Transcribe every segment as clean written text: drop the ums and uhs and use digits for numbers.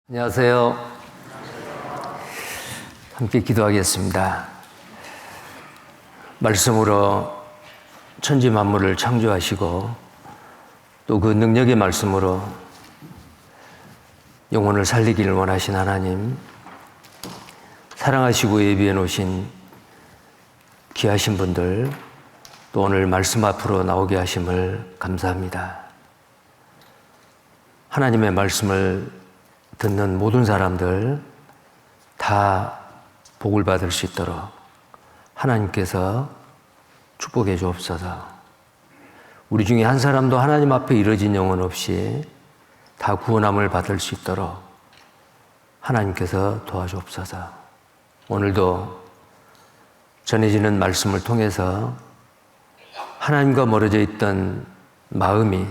안녕하세요. 함께 기도하겠습니다. 말씀으로 천지 만물을 창조하시고 또 그 능력의 말씀으로 영혼을 살리기를 원하신 하나님, 사랑하시고 예비해 놓으신 귀하신 분들, 또 오늘 말씀 앞으로 나오게 하심을 감사합니다. 하나님의 말씀을 듣는 모든 사람들 다 복을 받을 수 있도록 하나님께서 축복해 주옵소서. 우리 중에 한 사람도 하나님 앞에 이뤄진 영혼 없이 다 구원함을 받을 수 있도록 하나님께서 도와주옵소서. 오늘도 전해지는 말씀을 통해서 하나님과 멀어져 있던 마음이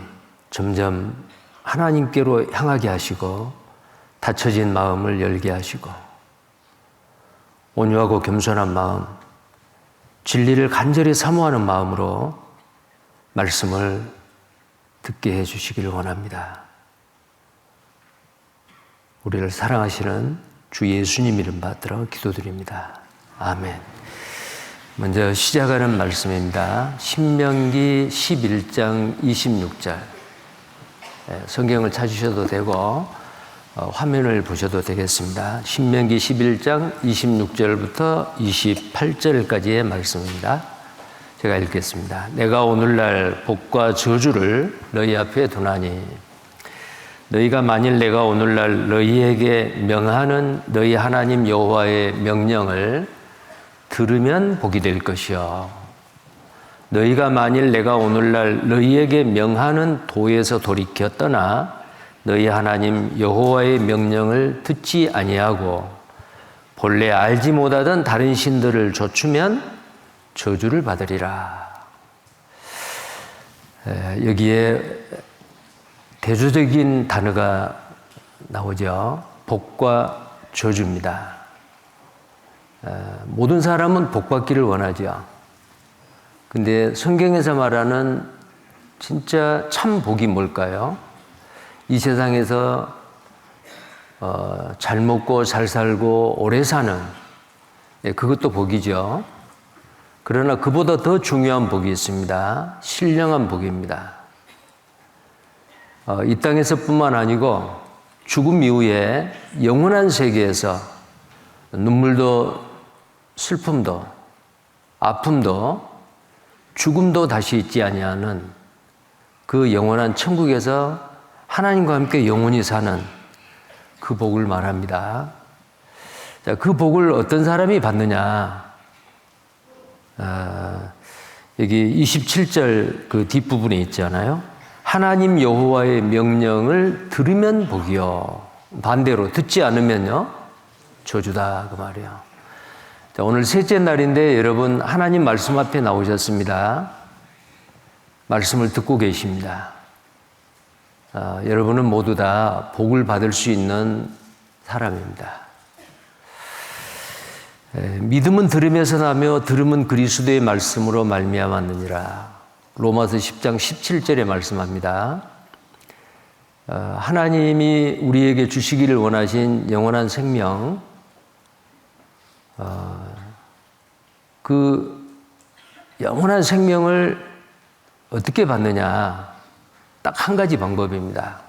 점점 하나님께로 향하게 하시고 닫혀진 마음을 열게 하시고 온유하고 겸손한 마음, 진리를 간절히 사모하는 마음으로 말씀을 듣게 해주시기를 원합니다. 우리를 사랑하시는 주 예수님 이름 받들어 기도드립니다. 아멘. 먼저 시작하는 말씀입니다. 신명기 11장 26절. 성경을 찾으셔도 되고 화면을 보셔도 되겠습니다. 신명기 11장 26절부터 28절까지의 말씀입니다. 제가 읽겠습니다. 내가 오늘날 복과 저주를 너희 앞에 두나니 너희가 만일 내가 오늘날 너희에게 명하는 너희 하나님 여호와의 명령을 들으면 복이 될 것이요 너희가 만일 내가 오늘날 너희에게 명하는 도에서 돌이켜 떠나 너희 하나님 여호와의 명령을 듣지 아니하고 본래 알지 못하던 다른 신들을 좇으면 저주를 받으리라. 여기에 대조적인 단어가 나오죠. 복과 저주입니다. 모든 사람은 복받기를 원하죠. 근데 성경에서 말하는 진짜 참 복이 뭘까요? 이 세상에서 잘 먹고 잘 살고 오래 사는, 그것도 복이죠. 그러나 그보다 더 중요한 복이 있습니다. 신령한 복입니다. 이 땅에서뿐만 아니고 죽음 이후에 영원한 세계에서 눈물도 슬픔도 아픔도 죽음도 다시 있지 아니하는 그 영원한 천국에서 하나님과 함께 영원히 사는 그 복을 말합니다. 자, 그 복을 어떤 사람이 받느냐? 여기 27절 그 뒷부분에 있잖아요. 하나님 여호와의 명령을 들으면 복이요. 반대로 듣지 않으면요, 저주다 그 말이에요. 자, 오늘 셋째 날인데 여러분 하나님 말씀 앞에 나오셨습니다. 말씀을 듣고 계십니다. 여러분은 모두 다 복을 받을 수 있는 사람입니다. 믿음은 들음에서 나며 들음은 그리스도의 말씀으로 말미암았느니라. 로마서 10장 17절에 말씀합니다. 하나님이 우리에게 주시기를 원하신 영원한 생명, 그 영원한 생명을 어떻게 받느냐? 딱 한 가지 방법입니다.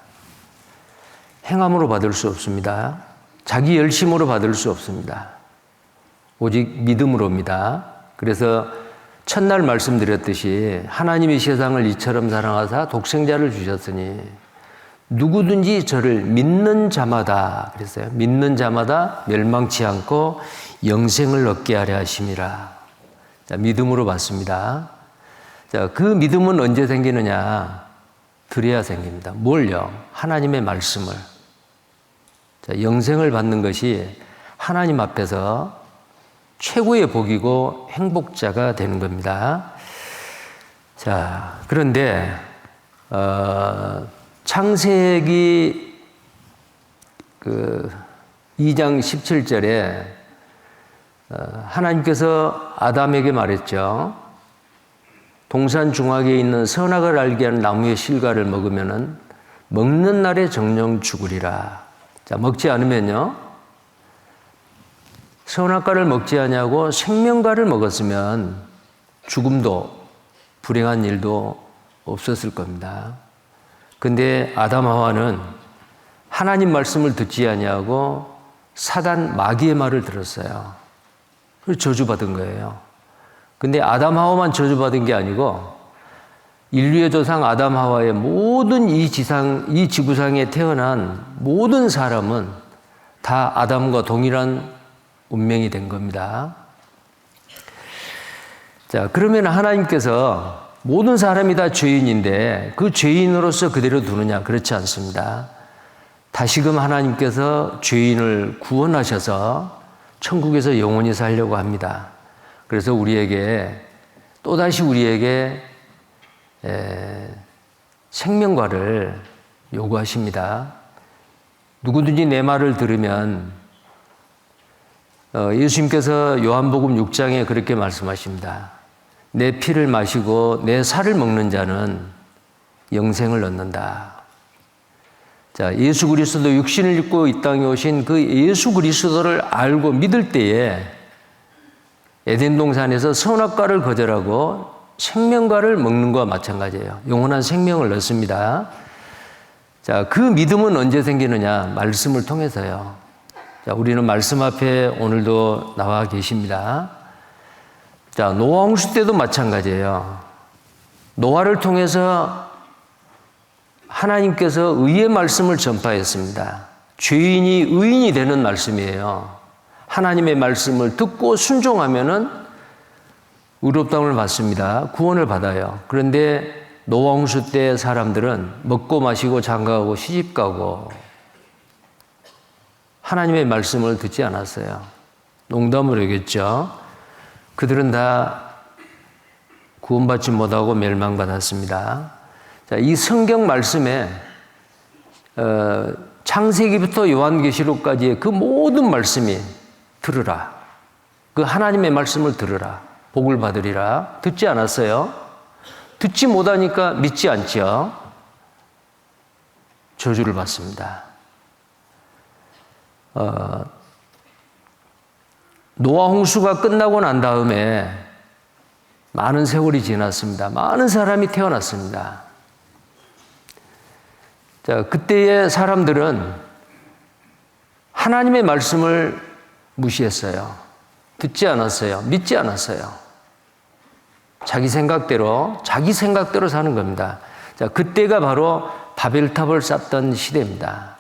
행함으로 받을 수 없습니다. 자기 열심으로 받을 수 없습니다. 오직 믿음으로입니다. 그래서 첫날 말씀드렸듯이 하나님이 세상을 이처럼 사랑하사 독생자를 주셨으니 누구든지 저를 믿는 자마다, 그랬어요. 믿는 자마다 멸망치 않고 영생을 얻게 하려 하심이라. 자, 믿음으로 받습니다. 자, 그 믿음은 언제 생기느냐? 들어야 생깁니다. 뭘요? 하나님의 말씀을. 자, 영생을 받는 것이 하나님 앞에서 최고의 복이고 행복자가 되는 겁니다. 자, 그런데 창세기 2장 17절에 하나님께서 아담에게 말했죠. 동산 중앙에 있는 선악을 알게 하는 나무의 실과를 먹으면은 먹는 날에 정령 죽으리라. 자, 먹지 않으면요. 선악과를 먹지 아니하고 생명과를 먹었으면 죽음도 불행한 일도 없었을 겁니다. 근데 아담 하와는 하나님 말씀을 듣지 아니하고 사단 마귀의 말을 들었어요. 그래서 저주받은 거예요. 근데 아담 하와만 저주받은 게 아니고 인류의 조상 아담 하와의 모든 이 지구상에 태어난 모든 사람은 다 아담과 동일한 운명이 된 겁니다. 자, 그러면 하나님께서 모든 사람이 다 죄인인데 그 죄인으로서 그대로 두느냐? 그렇지 않습니다. 다시금 하나님께서 죄인을 구원하셔서 천국에서 영원히 살려고 합니다. 그래서 또다시 우리에게 생명과를 요구하십니다. 누구든지 내 말을 들으면 예수님께서 요한복음 6장에 그렇게 말씀하십니다. 내 피를 마시고 내 살을 먹는 자는 영생을 얻는다. 자, 예수 그리스도 육신을 입고 이 땅에 오신 그 예수 그리스도를 알고 믿을 때에 에덴 동산에서 선악과를 거절하고 생명과를 먹는 것과 마찬가지예요. 영원한 생명을 얻습니다. 자, 그 믿음은 언제 생기느냐? 말씀을 통해서요. 자, 우리는 말씀 앞에 오늘도 나와 계십니다. 자, 노아 홍수 때도 마찬가지예요. 노아를 통해서 하나님께서 의의 말씀을 전파했습니다. 죄인이 의인이 되는 말씀이에요. 하나님의 말씀을 듣고 순종하면은 의롭다움을 받습니다. 구원을 받아요. 그런데 노아 홍수 때 사람들은 먹고 마시고 장가가고 시집가고 하나님의 말씀을 듣지 않았어요. 농담으로 얘기했죠. 그들은 다 구원받지 못하고 멸망받았습니다. 자, 이 성경 말씀에 창세기부터 요한계시록까지의 그 모든 말씀이 들으라. 그 하나님의 말씀을 들으라. 복을 받으리라. 듣지 않았어요. 듣지 못하니까 믿지 않죠. 저주를 받습니다. 노아 홍수가 끝나고 난 다음에 많은 세월이 지났습니다. 많은 사람이 태어났습니다. 자, 그때의 사람들은 하나님의 말씀을 무시했어요. 듣지 않았어요. 믿지 않았어요. 자기 생각대로 사는 겁니다. 자, 그때가 바로 바벨탑을 쌓던 시대입니다.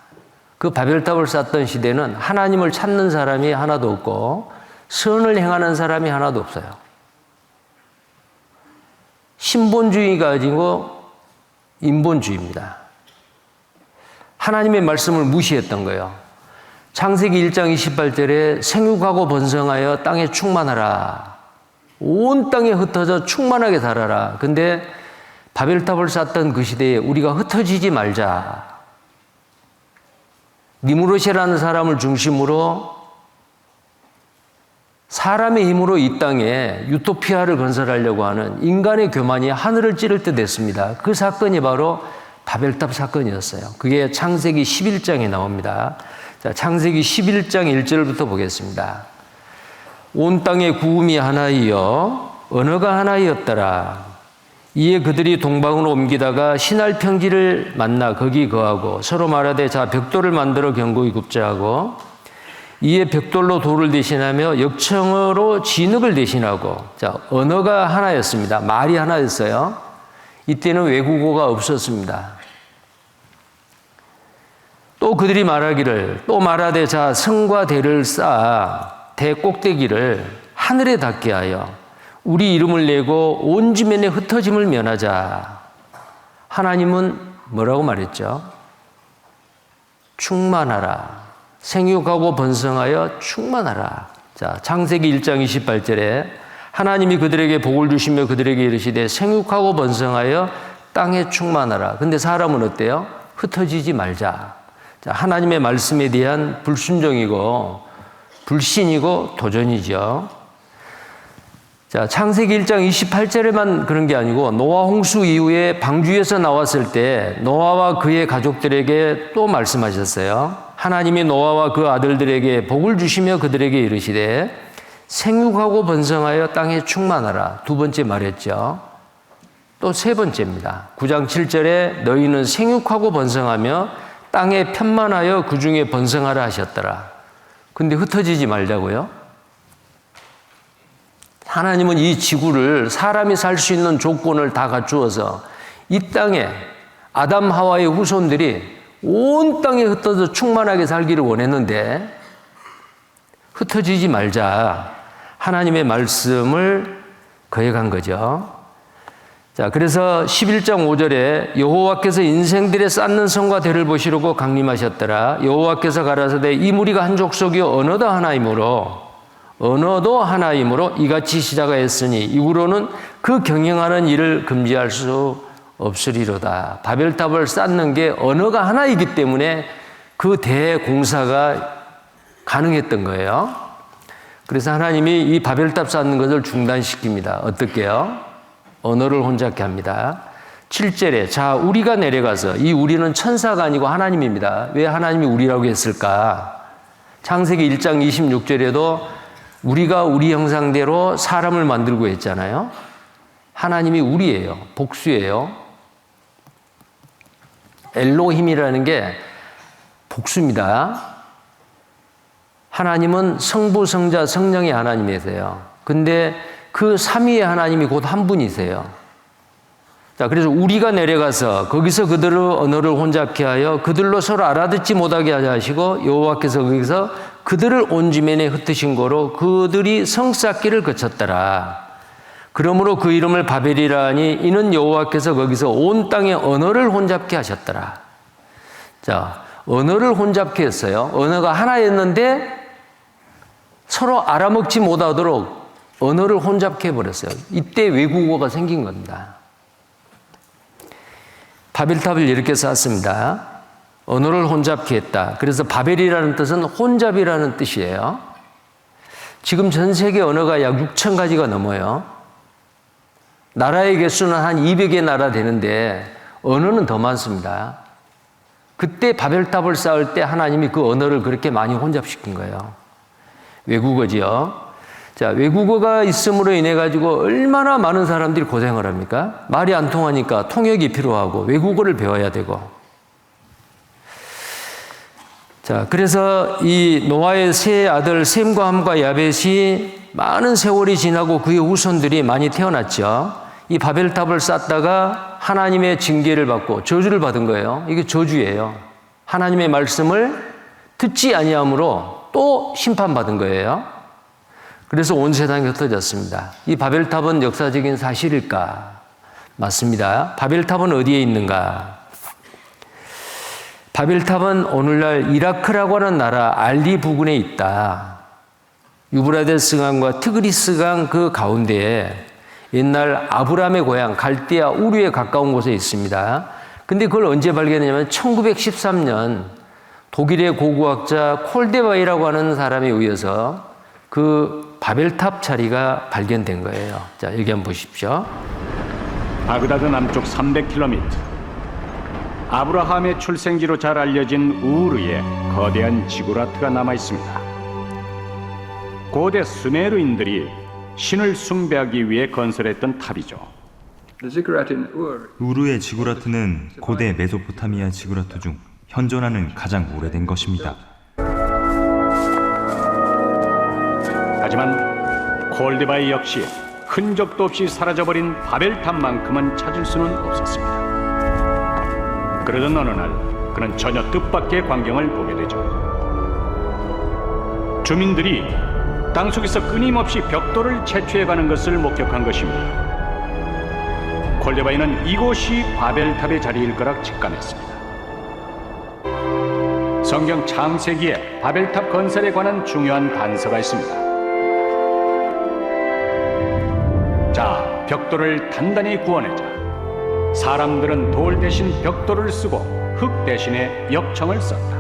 그 바벨탑을 쌓던 시대는 하나님을 찾는 사람이 하나도 없고 선을 행하는 사람이 하나도 없어요. 신본주의가 아니고 인본주의입니다. 하나님의 말씀을 무시했던 거예요. 창세기 1장 28절에 생육하고 번성하여 땅에 충만하라. 온 땅에 흩어져 충만하게 자라라. 근데 바벨탑을 쌓던 그 시대에 우리가 흩어지지 말자. 니무롯이라는 사람을 중심으로 사람의 힘으로 이 땅에 유토피아를 건설하려고 하는 인간의 교만이 하늘을 찌를 때 됐습니다. 그 사건이 바로 바벨탑 사건이었어요. 그게 창세기 11장에 나옵니다. 자, 창세기 11장 1절부터 보겠습니다. 온 땅에 구음이 하나이요 언어가 하나이었더라. 이에 그들이 동방으로 옮기다가 신할 평지를 만나 거기 거하고 서로 말하되 자 벽돌을 만들어 견고히 굽자 하고 이에 벽돌로 돌을 대신하며 역청으로 진흙을 대신하고 자 언어가 하나였습니다. 말이 하나였어요. 이때는 외국어가 없었습니다. 또 그들이 말하기를 또 말하되 자 성과 대를 쌓아 대 꼭대기를 하늘에 닿게 하여 우리 이름을 내고 온 지면에 흩어짐을 면하자. 하나님은 뭐라고 말했죠? 충만하라. 생육하고 번성하여 충만하라. 자, 창세기 1장 28절에 하나님이 그들에게 복을 주시며 그들에게 이르시되 생육하고 번성하여 땅에 충만하라. 근데 사람은 어때요? 흩어지지 말자. 자, 하나님의 말씀에 대한 불순종이고 불신이고 도전이죠. 자, 창세기 1장 28절에만 그런 게 아니고 노아 홍수 이후에 방주에서 나왔을 때 노아와 그의 가족들에게 또 말씀하셨어요. 하나님이 노아와 그 아들들에게 복을 주시며 그들에게 이르시되 생육하고 번성하여 땅에 충만하라. 두 번째 말했죠. 또 세 번째입니다. 9장 7절에 너희는 생육하고 번성하며 땅에 편만하여 그 중에 번성하라 하셨더라. 근데 흩어지지 말자고요. 하나님은 이 지구를 사람이 살 수 있는 조건을 다 갖추어서 이 땅에 아담 하와의 후손들이 온 땅에 흩어져 충만하게 살기를 원했는데 흩어지지 말자. 하나님의 말씀을 거역한 거죠. 자, 그래서 11장 5절에 여호와께서 인생들의 쌓는 성과 대를 보시려고 강림하셨더라. 여호와께서 가라사대 이 무리가 한 족속이요 언어도 하나이므로 이같이 시작하였으니 이후로는 그 경영하는 일을 금지할 수 없으리로다. 바벨탑을 쌓는 게 언어가 하나이기 때문에 그 대공사가 가능했던 거예요. 그래서 하나님이 이 바벨탑 쌓는 것을 중단시킵니다. 어떻게요? 언어를 혼잡케 합니다. 7절에 자 우리가 내려가서, 이 우리는 천사가 아니고 하나님입니다. 왜 하나님이 우리라고 했을까? 창세기 1장 26절에도 우리가 우리 형상대로 사람을 만들고 했잖아요. 하나님이 우리예요. 복수예요. 엘로힘이라는 게 복수입니다. 하나님은 성부, 성자, 성령의 하나님이세요. 근데 그 삼위의 하나님이 곧 한 분이세요. 자, 그래서 우리가 내려가서 거기서 그들의 언어를 혼잡케 하여 그들로 서로 알아듣지 못하게 하시고 여호와께서 거기서 그들을 온 지면에 흩으신 거로 그들이 성 쌓기를 거쳤더라. 그러므로 그 이름을 바벨이라 하니 이는 여호와께서 거기서 온 땅의 언어를 혼잡케 하셨더라. 자, 언어를 혼잡케 했어요. 언어가 하나였는데 서로 알아먹지 못하도록 언어를 혼잡케 해버렸어요. 이때 외국어가 생긴 겁니다. 바벨탑을 이렇게 쌓았습니다. 언어를 혼잡케 했다. 그래서 바벨이라는 뜻은 혼잡이라는 뜻이에요. 지금 전 세계 언어가 약 6천 가지가 넘어요. 나라의 개수는 한 200의 나라 되는데 언어는 더 많습니다. 그때 바벨탑을 쌓을 때 하나님이 그 언어를 그렇게 많이 혼잡시킨 거예요. 외국어지요. 자, 외국어가 있음으로 인해 가지고 얼마나 많은 사람들이 고생을 합니까? 말이 안 통하니까 통역이 필요하고 외국어를 배워야 되고. 자, 그래서 이 노아의 세 아들 셈과 함과 야벳이 많은 세월이 지나고 그의 후손들이 많이 태어났죠. 이 바벨탑을 쌓다가 하나님의 징계를 받고 저주를 받은 거예요. 이게 저주예요. 하나님의 말씀을 듣지 아니함으로 또 심판받은 거예요. 그래서 온 세상이 흩어졌습니다. 이 바벨탑은 역사적인 사실일까? 맞습니다. 바벨탑은 어디에 있는가? 바벨탑은 오늘날 이라크라고 하는 나라 알리 부근에 있다. 유브라데스 강과 티그리스 강 그 가운데에 옛날 아브라함의 고향 갈대아 우르에 가까운 곳에 있습니다. 근데 그걸 언제 발견했냐면 1913년 독일의 고고학자 콜데바이라고 하는 사람에 의해서 그 바벨탑 자리가 발견된 거예요. 자, 여기 한번 보십시오. 바그다드 남쪽 300km, 아브라함의 출생지로 잘 알려진 우르에 거대한 지구라트가 남아 있습니다. 고대 수메르인들이 신을 숭배하기 위해 건설했던 탑이죠. 우르의 지구라트는 고대 메소포타미아 지구라트 중 현존하는 가장 오래된 것입니다. 하지만 콜데바이 역시 흔적도 없이 사라져버린 바벨탑만큼은 찾을 수는 없었습니다. 그러던 어느 날 그는 전혀 뜻밖의 광경을 보게 되죠. 주민들이 땅속에서 끊임없이 벽돌을 채취해가는 것을 목격한 것입니다. 콜데바이는 이곳이 바벨탑의 자리일 거라 직감했습니다. 성경 창세기에 바벨탑 건설에 관한 중요한 단서가 있습니다. 자, 벽돌을 단단히 구워내자. 사람들은 돌 대신 벽돌을 쓰고 흙 대신에 역청을 썼다.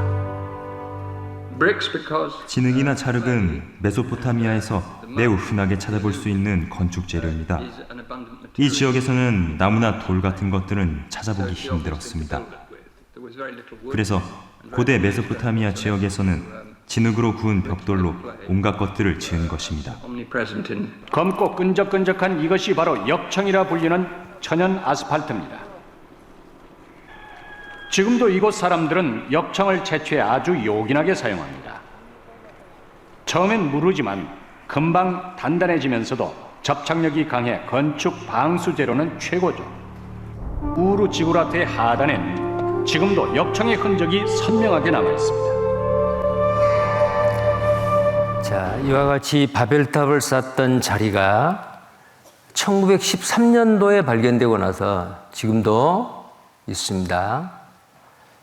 진흙이나 찰흙은 메소포타미아에서 매우 흔하게 찾아볼 수 있는 건축 재료입니다. 이 지역에서는 나무나 돌 같은 것들은 찾아보기 힘들었습니다. 그래서 고대 메소포타미아 지역에서는 진흙으로 구운 벽돌로 온갖 것들을 지은 것입니다. 검고 끈적끈적한 이것이 바로 역청이라 불리는 천연 아스팔트입니다. 지금도 이곳 사람들은 역청을 채취해 아주 요긴하게 사용합니다. 처음엔 무르지만 금방 단단해지면서도 접착력이 강해 건축 방수 재료는 최고죠. 우르 지구라트의 하단엔 지금도 역청의 흔적이 선명하게 남아 있습니다. 자, 이와 같이 바벨탑을 쌓던 자리가 1913년도에 발견되고 나서 지금도 있습니다.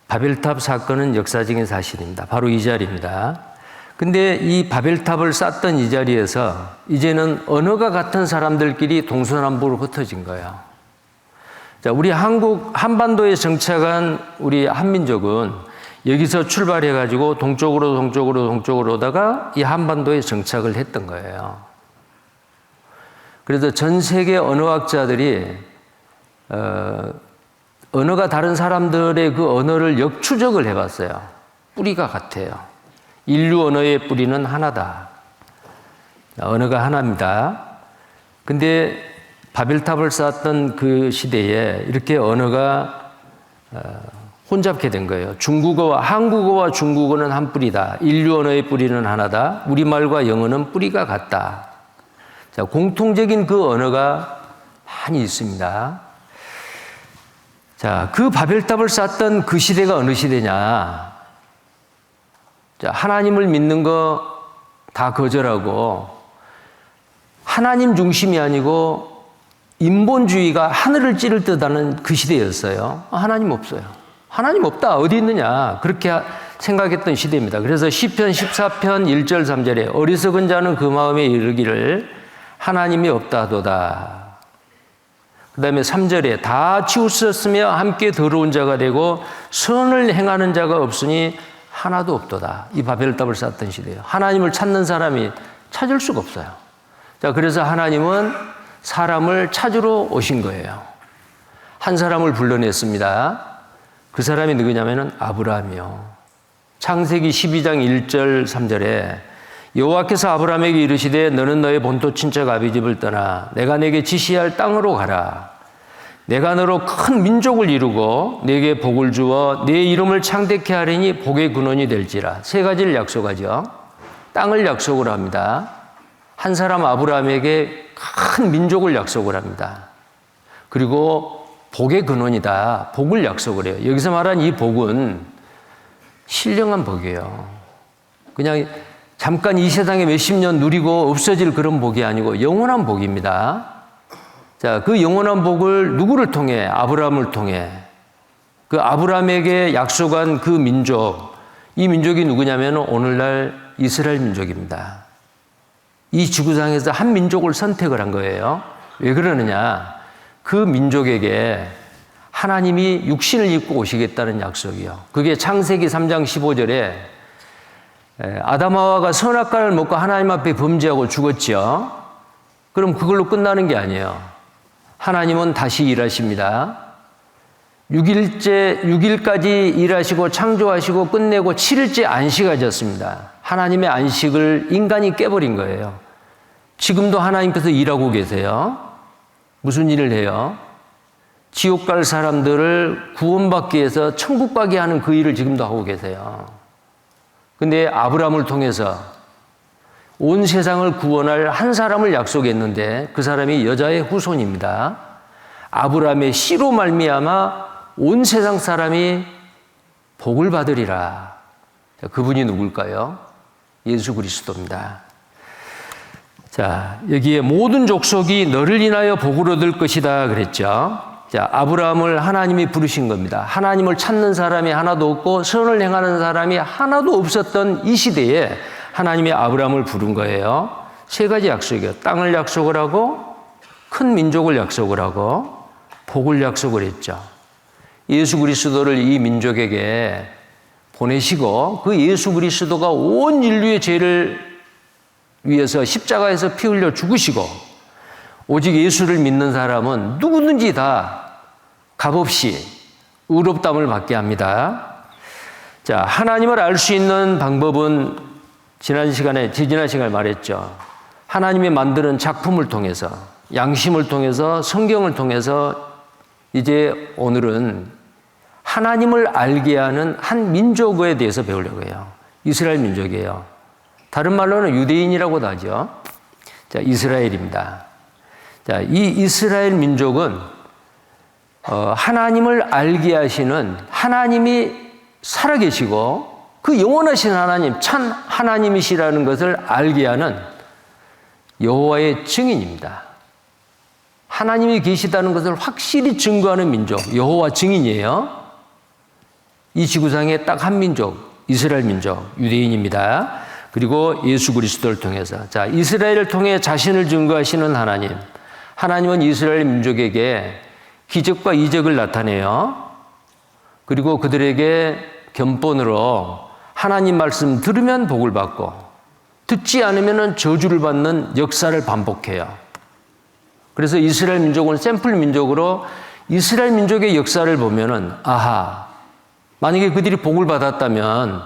바벨탑 사건은 역사적인 사실입니다. 바로 이 자리입니다. 근데 이 바벨탑을 쌓던 이 자리에서 이제는 언어가 같은 사람들끼리 동서남북으로 흩어진 거예요. 자, 우리 한반도에 정착한 우리 한민족은 여기서 출발해가지고 동쪽으로 오다가 이 한반도에 정착을 했던 거예요. 그래서 전 세계 언어학자들이 언어가 다른 사람들의 그 언어를 역추적을 해봤어요. 뿌리가 같아요. 인류 언어의 뿌리는 하나다. 언어가 하나입니다. 근데 바벨탑을 쌓았던 그 시대에 이렇게 언어가 혼잡게 된 거예요. 한국어와 중국어는 한 뿌리다. 인류 언어의 뿌리는 하나다. 우리말과 영어는 뿌리가 같다. 자, 공통적인 그 언어가 많이 있습니다. 자, 그 바벨탑을 쌓던 그 시대가 어느 시대냐? 자, 하나님을 믿는 거 다 거절하고 하나님 중심이 아니고 인본주의가 하늘을 찌를 듯 하는 그 시대였어요. 하나님 없어요. 하나님 없다. 어디 있느냐. 그렇게 생각했던 시대입니다. 그래서 시편 14편 1절 3절에 어리석은 자는 그 마음에 이르기를 하나님이 없다도다. 그 다음에 3절에 다 치우쳤으며 함께 더러운 자가 되고 선을 행하는 자가 없으니 하나도 없도다. 이 바벨탑을 쌓았던 시대예요. 하나님을 찾는 사람이 찾을 수가 없어요. 자, 그래서 하나님은 사람을 찾으러 오신 거예요. 한 사람을 불러냈습니다. 그 사람이 누구냐면은 아브라함이요. 창세기 12장 1절 3절에 여호와께서 아브라함에게 이르시되 너는 너의 본토 친척 아비 집을 떠나 내가 내게 지시할 땅으로 가라. 내가 너로 큰 민족을 이루고 내게 복을 주어 내 이름을 창대케 하리니 복의 근원이 될지라. 세 가지를 약속하죠. 땅을 약속을 합니다. 한 사람 아브라함에게 큰 민족을 약속을 합니다. 그리고 복의 근원이다. 복을 약속을 해요. 여기서 말한 이 복은 신령한 복이에요. 그냥 잠깐 이 세상에 몇십 년 누리고 없어질 그런 복이 아니고 영원한 복입니다. 자, 그 영원한 복을 누구를 통해? 아브라함을 통해. 그 아브라함에게 약속한 그 민족, 이 민족이 누구냐면 오늘날 이스라엘 민족입니다. 이 지구상에서 한 민족을 선택을 한 거예요. 왜 그러느냐? 그 민족에게 하나님이 육신을 입고 오시겠다는 약속이요. 그게 창세기 3장 15절에 아담하와가 선악과를 먹고 하나님 앞에 범죄하고 죽었죠. 그럼 그걸로 끝나는 게 아니에요. 하나님은 다시 일하십니다. 6일까지 일하시고 창조하시고 끝내고 7일째 안식하셨습니다. 하나님의 안식을 인간이 깨버린 거예요. 지금도 하나님께서 일하고 계세요. 무슨 일을 해요? 지옥 갈 사람들을 구원받기 위해서 천국 가게 하는 그 일을 지금도 하고 계세요. 근데 아브라함을 통해서 온 세상을 구원할 한 사람을 약속했는데 그 사람이 여자의 후손입니다. 아브라함의 씨로 말미암아 온 세상 사람이 복을 받으리라. 그분이 누굴까요? 예수 그리스도입니다. 자, 여기에 모든 족속이 너를 인하여 복을 얻을 것이다 그랬죠. 자, 아브라함을 하나님이 부르신 겁니다. 하나님을 찾는 사람이 하나도 없고 선을 행하는 사람이 하나도 없었던 이 시대에 하나님이 아브라함을 부른 거예요. 세 가지 약속이에요. 땅을 약속을 하고 큰 민족을 약속을 하고 복을 약속을 했죠. 예수 그리스도를 이 민족에게 보내시고 그 예수 그리스도가 온 인류의 죄를 위해서 십자가에서 피 흘려 죽으시고 오직 예수를 믿는 사람은 누구든지 다 값없이 의롭다함을 받게 합니다. 자, 하나님을 알 수 있는 방법은 지난 시간에 말했죠. 하나님이 만드는 작품을 통해서, 양심을 통해서, 성경을 통해서 이제 오늘은 하나님을 알게 하는 한 민족에 대해서 배우려고 해요. 이스라엘 민족이에요. 다른 말로는 유대인이라고도 하죠. 자, 이스라엘입니다. 자, 이 이스라엘 민족은 하나님을 알게 하시는 하나님이 살아계시고 그 영원하신 하나님, 참 하나님이시라는 것을 알게 하는 여호와의 증인입니다. 하나님이 계시다는 것을 확실히 증거하는 민족, 여호와 증인이에요. 이 지구상에 딱 한 민족, 이스라엘 민족, 유대인입니다. 그리고 예수 그리스도를 통해서, 자, 이스라엘을 통해 자신을 증거하시는 하나님, 하나님은 이스라엘 민족에게 기적과 이적을 나타내요. 그리고 그들에게 견본으로 하나님 말씀 들으면 복을 받고 듣지 않으면 저주를 받는 역사를 반복해요. 그래서 이스라엘 민족은 샘플 민족으로 이스라엘 민족의 역사를 보면은 아하, 만약에 그들이 복을 받았다면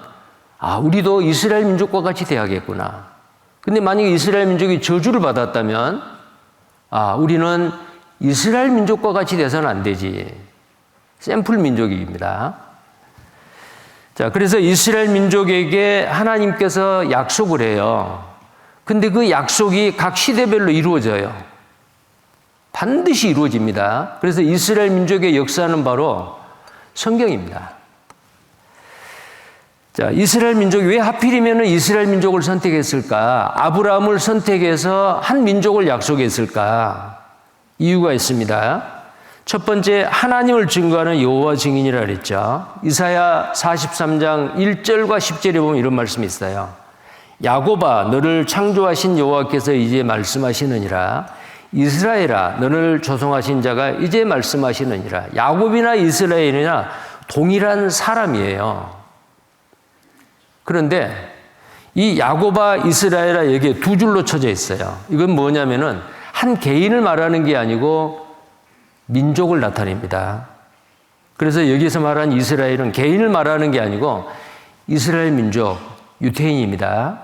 우리도 이스라엘 민족과 같이 돼야겠구나. 근데 만약에 이스라엘 민족이 저주를 받았다면 우리는 이스라엘 민족과 같이 돼서는 안 되지. 샘플 민족입니다. 자, 그래서 이스라엘 민족에게 하나님께서 약속을 해요. 근데 그 약속이 각 시대별로 이루어져요. 반드시 이루어집니다. 그래서 이스라엘 민족의 역사는 바로 성경입니다. 자, 이스라엘 민족이 왜 하필이면 이스라엘 민족을 선택했을까? 아브라함을 선택해서 한 민족을 약속했을까? 이유가 있습니다. 첫 번째, 하나님을 증거하는 여호와 증인이라 그랬죠. 이사야 43장 1절과 10절에 보면 이런 말씀이 있어요. 야곱아, 너를 창조하신 여호와께서 이제 말씀하시느니라. 이스라엘아, 너를 조성하신 자가 이제 말씀하시느니라. 야곱이나 이스라엘이나 동일한 사람이에요. 그런데 이 야곱아, 이스라엘아 여기에 두 줄로 쳐져 있어요. 이건 뭐냐면은 한 개인을 말하는 게 아니고 민족을 나타냅니다. 그래서 여기서 말한 이스라엘은 개인을 말하는 게 아니고 이스라엘 민족, 유태인입니다.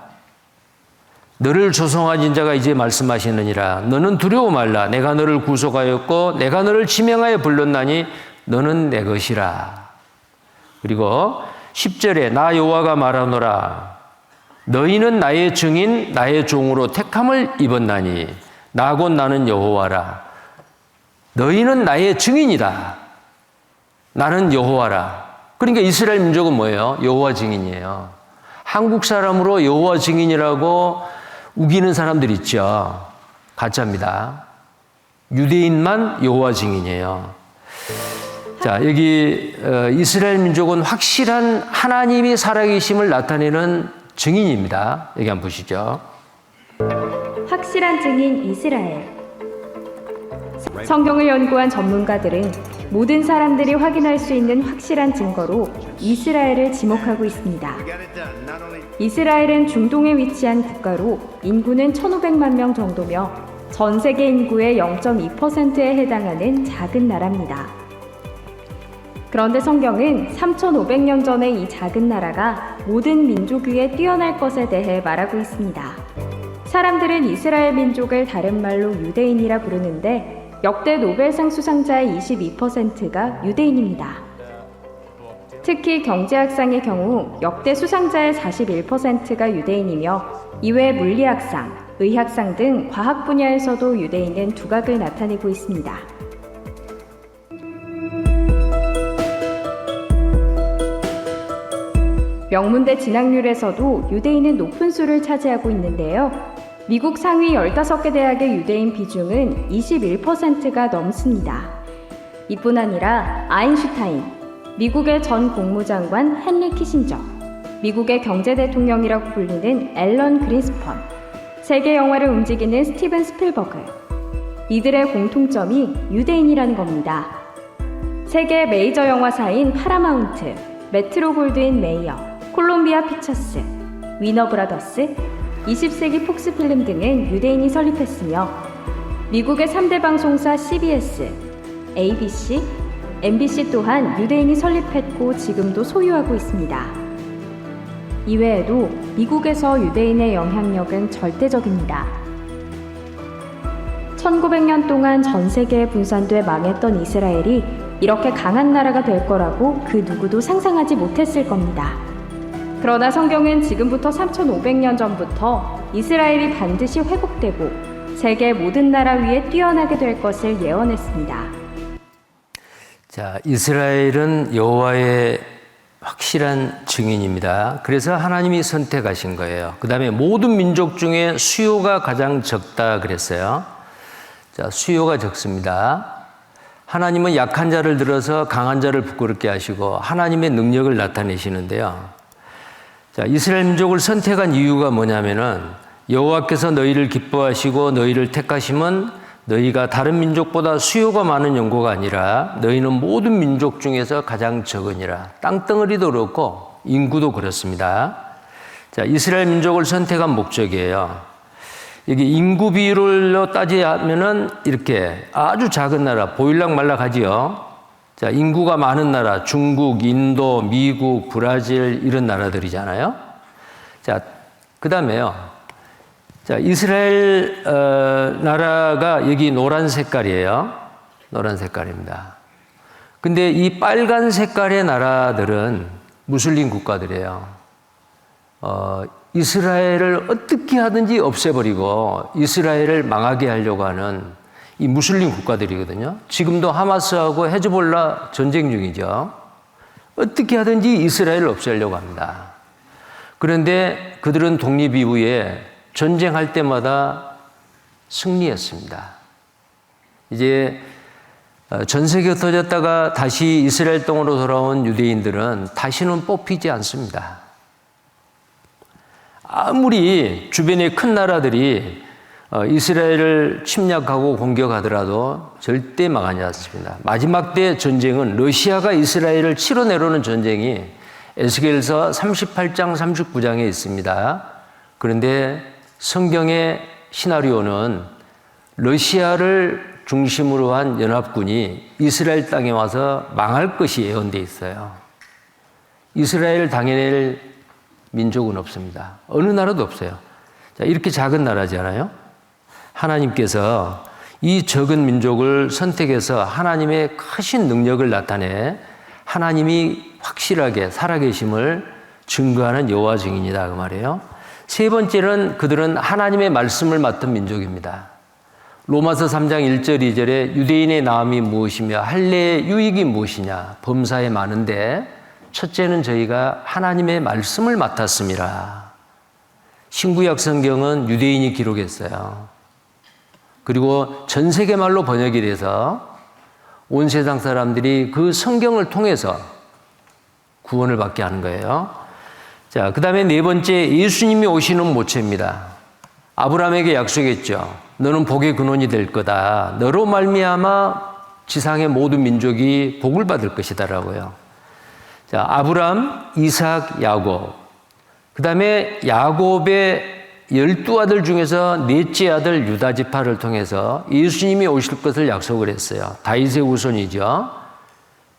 너를 조성하신 자가 이제 말씀하시느니라. 너는 두려워 말라. 내가 너를 구속하였고 내가 너를 지명하여 불렀나니 너는 내 것이라. 그리고 10절에 나 여호와가 말하노라. 너희는 나의 증인 나의 종으로 택함을 입었나니 나 곧 나는 여호와라. 너희는 나의 증인이다. 나는 여호와라. 그러니까 이스라엘 민족은 뭐예요? 여호와 증인이에요. 한국 사람으로 여호와 증인이라고 우기는 사람들 있죠. 가짜입니다. 유대인만 여호와 증인이에요. 자, 여기 이스라엘 민족은 확실한 하나님이 살아계심을 나타내는 증인입니다. 여기 한번 보시죠. 확실한 증인 이스라엘. 성경을 연구한 전문가들은 모든 사람들이 확인할 수 있는 확실한 증거로 이스라엘을 지목하고 있습니다. 이스라엘은 중동에 위치한 국가로 인구는 1,500만 명 정도며 전 세계 인구의 0.2%에 해당하는 작은 나라입니다. 그런데 성경은 3,500년 전에 이 작은 나라가 모든 민족 위에 뛰어날 것에 대해 말하고 있습니다. 사람들은 이스라엘 민족을 다른 말로 유대인이라 부르는데 역대 노벨상 수상자의 22%가 유대인입니다. 특히 경제학상의 경우 역대 수상자의 41%가 유대인이며 이외 물리학상, 의학상 등 과학 분야에서도 유대인은 두각을 나타내고 있습니다. 명문대 진학률에서도 유대인은 높은 수를 차지하고 있는데요. 미국 상위 15개 대학의 유대인 비중은 21%가 넘습니다. 이뿐 아니라 아인슈타인, 미국의 전 국무장관 헨리 키신저, 미국의 경제대통령이라고 불리는 앨런 그린스펀, 세계 영화를 움직이는 스티븐 스필버그, 이들의 공통점이 유대인이라는 겁니다. 세계 메이저 영화사인 파라마운트, 메트로 골드윈 메이어, 콜롬비아 피처스, 위너 브라더스, 20세기 폭스필름 등은 유대인이 설립했으며 미국의 3대 방송사 CBS, ABC, MBC 또한 유대인이 설립했고 지금도 소유하고 있습니다. 이외에도 미국에서 유대인의 영향력은 절대적입니다. 1900년 동안 전 세계에 분산돼 망했던 이스라엘이 이렇게 강한 나라가 될 거라고 그 누구도 상상하지 못했을 겁니다. 그러나 성경은 지금부터 3500년 전부터 이스라엘이 반드시 회복되고 세계 모든 나라 위에 뛰어나게 될 것을 예언했습니다. 자, 이스라엘은 여호와의 확실한 증인입니다. 그래서 하나님이 선택하신 거예요. 그 다음에 모든 민족 중에 수요가 가장 적다 그랬어요. 자, 수요가 적습니다. 하나님은 약한 자를 들어서 강한 자를 부끄럽게 하시고 하나님의 능력을 나타내시는데요. 자, 이스라엘 민족을 선택한 이유가 뭐냐면은 여호와께서 너희를 기뻐하시고 너희를 택하심은 너희가 다른 민족보다 수요가 많은 연고가 아니라 너희는 모든 민족 중에서 가장 적으니라. 땅덩어리도 그렇고 인구도 그렇습니다. 자, 이스라엘 민족을 선택한 목적이에요. 여기 인구 비율로 따지면은 이렇게 아주 작은 나라, 보일락말락하지요. 자, 인구가 많은 나라, 중국, 인도, 미국, 브라질 이런 나라들이잖아요. 자, 그 다음에요. 자, 이스라엘 나라가 여기 노란 색깔이에요. 노란 색깔입니다. 근데 이 빨간 색깔의 나라들은 무슬림 국가들이에요. 이스라엘을 어떻게 하든지 없애버리고 이스라엘을 망하게 하려고 하는 이 무슬림 국가들이거든요. 지금도 하마스하고 헤즈볼라 전쟁 중이죠. 어떻게 하든지 이스라엘을 없애려고 합니다. 그런데 그들은 독립 이후에 전쟁할 때마다 승리했습니다. 이제 전 세계가 흩어졌다가 다시 이스라엘 땅으로 돌아온 유대인들은 다시는 뽑히지 않습니다. 아무리 주변의 큰 나라들이 이스라엘을 침략하고 공격하더라도 절대 망하지 않습니다. 마지막 때 전쟁은 러시아가 이스라엘을 치러 내려오는 전쟁이 에스겔서 38장 39장에 있습니다. 그런데 성경의 시나리오는 러시아를 중심으로 한 연합군이 이스라엘 땅에 와서 망할 것이 예언되어 있어요. 이스라엘을 당해낼 민족은 없습니다. 어느 나라도 없어요. 자, 이렇게 작은 나라잖아요. 하나님께서 이 적은 민족을 선택해서 하나님의 크신 능력을 나타내 하나님이 확실하게 살아계심을 증거하는 여호와 증인이다 그 말이에요. 세 번째는 그들은 하나님의 말씀을 맡은 민족입니다. 로마서 3장 1절 2절에 유대인의 나음이 무엇이며 할례의 유익이 무엇이냐 범사에 많은데 첫째는 저희가 하나님의 말씀을 맡았습니다. 신구약 성경은 유대인이 기록했어요. 그리고 전 세계 말로 번역이 돼서 온 세상 사람들이 그 성경을 통해서 구원을 받게 하는 거예요. 자, 그 다음에 네 번째, 예수님이 오시는 모체입니다. 아브라함에게 약속했죠. 너는 복의 근원이 될 거다. 너로 말미암아 지상의 모든 민족이 복을 받을 것이다라고요. 자, 아브라함, 이삭, 야곱. 그 다음에 야곱의 12아들 중에서 넷째 아들 유다 지파를 통해서 예수님이 오실 것을 약속을 했어요. 다윗의 후손이죠.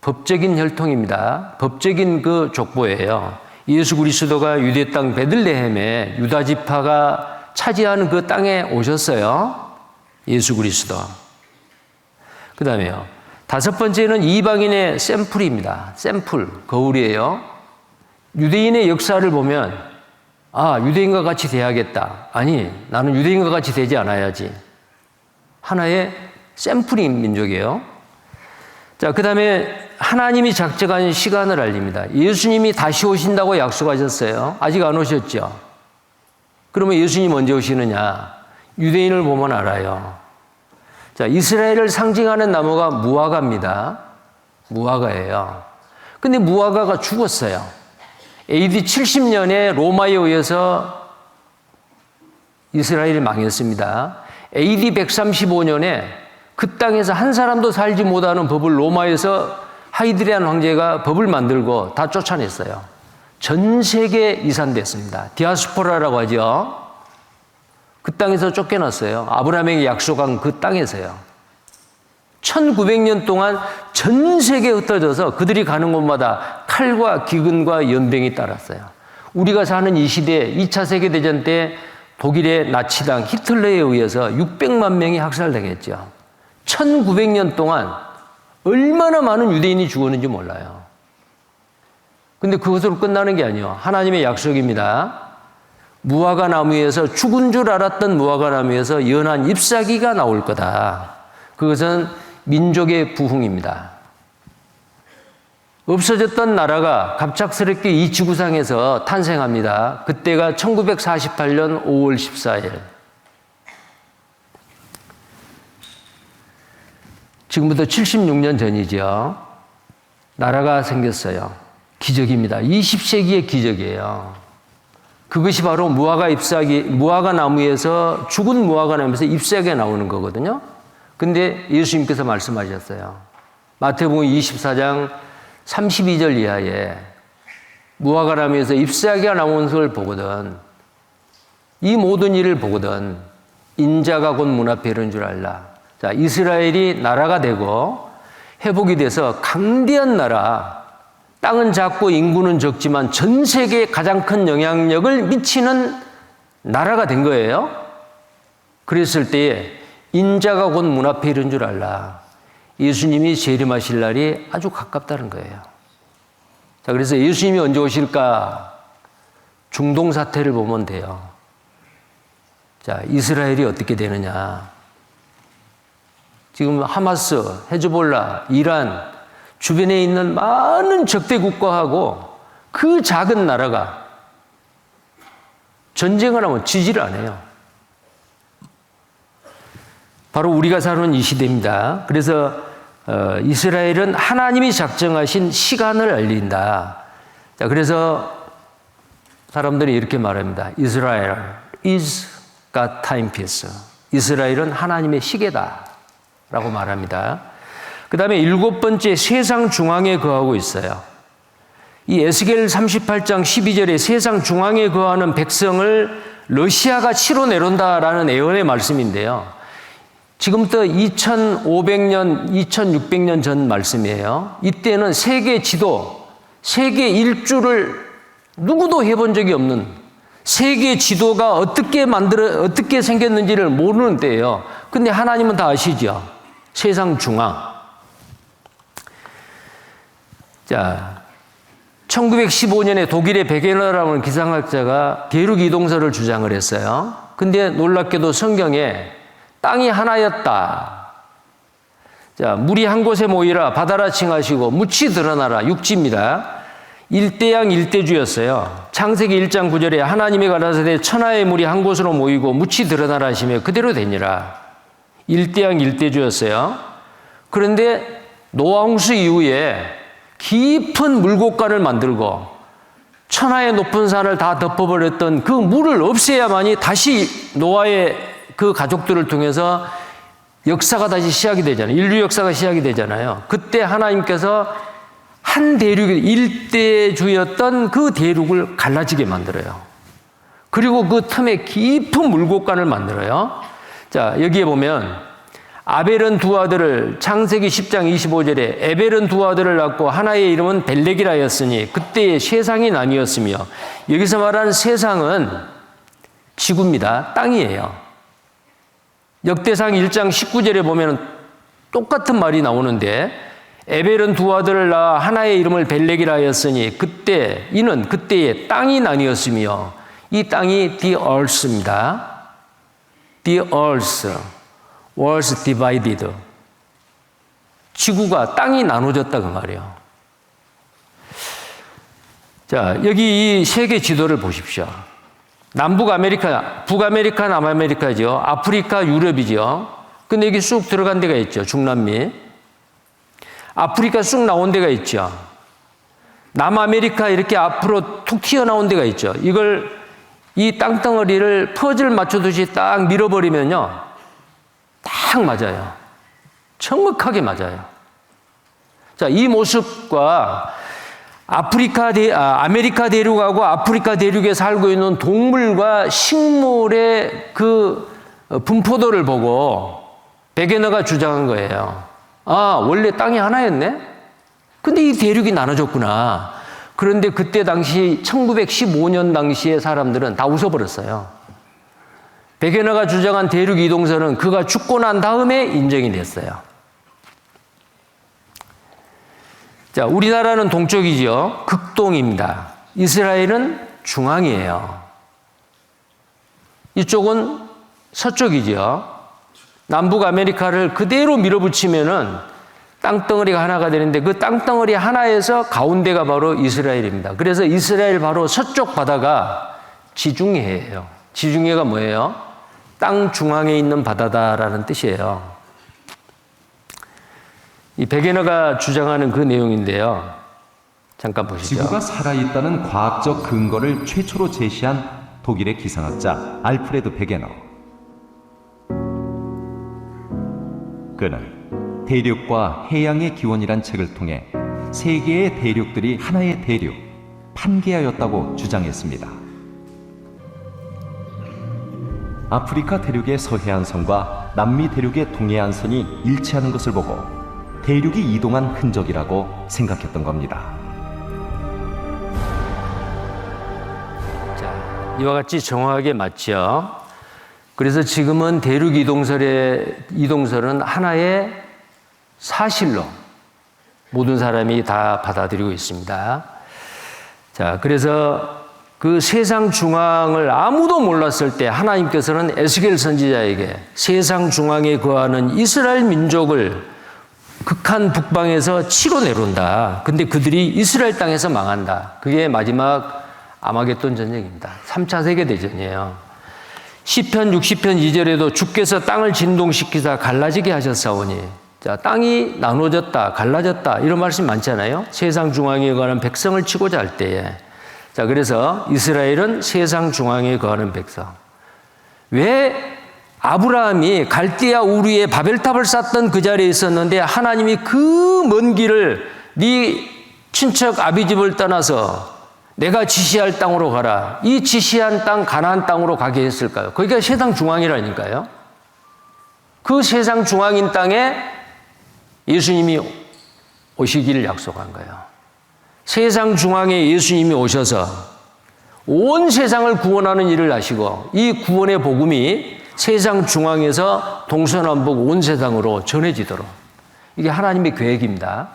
법적인 혈통입니다. 법적인 그 족보예요. 예수 그리스도가 유대 땅 베들레헴에 유다 지파가 차지하는 그 땅에 오셨어요. 예수 그리스도. 그 다음에요. 다섯 번째는 이방인의 샘플입니다. 샘플, 거울이에요. 유대인의 역사를 보면 아, 유대인과 같이 돼야겠다. 아니, 나는 유대인과 같이 되지 않아야지. 하나의 샘플인 민족이에요. 자, 그 다음에 하나님이 작정한 시간을 알립니다. 예수님이 다시 오신다고 약속하셨어요. 아직 안 오셨죠? 그러면 예수님이 언제 오시느냐? 유대인을 보면 알아요. 자, 이스라엘을 상징하는 나무가 무화과입니다. 무화과예요. 근데 무화과가 죽었어요. AD 70년에 로마에 의해서 이스라엘이 망했습니다. AD 135년에 그 땅에서 한 사람도 살지 못하는 법을 로마에서 하이드리안 황제가 법을 만들고 다 쫓아냈어요. 전 세계 이산됐습니다. 디아스포라라고 하죠. 그 땅에서 쫓겨났어요. 아브라함에게 약속한 그 땅에서요. 1900년 동안 전 전 세계에 흩어져서 그들이 가는 곳마다 칼과 기근과 연병이 따랐어요. 우리가 사는 이 시대에 2차 세계대전 때 독일의 나치당 히틀러에 의해서 600만 명이 학살당했죠. 1900년 동안 얼마나 많은 유대인이 죽었는지 몰라요. 근데 그것으로 끝나는 게 아니에요. 하나님의 약속입니다. 무화과 나무에서 죽은 줄 알았던 무화과 나무에서 연한 잎사귀가 나올 거다. 그것은 민족의 부흥입니다. 없어졌던 나라가 갑작스럽게 이 지구상에서 탄생합니다. 그때가 1948년 5월 14일. 지금부터 76년 전이죠. 나라가 생겼어요. 기적입니다. 20세기의 기적이에요. 그것이 바로 무화과 나무에서 죽은 무화과 나무에서 잎사귀가 나오는 거거든요. 근데 예수님께서 말씀하셨어요. 마태복음 24장 32절 이하에 무화과 나무에서 잎사귀가 나오는 걸 보거든 이 모든 일을 보거든 인자가 곧 문 앞에 이른 줄 알라. 자, 이스라엘이 나라가 되고 회복이 돼서 강대한 나라, 땅은 작고 인구는 적지만 전 세계에 가장 큰 영향력을 미치는 나라가 된 거예요. 그랬을 때에 인자가 곧 문 앞에 이른 줄 알라. 예수님이 재림하실 날이 아주 가깝다는 거예요. 자, 그래서 예수님이 언제 오실까? 중동 사태를 보면 돼요. 자, 이스라엘이 어떻게 되느냐? 지금 하마스, 헤즈볼라, 이란 주변에 있는 많은 적대 국가하고 그 작은 나라가 전쟁을 하면 지지를 안 해요. 바로 우리가 사는 이 시대입니다. 그래서 이스라엘은 하나님이 작정하신 시간을 알린다. 자, 그래서 사람들이 이렇게 말합니다. Israel is God's timepiece. 이스라엘은 하나님의 시계다 라고 말합니다. 그 다음에 7번째 세상 중앙에 거하고 있어요. 이 에스겔 38장 12절에 세상 중앙에 거하는 백성을 러시아가 치러 내려온다라는 예언의 말씀인데요. 지금부터 2500년, 2600년 전 말씀이에요. 이때는 세계 지도, 세계 일주를 누구도 해본 적이 없는 세계 지도가 어떻게 생겼는지를 모르는 때예요. 근데 하나님은 다 아시죠? 세상 중앙. 자, 1915년에 독일의 베게너라는 기상학자가 대륙 이동설을 주장을 했어요. 근데 놀랍게도 성경에 땅이 하나였다. 자, 물이 한 곳에 모이라 바다라 칭하시고 묻이 드러나라. 육지입니다. 일대양 일대주였어요. 창세기 1장 9절에 하나님이 가라사대 천하의 물이 한 곳으로 모이고 묻이 드러나라 하시며 그대로 되니라. 일대양 일대주였어요. 그런데 노아홍수 이후에 깊은 물곡간을 만들고 천하의 높은 산을 다 덮어버렸던 그 물을 없애야만이 다시 노아의 그 가족들을 통해서 역사가 다시 시작이 되잖아요. 인류 역사가 시작이 되잖아요. 그때 하나님께서 한 대륙, 일대주였던 그 대륙을 갈라지게 만들어요. 그리고 그 틈에 깊은 물곡간을 만들어요. 자, 여기에 보면 아벨은 두 아들을 창세기 10장 25절에 에벨은 두 아들을 낳고 하나의 이름은 벨렉이라 하였으니 그때의 세상이 나뉘었으며 여기서 말하는 세상은 지구입니다. 땅이에요. 역대상 1장 19절에 보면 똑같은 말이 나오는데 에벨은 두 아들을 낳아 하나의 이름을 벨렉이라 하였으니 이는 그때의 땅이 나뉘었으며 이 땅이 the earth입니다. The earth was divided. 지구가 땅이 나눠졌다 그 말이에요. 자, 여기 이 세계 지도를 보십시오. 남북 아메리카, 북아메리카, 남아메리카죠. 아프리카, 유럽이죠. 근데 여기 쑥 들어간 데가 있죠. 중남미. 아프리카 쑥 나온 데가 있죠. 남아메리카 이렇게 앞으로 툭 튀어나온 데가 있죠. 이 땅덩어리를 퍼즐 맞추듯이 딱 밀어버리면요. 딱 맞아요. 정확하게 맞아요. 자, 이 모습과 아메리카 대륙하고 아프리카 대륙에 살고 있는 동물과 식물의 그 분포도를 보고 베게너가 주장한 거예요. 아, 원래 땅이 하나였네? 근데 이 대륙이 나눠졌구나. 그런데 그때 당시 1915년 당시의 사람들은 다 웃어버렸어요. 베게너가 주장한 대륙 이동설은 그가 죽고 난 다음에 인정이 됐어요. 자, 우리나라는 동쪽이죠. 극동입니다. 이스라엘은 중앙이에요. 이쪽은 서쪽이죠. 남북 아메리카를 그대로 밀어붙이면은 땅덩어리가 하나가 되는데 그 땅덩어리 하나에서 가운데가 바로 이스라엘입니다. 그래서 이스라엘 바로 서쪽 바다가 지중해예요. 지중해가 뭐예요? 땅 중앙에 있는 바다다라는 뜻이에요. 이 베게너가 주장하는 그 내용인데요. 잠깐 보시죠. 지구가 살아있다는 과학적 근거를 최초로 제시한 독일의 기상학자 알프레드 베게너. 그는 대륙과 해양의 기원이란 책을 통해 세계의 대륙들이 하나의 대륙, 판게아였다고 주장했습니다. 아프리카 대륙의 서해안선과 남미 대륙의 동해안선이 일치하는 것을 보고 대륙이 이동한 흔적이라고 생각했던 겁니다. 자, 이와 같이 정확하게 맞죠. 그래서 지금은 대륙 이동설은 하나의 사실로 모든 사람이 다 받아들이고 있습니다. 자, 그래서 그 세상 중앙을 아무도 몰랐을 때 하나님께서는 에스겔 선지자에게 세상 중앙에 거하는 이스라엘 민족을 극한 북방에서 치러 내려온다. 근데 그들이 이스라엘 땅에서 망한다. 그게 마지막 아마겟돈 전쟁입니다. 3차 세계대전이에요. 시편 60편 2절에도 주께서 땅을 진동시키사 갈라지게 하셨사오니, 자, 땅이 나눠졌다, 갈라졌다 이런 말씀 많잖아요. 세상 중앙에 거하는 백성을 치고자 할 때에. 자, 그래서 이스라엘은 세상 중앙에 거하는 백성. 왜 아브라함이 갈대아 우르에 바벨탑을 쌓던 그 자리에 있었는데 하나님이 그 먼 길을 네 친척 아비집을 떠나서 내가 지시할 땅으로 가라. 이 지시한 땅 가나안 땅으로 가게 했을까요? 거기가 세상 중앙이라니까요. 그 세상 중앙인 땅에 예수님이 오시기를 약속한 거예요. 세상 중앙에 예수님이 오셔서 온 세상을 구원하는 일을 하시고 이 구원의 복음이 세상 중앙에서 동서남북 온 세상으로 전해지도록 이게 하나님의 계획입니다.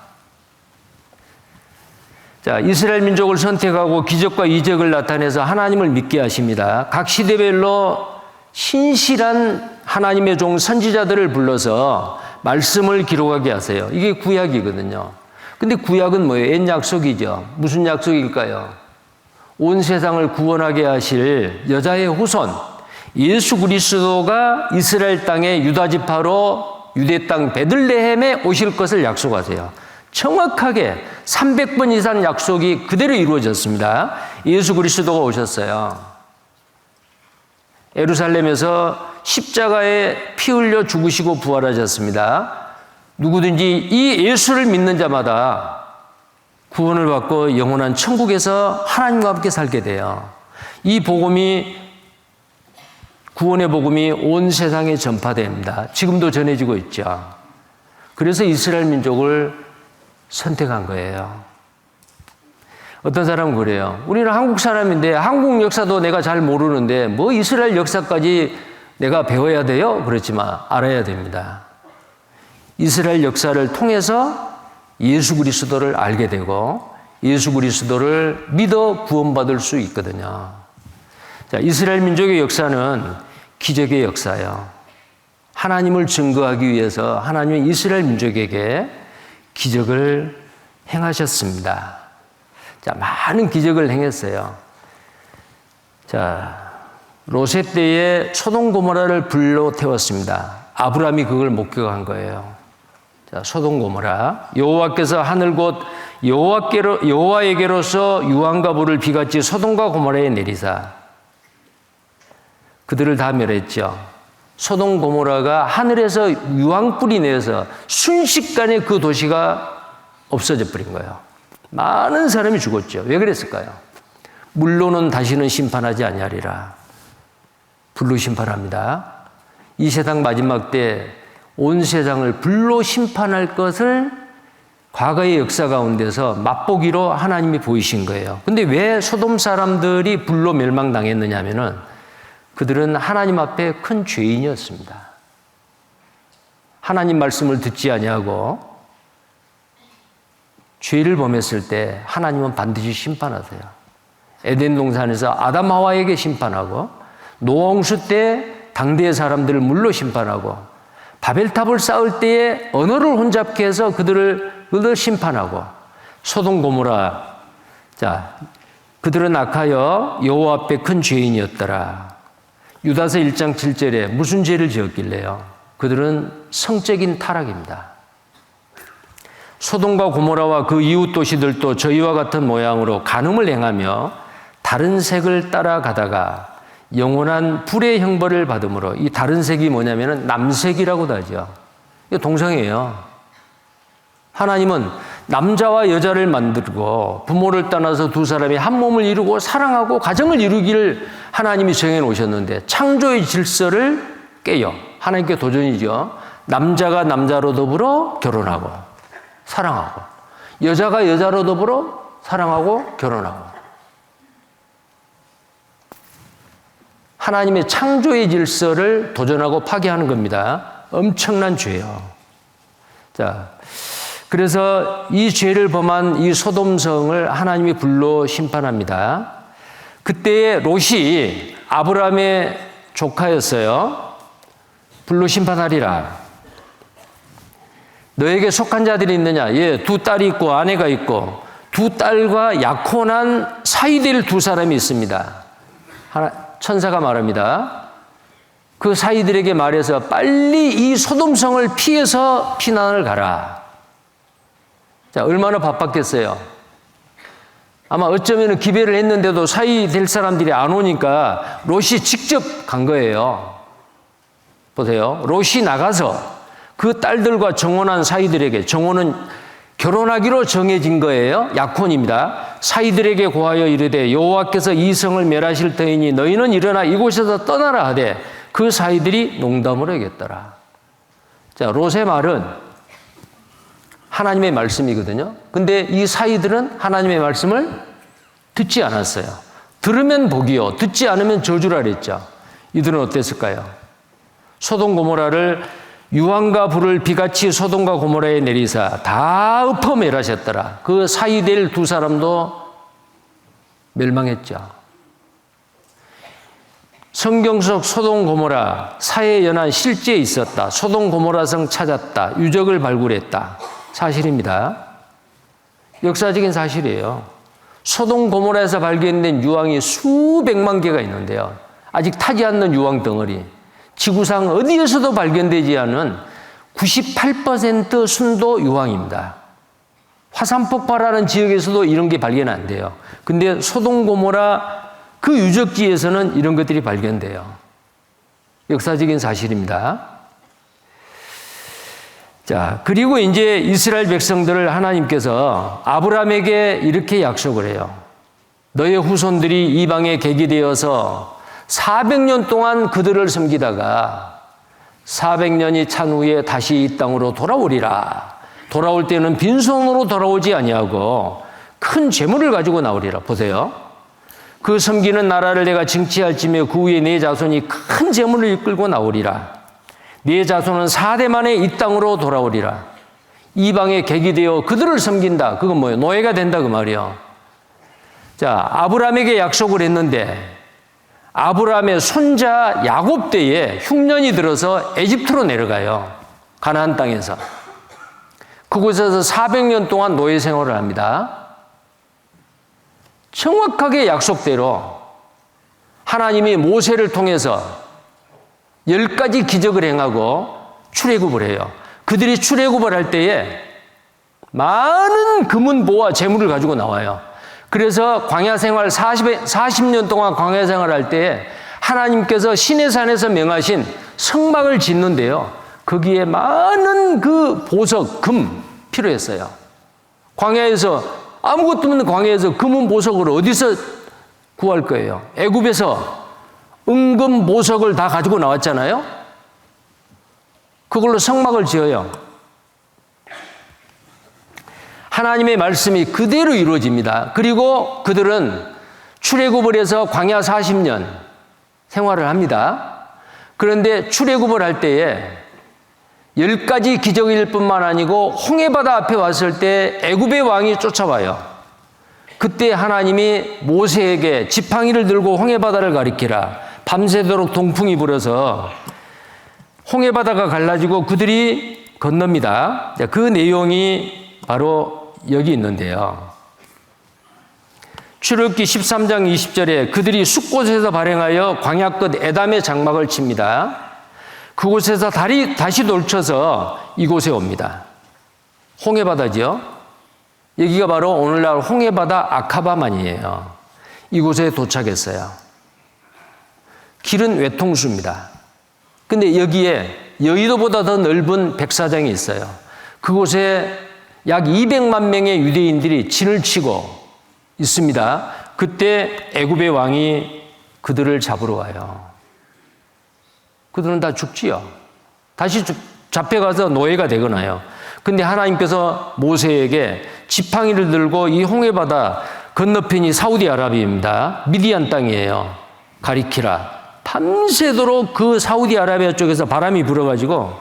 자, 이스라엘 민족을 선택하고 기적과 이적을 나타내서 하나님을 믿게 하십니다. 각 시대별로 신실한 하나님의 종 선지자들을 불러서 말씀을 기록하게 하세요. 이게 구약이거든요. 근데 구약은 뭐예요? 옛 약속이죠. 무슨 약속일까요? 온 세상을 구원하게 하실 여자의 후손 예수 그리스도가 이스라엘 땅의 유다 지파로 유대 땅 베들레헴에 오실 것을 약속하세요. 정확하게 300번 이상 약속이 그대로 이루어졌습니다. 예수 그리스도가 오셨어요. 예루살렘에서 십자가에 피 흘려 죽으시고 부활하셨습니다. 누구든지 이 예수를 믿는 자마다 구원을 받고 영원한 천국에서 하나님과 함께 살게 돼요. 이 복음이 구원의 복음이 온 세상에 전파됩니다. 지금도 전해지고 있죠. 그래서 이스라엘 민족을 선택한 거예요. 어떤 사람은 그래요. 우리는 한국 사람인데 한국 역사도 내가 잘 모르는데 뭐 이스라엘 역사까지 내가 배워야 돼요? 그렇지만 알아야 됩니다. 이스라엘 역사를 통해서 예수 그리스도를 알게 되고 예수 그리스도를 믿어 구원받을 수 있거든요. 자, 이스라엘 민족의 역사는 기적의 역사예요. 하나님을 증거하기 위해서 하나님은 이스라엘 민족에게 기적을 행하셨습니다. 자, 많은 기적을 행했어요. 자, 롯의 때에 소돔 고모라를 불로 태웠습니다. 아브라함이 그걸 목격한 거예요. 자, 소돔 고모라. 여호와께서 하늘 곧 여호와에게로서 유황과 불을 비같이 소돔과 고모라에 내리사 그들을 다 멸했죠. 소돔 고모라가 하늘에서 유황불이 내려서 순식간에 그 도시가 없어져 버린 거예요. 많은 사람이 죽었죠. 왜 그랬을까요? 물로는 다시는 심판하지 아니하리라. 불로 심판합니다. 이 세상 마지막 때 온 세상을 불로 심판할 것을 과거의 역사 가운데서 맛보기로 하나님이 보이신 거예요. 근데 왜 소돔 사람들이 불로 멸망당했느냐 하면은 그들은 하나님 앞에 큰 죄인이었습니다. 하나님 말씀을 듣지 아니하고 죄를 범했을 때 하나님은 반드시 심판하세요. 에덴 동산에서 아담 하와에게 심판하고 노홍수 때 당대의 사람들을 물로 심판하고 바벨탑을 쌓을 때에 언어를 혼잡케 해서 그들을 심판하고 소돔 고모라, 자, 그들은 악하여 여호와 앞에 큰 죄인이었더라. 유다서 1장 7절에 무슨 죄를 지었길래요? 그들은 성적인 타락입니다. 소돔과 고모라와 그 이웃 도시들도 저희와 같은 모양으로 간음을 행하며 다른 색을 따라가다가 영원한 불의 형벌을 받음으로, 이 다른 색이 뭐냐면은 남색이라고도 하죠. 이거 동성이에요. 하나님은 남자와 여자를 만들고 부모를 떠나서 두 사람이 한 몸을 이루고 사랑하고 가정을 이루기를 하나님이 정해 놓으셨는데 창조의 질서를 깨요. 하나님께 도전이죠. 남자가 남자로 더불어 결혼하고 사랑하고, 여자가 여자로 더불어 사랑하고 결혼하고. 하나님의 창조의 질서를 도전하고 파괴하는 겁니다. 엄청난 죄요. 자, 그래서 이 죄를 범한 이 소돔성을 하나님이 불로 심판합니다. 그때의 롯이 아브라함의 조카였어요. 불로 심판하리라. 너에게 속한 자들이 있느냐? 예, 두 딸이 있고 아내가 있고 두 딸과 약혼한 사이될 두 사람이 있습니다. 천사가 말합니다. 그 사이들에게 말해서 빨리 이 소돔성을 피해서 피난을 가라. 자, 얼마나 바빴겠어요. 아마 어쩌면 기배를 했는데도 사이 될 사람들이 안 오니까 롯이 직접 간 거예요. 보세요. 롯이 나가서 그 딸들과 정혼한 사이들에게, 정혼은 결혼하기로 정해진 거예요. 약혼입니다. 사이들에게 고하여 이르되 여호와께서 이 성을 멸하실 터이니 너희는 일어나 이곳에서 떠나라 하되 그 사이들이 농담으로 여겼더라. 자, 롯의 말은 하나님의 말씀이거든요. 근데 이 사이들은 하나님의 말씀을 듣지 않았어요. 들으면 복이요, 듣지 않으면 저주라 그랬죠. 이들은 어땠을까요? 소돔 고모라를 유황과 불을 비같이 소돔과 고모라에 내리사 다 엎어 멸하셨더라. 그 사이될 두 사람도 멸망했죠. 성경 속 소돔 고모라 사에 연한 실제 있었다. 소돔 고모라성 찾았다. 유적을 발굴했다. 사실입니다. 역사적인 사실이에요. 소돔 고모라에서 발견된 유황이 수백만 개가 있는데요. 아직 타지 않는 유황 덩어리. 지구상 어디에서도 발견되지 않은 98% 순도 유황입니다. 화산 폭발하는 지역에서도 이런 게 발견 안 돼요. 근데 소돔 고모라 그 유적지에서는 이런 것들이 발견돼요. 역사적인 사실입니다. 자, 그리고 이제 이스라엘 백성들을 하나님께서 아브라함에게 이렇게 약속을 해요. 너의 후손들이 이방에 객이 되어서 400년 동안 그들을 섬기다가 400년이 찬 후에 다시 이 땅으로 돌아오리라. 돌아올 때는 빈손으로 돌아오지 아니하고 큰 재물을 가지고 나오리라. 보세요. 그 섬기는 나라를 내가 징치할지며 그 후에 네 자손이 큰 재물을 이끌고 나오리라. 네 자손은 4대 만에 이 땅으로 돌아오리라. 이방에 객이 되어 그들을 섬긴다. 그건 뭐예요? 노예가 된다 그 말이에요. 자, 아브라함에게 약속을 했는데 아브라함의 손자 야곱 때에 흉년이 들어서 에집트로 내려가요. 가나안 땅에서. 그곳에서 400년 동안 노예 생활을 합니다. 정확하게 약속대로 하나님이 모세를 통해서 10가지 기적을 행하고 출애굽을 해요. 그들이 출애굽을 할 때에 많은 금은 보화 재물을 가지고 나와요. 그래서 광야 생활 40년 동안 광야 생활할 때 하나님께서 시내산에서 명하신 성막을 짓는데요. 거기에 많은 그 보석, 금 필요했어요. 광야에서 아무것도 없는 광야에서 금은 보석을 어디서 구할 거예요? 애굽에서 은금 보석을 다 가지고 나왔잖아요. 그걸로 성막을 지어요. 하나님의 말씀이 그대로 이루어집니다. 그리고 그들은 출애굽을 해서 광야 40년 생활을 합니다. 그런데 출애굽을 할 때에 10가지 기적일 뿐만 아니고 홍해바다 앞에 왔을 때 애굽의 왕이 쫓아와요. 그때 하나님이 모세에게 지팡이를 들고 홍해바다를 가리키라. 밤새도록 동풍이 불어서 홍해바다가 갈라지고 그들이 건넙니다. 그 내용이 바로 여기 있는데요. 출애굽기 13장 20절에 그들이 숫곳에서 발행하여 광야 끝 에담의 장막을 칩니다. 그곳에서 다시 돌쳐서 이곳에 옵니다. 홍해바다죠. 여기가 바로 오늘날 홍해바다 아카바만이에요. 이곳에 도착했어요. 길은 외통수입니다. 근데 여기에 여의도보다 더 넓은 백사장이 있어요. 그곳에 약 200만 명의 유대인들이 진을 치고 있습니다. 그때 애굽의 왕이 그들을 잡으러 와요. 그들은 다 죽지요. 다시 잡혀가서 노예가 되거나요. 근데 하나님께서 모세에게 지팡이를 들고 이 홍해바다 건너편이 사우디아라비아입니다. 미디안 땅이에요. 가리키라. 밤새도록 그 사우디아라비아 쪽에서 바람이 불어가지고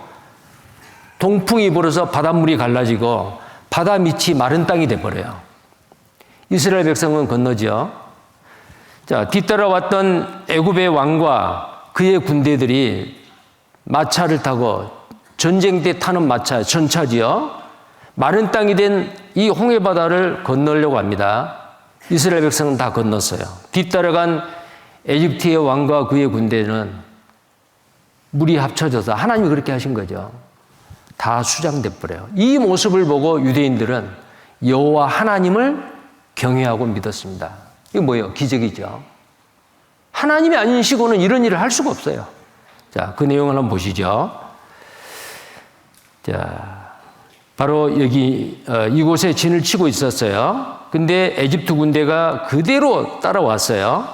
동풍이 불어서 바닷물이 갈라지고 바다 밑이 마른 땅이 돼버려요. 이스라엘 백성은 건너죠. 자, 뒤따라왔던 애굽의 왕과 그의 군대들이 마차를 타고 전쟁 때 타는 마차, 전차지요. 마른 땅이 된 이 홍해바다를 건너려고 합니다. 이스라엘 백성은 다 건넜어요. 뒤따라간 에집트의 왕과 그의 군대는 물이 합쳐져서 하나님이 그렇게 하신 거죠. 다 수장돼 버려요. 이 모습을 보고 유대인들은 여호와 하나님을 경외하고 믿었습니다. 이게 뭐예요? 기적이죠. 하나님이 아니시고는 이런 일을 할 수가 없어요. 자, 그 내용을 한번 보시죠. 자, 바로 여기 이곳에 진을 치고 있었어요. 근데 에집트 군대가 그대로 따라왔어요.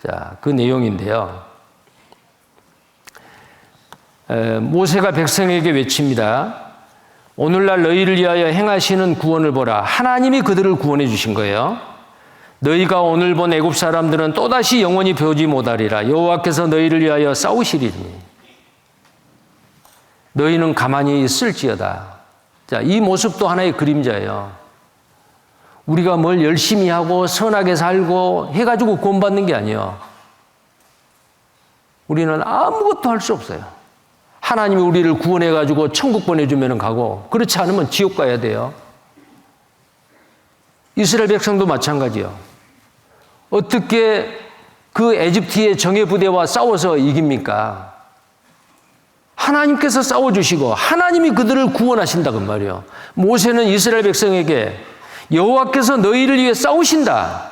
자, 그 내용인데요. 모세가 백성에게 외칩니다. 오늘날 너희를 위하여 행하시는 구원을 보라. 하나님이 그들을 구원해 주신 거예요. 너희가 오늘 본 애굽 사람들은 또다시 영원히 배우지 못하리라. 여호와께서 너희를 위하여 싸우시리니 너희는 가만히 있을지어다. 자, 이 모습도 하나의 그림자예요. 우리가 뭘 열심히 하고 선하게 살고 해가지고 구원받는 게 아니에요. 우리는 아무것도 할 수 없어요. 하나님이 우리를 구원해가지고 천국 보내주면 가고, 그렇지 않으면 지옥 가야 돼요. 이스라엘 백성도 마찬가지요. 어떻게 그 에집트의 정예 부대와 싸워서 이깁니까? 하나님께서 싸워주시고 하나님이 그들을 구원하신다 그 말이에요. 모세는 이스라엘 백성에게 여호와께서 너희를 위해 싸우신다.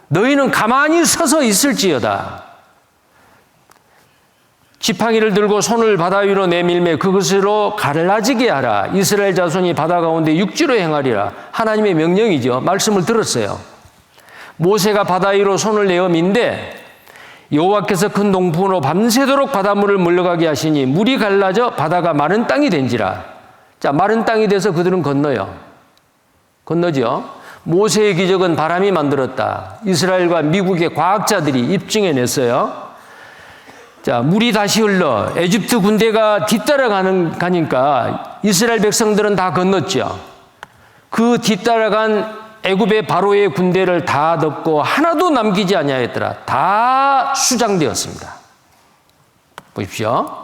너희는 가만히 서서 있을지어다. 지팡이를 들고 손을 바다 위로 내밀매 그것으로 갈라지게 하라. 이스라엘 자손이 바다 가운데 육지로 행하리라. 하나님의 명령이죠. 말씀을 들었어요. 모세가 바다 위로 손을 내어 민데 여호와께서 큰 동풍으로 밤새도록 바닷물을 물러가게 하시니 물이 갈라져 바다가 마른 땅이 된지라. 자, 마른 땅이 돼서 그들은 건너요. 건너죠. 모세의 기적은 바람이 만들었다. 이스라엘과 미국의 과학자들이 입증해냈어요. 자, 물이 다시 흘러 에집트 군대가 가니까 이스라엘 백성들은 다 건넜죠. 그 뒤따라간 애굽의 바로의 군대를 다 덮고 하나도 남기지 아니하였더라. 다 수장되었습니다. 보십시오.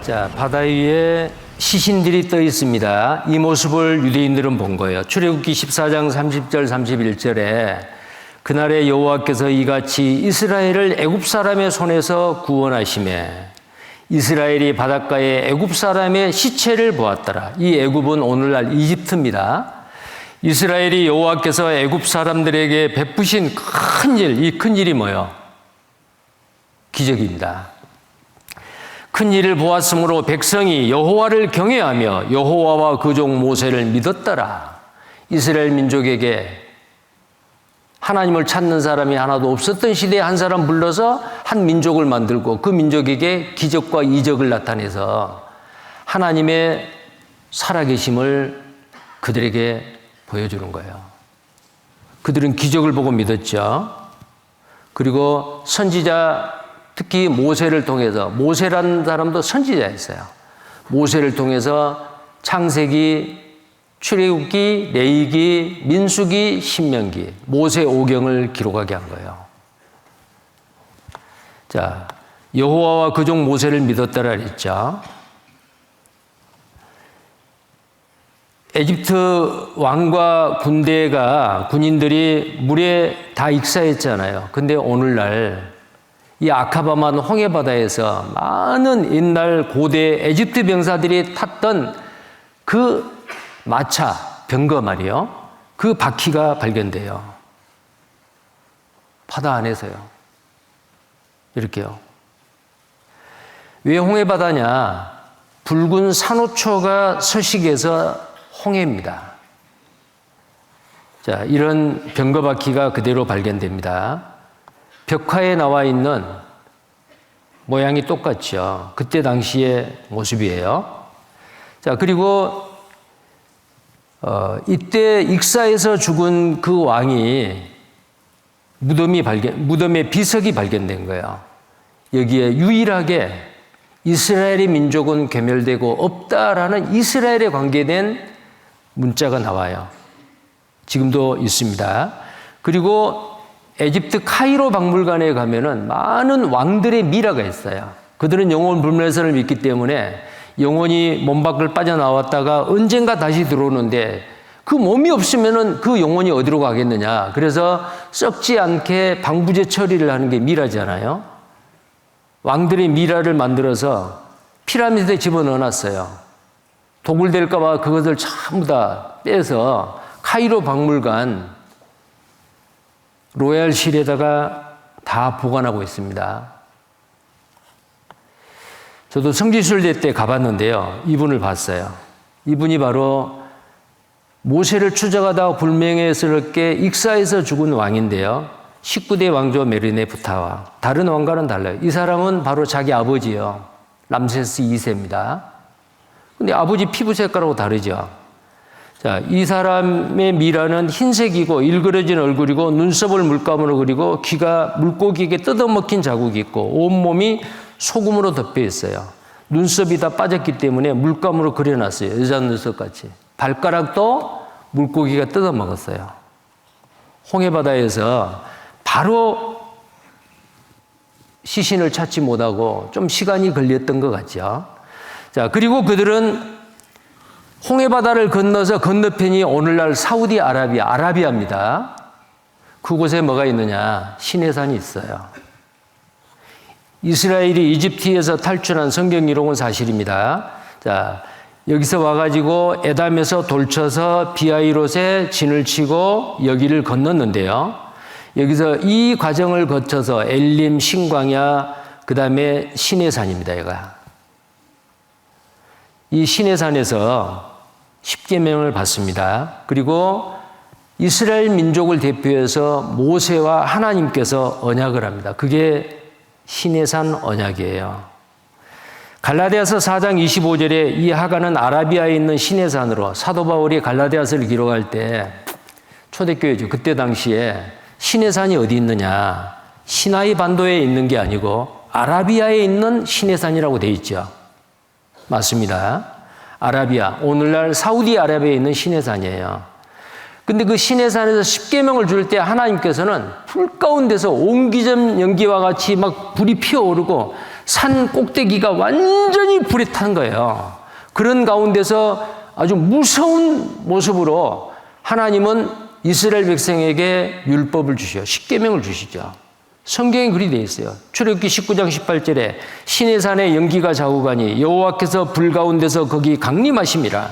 자, 바다 위에 시신들이 떠 있습니다. 이 모습을 유대인들은 본 거예요. 출애굽기 14장 30절 31절에 그날에 여호와께서 이같이 이스라엘을 애굽 사람의 손에서 구원하시매 이스라엘이 바닷가에 애굽 사람의 시체를 보았더라. 이 애굽은 오늘날 이집트입니다. 이스라엘이 여호와께서 애굽 사람들에게 베푸신 큰 일, 이 큰 일이 뭐예요? 기적입니다. 큰 일을 보았으므로 백성이 여호와를 경외하며 여호와와 그 종 모세를 믿었더라. 이스라엘 민족에게 하나님을 찾는 사람이 하나도 없었던 시대에 한 사람 불러서 한 민족을 만들고 그 민족에게 기적과 이적을 나타내서 하나님의 살아계심을 그들에게 보여주는 거예요. 그들은 기적을 보고 믿었죠. 그리고 선지자, 특히 모세를 통해서, 모세라는 사람도 선지자였어요. 모세를 통해서 창세기, 출애굽기, 레위기, 민수기, 신명기, 모세 오경을 기록하게 한 거예요. 자, 여호와와 그 종 모세를 믿었다라 그랬죠. 에집트 왕과 군인들이 물에 다 익사했잖아요. 근데 오늘날 이 아카바만 홍해바다에서 많은 옛날 고대 에집트 병사들이 탔던 그 마차, 병거 말이요. 그 바퀴가 발견돼요. 바다 안에서요. 이렇게요. 왜 홍해바다냐? 붉은 산호초가 서식해서 홍해입니다. 자, 이런 병거 바퀴가 그대로 발견됩니다. 벽화에 나와 있는 모양이 똑같죠. 그때 당시의 모습이에요. 자, 그리고 이때 익사에서 죽은 그 왕이 무덤의 비석이 발견된 거예요. 여기에 유일하게 이스라엘의 민족은 괴멸되고 없다라는 이스라엘에 관계된 문자가 나와요. 지금도 있습니다. 그리고 에집트 카이로 박물관에 가면은 많은 왕들의 미라가 있어요. 그들은 영원 불멸선을 믿기 때문에 영혼이 몸 밖을 빠져나왔다가 언젠가 다시 들어오는데 그 몸이 없으면은 그 영혼이 어디로 가겠느냐. 그래서 썩지 않게 방부제 처리를 하는 게 미라잖아요. 왕들의 미라를 만들어서 피라미드에 집어넣어놨어요. 도굴될까봐 그것을 전부 다 빼서 카이로 박물관 로얄실에다가 다 보관하고 있습니다. 저도 성지순례 때 가봤는데요. 이분을 봤어요. 이분이 바로 모세를 추적하다가 불명예스럽게 익사에서 죽은 왕인데요. 19대 왕조 메르네 부타와 다른 왕과는 달라요. 이 사람은 바로 자기 아버지요. 람세스 2세입니다. 근데 아버지 피부 색깔하고 다르죠. 자, 이 사람의 미라는 흰색이고 일그러진 얼굴이고 눈썹을 물감으로 그리고 귀가 물고기에게 뜯어먹힌 자국이 있고 온몸이 소금으로 덮여 있어요. 눈썹이 다 빠졌기 때문에 물감으로 그려놨어요. 여자 눈썹같이. 발가락도 물고기가 뜯어먹었어요. 홍해바다에서 바로 시신을 찾지 못하고 좀 시간이 걸렸던 것 같죠. 자, 그리고 그들은 홍해바다를 건너서 건너편이 오늘날 아라비아입니다. 그곳에 뭐가 있느냐? 시내산이 있어요. 이스라엘이 이집트에서 탈출한 성경 기록은 사실입니다. 자, 여기서 와가지고 에담에서 돌쳐서 비하이롯에 진을 치고 여기를 건넜는데요. 여기서 이 과정을 거쳐서 엘림, 신광야, 그 다음에 시내산입니다. 얘가. 이 시내산에서 십계명을 받습니다. 그리고 이스라엘 민족을 대표해서 모세와 하나님께서 언약을 합니다. 그게 시내산 언약이에요. 갈라디아서 4장 25절에 이 하가는 아라비아에 있는 시내산으로 사도 바울이 갈라디아서를 기록할 때 초대교회죠. 그때 당시에 시내산이 어디 있느냐? 시나이 반도에 있는 게 아니고 아라비아에 있는 시내산이라고 돼 있죠. 맞습니다. 아라비아, 오늘날 사우디아라비아에 있는 시내산이에요. 근데 그 시내산에서 십계명을 줄 때 하나님께서는 불 가운데서 옹기점 연기와 같이 막 불이 피어오르고 산 꼭대기가 완전히 불에 탄 거예요. 그런 가운데서 아주 무서운 모습으로 하나님은 이스라엘 백성에게 율법을 주시죠. 십계명을 주시죠. 성경에 그리 되어 있어요. 출애굽기 19장 18절에 시내산에 연기가 자고 가니 여호와께서 불 가운데서 거기 강림하심이라.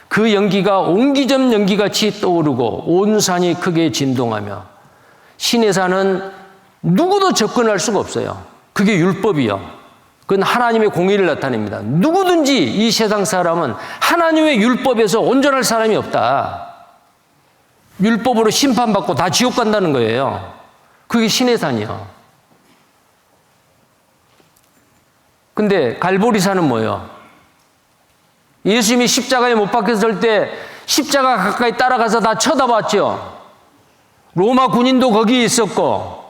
그 연기가 옹기점 연기같이 떠오르고 온 산이 크게 진동하며. 시내산은 누구도 접근할 수가 없어요. 그게 율법이요. 그건 하나님의 공의를 나타냅니다. 누구든지 이 세상 사람은 하나님의 율법에서 온전할 사람이 없다. 율법으로 심판받고 다 지옥 간다는 거예요. 그게 시내산이요. 근데 갈보리산은 뭐예요? 예수님이 십자가에 못 박혔을 때 십자가 가까이 따라가서 다 쳐다봤죠. 로마 군인도 거기 있었고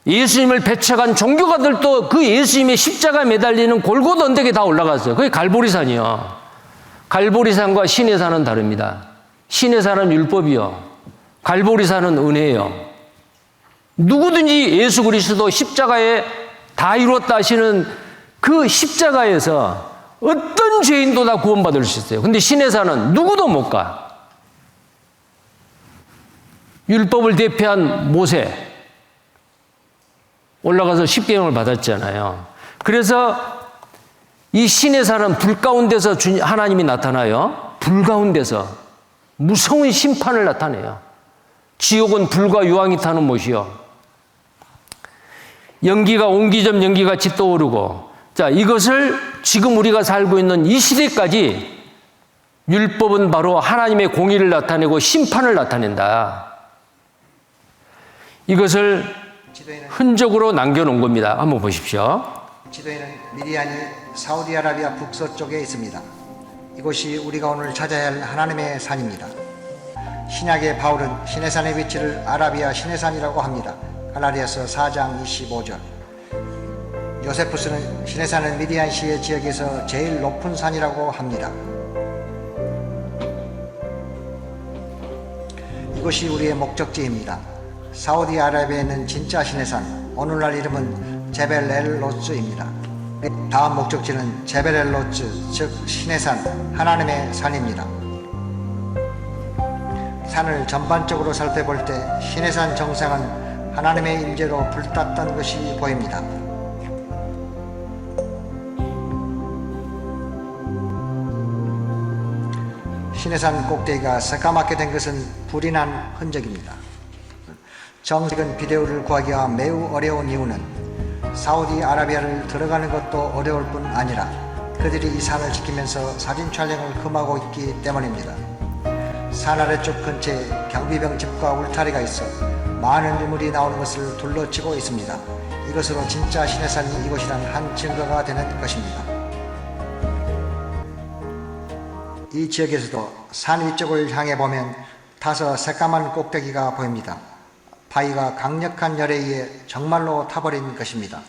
예수님을 배척한 종교가들도 그 예수님의 십자가에 매달리는 골고다 언덕에 다 올라갔어요. 그게 갈보리산이요. 갈보리산과 시내산은 다릅니다. 시내산은 율법이요. 갈보리산은 은혜요. 누구든지 예수 그리스도 십자가에 다 이루었다 하시는 그 십자가에서 어떤 죄인도 다 구원받을 수 있어요. 근데 시내산은 누구도 못 가. 율법을 대표한 모세 올라가서 십계명을 받았잖아요. 그래서 이 시내산은 불 가운데서 하나님이 나타나요. 불 가운데서 무서운 심판을 나타내요. 지옥은 불과 유황이 타는 못이요. 연기가 옹기점 연기같이 떠오르고, 자, 이것을 지금 우리가 살고 있는 이 시대까지 율법은 바로 하나님의 공의를 나타내고 심판을 나타낸다. 이것을 흔적으로 남겨놓은 겁니다. 한번 보십시오. 지도에는 미디안이 사우디아라비아 북서쪽에 있습니다. 이곳이 우리가 오늘 찾아야 할 하나님의 산입니다. 신약의 바울은 시내산의 위치를 아라비아 시내산이라고 합니다. 갈라디아서 4장 25절. 요세푸스는 시내산은 미디안시의 지역에서 제일 높은 산이라고 합니다. 이곳이 우리의 목적지입니다. 사우디아라비아에 있는 진짜 시내산, 오늘날 이름은 제벨 엘 로츠입니다. 다음 목적지는 제벨 엘 로츠, 즉 시내산, 하나님의 산입니다. 산을 전반적으로 살펴볼 때 시내산 정상은 하나님의 임재로 불탔던 것이 보입니다. 시내산 꼭대기가 새까맣게 된 것은 불이 난 흔적입니다. 정식은 비데오를 구하기가 매우 어려운 이유는 사우디아라비아를 들어가는 것도 어려울 뿐 아니라 그들이 이 산을 지키면서 사진 촬영을 금하고 있기 때문입니다. 산 아래쪽 근처에 경비병 집과 울타리가 있어 많은 유물이 나오는 것을 둘러치고 있습니다. 이것으로 진짜 시내산이 이곳이란 한 증거가 되는 것입니다. 이 지역에서도 산 위쪽을 향해 보면 타서 새까만 꼭대기가 보입니다. 바위가 강력한 열에 의해 정말로 타버린 것입니다.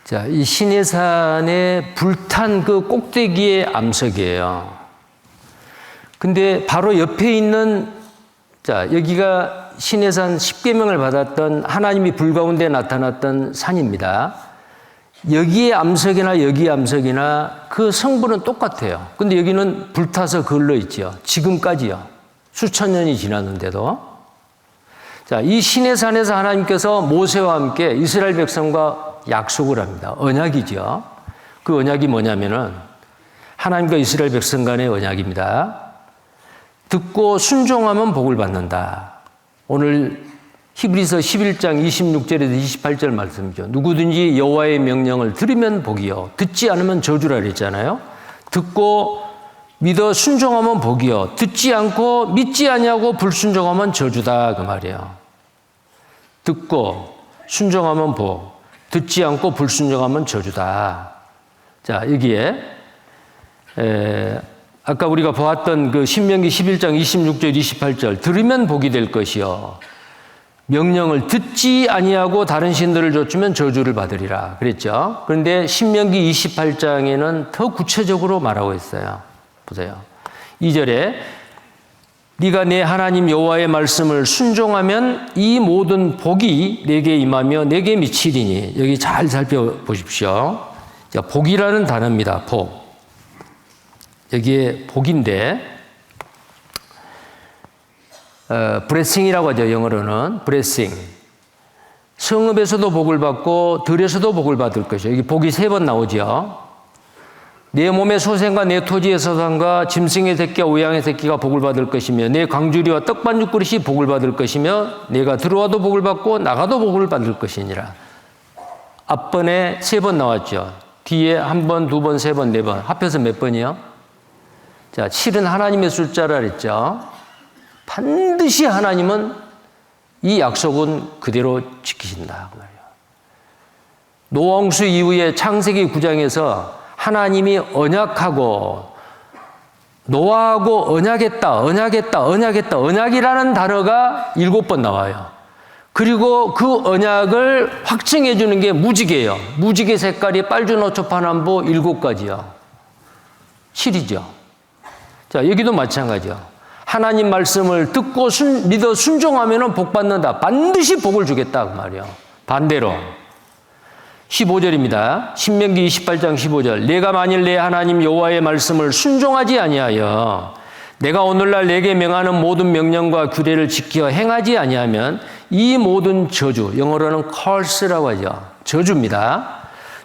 자, 이 시내산의 불탄 그 꼭대기의 암석이에요. 근데 바로 옆에 있는, 자, 여기가 시내산 십계명을 받았던 하나님이 불 가운데 나타났던 산입니다. 여기의 암석이나 여기의 암석이나 그 성분은 똑같아요. 근데 여기는 불타서 걸러 있죠. 지금까지요. 수천 년이 지났는데도. 자, 이 시내산에서 하나님께서 모세와 함께 이스라엘 백성과 약속을 합니다. 언약이죠. 그 언약이 뭐냐면은 하나님과 이스라엘 백성 간의 언약입니다. 듣고 순종하면 복을 받는다. 오늘 히브리서 11장 26절에서 28절 말씀이죠. 누구든지 여호와의 명령을 들으면 복이요 듣지 않으면 저주라 그랬잖아요. 듣고 믿어 순종하면 복이요 듣지 않고 믿지 아니하고 불순종하면 저주다 그 말이에요. 듣고 순종하면 복, 듣지 않고 불순종하면 저주다. 자, 여기에 아까 우리가 보았던 그 신명기 11장 26절 28절 들으면 복이 될 것이요 명령을 듣지 아니하고 다른 신들을 좇으면 저주를 받으리라 그랬죠. 그런데 신명기 28장에는 더 구체적으로 말하고 있어요. 보세요. 2절에 네가 내 하나님 여호와의 말씀을 순종하면 이 모든 복이 내게 임하며 내게 미치리니. 여기 잘 살펴보십시오. 자, 복이라는 단어입니다. 복. 여기에 복인데 blessing이라고 하죠. 영어로는 blessing. 성읍에서도 복을 받고 들에서도 복을 받을 것이요. 여기 복이 3번 나오죠. 내 몸의 소생과 내 토지의 소산과 짐승의 새끼와 우양의 새끼가 복을 받을 것이며 내 광주리와 떡반죽 그릇이 복을 받을 것이며 내가 들어와도 복을 받고 나가도 복을 받을 것이니라. 앞번에 3번 나왔죠. 뒤에 1번, 2번, 3번, 4번. 합해서 몇 번이요? 자, 7은 하나님의 숫자라 그랬죠. 반드시 하나님은 이 약속은 그대로 지키신다. 노홍수 이후에 창세기 9장에서 하나님이 언약하고 노아하고 언약이라는 단어가 7번 나와요. 그리고 그 언약을 확증해 주는 게 무지개예요. 무지개 색깔이 빨주노초파남보 7가지요. 7이죠. 자, 여기도 마찬가지요. 하나님 말씀을 듣고 믿어 순종하면 복 받는다. 반드시 복을 주겠다 그 말이요. 반대로 15절입니다. 신명기 28장 15절. 내가 만일 내 하나님 여호와의 말씀을 순종하지 아니하여 내가 오늘날 내게 명하는 모든 명령과 규례를 지켜 행하지 아니하면 이 모든 저주, 영어로는 curse라고 하죠. 저주입니다.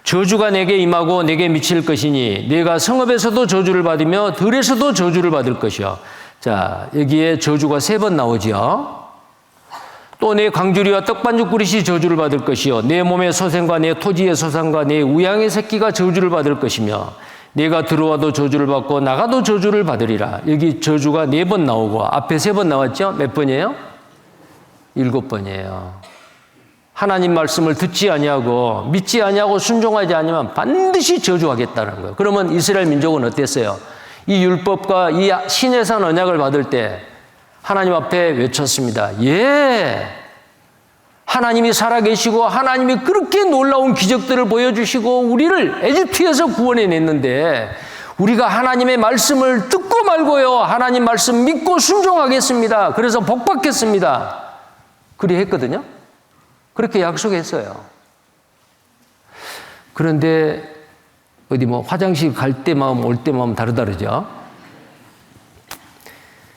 저주가 내게 임하고 내게 미칠 것이니 내가 성읍에서도 저주를 받으며 들에서도 저주를 받을 것이요. 자, 여기에 저주가 3번 나오죠. 또 내 광주리와 떡반죽 그릇이 저주를 받을 것이요 내 몸의 소생과 내 토지의 소산과 내 우양의 새끼가 저주를 받을 것이며 내가 들어와도 저주를 받고 나가도 저주를 받으리라. 여기 저주가 4번 나오고 앞에 3번 나왔죠? 몇 번이에요? 7번이에요. 하나님 말씀을 듣지 아니하고 믿지 아니하고 순종하지 않으면 반드시 저주하겠다는 거예요. 그러면 이스라엘 민족은 어땠어요? 이 율법과 이 시내산 언약을 받을 때 하나님 앞에 외쳤습니다. 예, 하나님이 살아계시고 하나님이 그렇게 놀라운 기적들을 보여주시고 우리를 에집트에서 구원해냈는데 우리가 하나님의 말씀을 듣고 말고요, 하나님 말씀 믿고 순종하겠습니다. 그래서 복 받겠습니다. 그리 했거든요. 그렇게 약속했어요. 그런데 어디 화장실 갈 때 마음 올 때 마음 다르죠.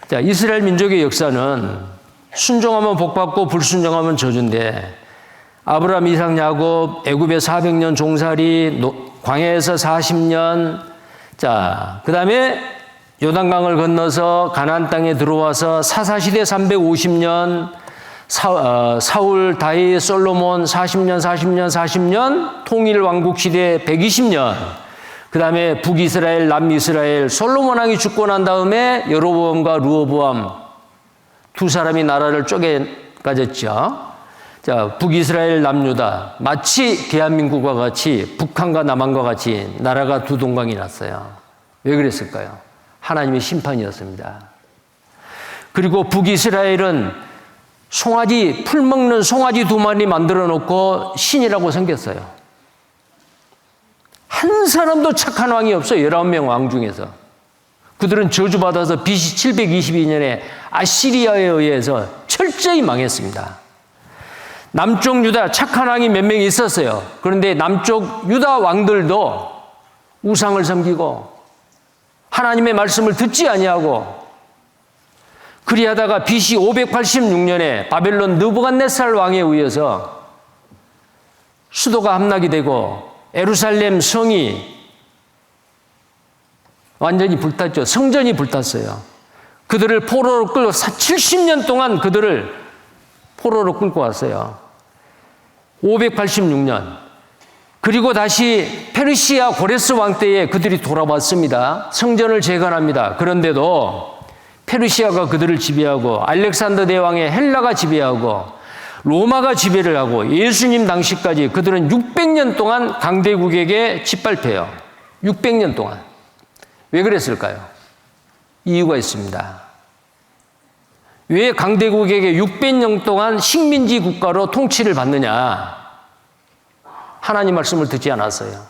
자, 이스라엘 민족의 역사는 순종하면 복 받고 불순종하면 저주인데 아브라함, 이삭, 야곱 애굽에 400년 종살이, 광야에서 40년, 자, 그다음에 요단강을 건너서 가나안 땅에 들어와서 사사시대 350년, 사울, 다윗, 솔로몬 40년, 통일 왕국 시대 120년, 그 다음에 북이스라엘, 남이스라엘, 솔로몬 왕이 죽고 난 다음에 여로보암과 르호보암 두 사람이 나라를 쪼개 가졌죠. 자, 북이스라엘, 남유다, 마치 대한민국과 같이 북한과 남한과 같이 나라가 두 동강이 났어요. 왜 그랬을까요? 하나님의 심판이었습니다. 그리고 북이스라엘은 송아지, 풀 먹는 송아지 2마리 만들어 놓고 신이라고 생겼어요. 한 사람도 착한 왕이 없어요. 19명 왕 중에서. 그들은 저주받아서 BC 722년에 아시리아에 의해서 철저히 망했습니다. 남쪽 유다 착한 왕이 몇 명이 있었어요. 그런데 남쪽 유다 왕들도 우상을 섬기고 하나님의 말씀을 듣지 아니하고 그리하다가 BC 586년에 바벨론 느부갓네살 왕에 의해서 수도가 함락이 되고 예루살렘 성이 완전히 불탔죠. 성전이 불탔어요. 그들을 포로로 끌고 70년 동안 그들을 포로로 끌고 왔어요. 586년. 그리고 다시 페르시아 고레스 왕 때에 그들이 돌아왔습니다. 성전을 재건합니다. 그런데도 페르시아가 그들을 지배하고 알렉산더 대왕의 헬라가 지배하고 로마가 지배를 하고 예수님 당시까지 그들은 600년 동안 강대국에게 짓밟혀요. 600년 동안. 왜 그랬을까요? 이유가 있습니다. 왜 강대국에게 600년 동안 식민지 국가로 통치를 받느냐? 하나님 말씀을 듣지 않았어요.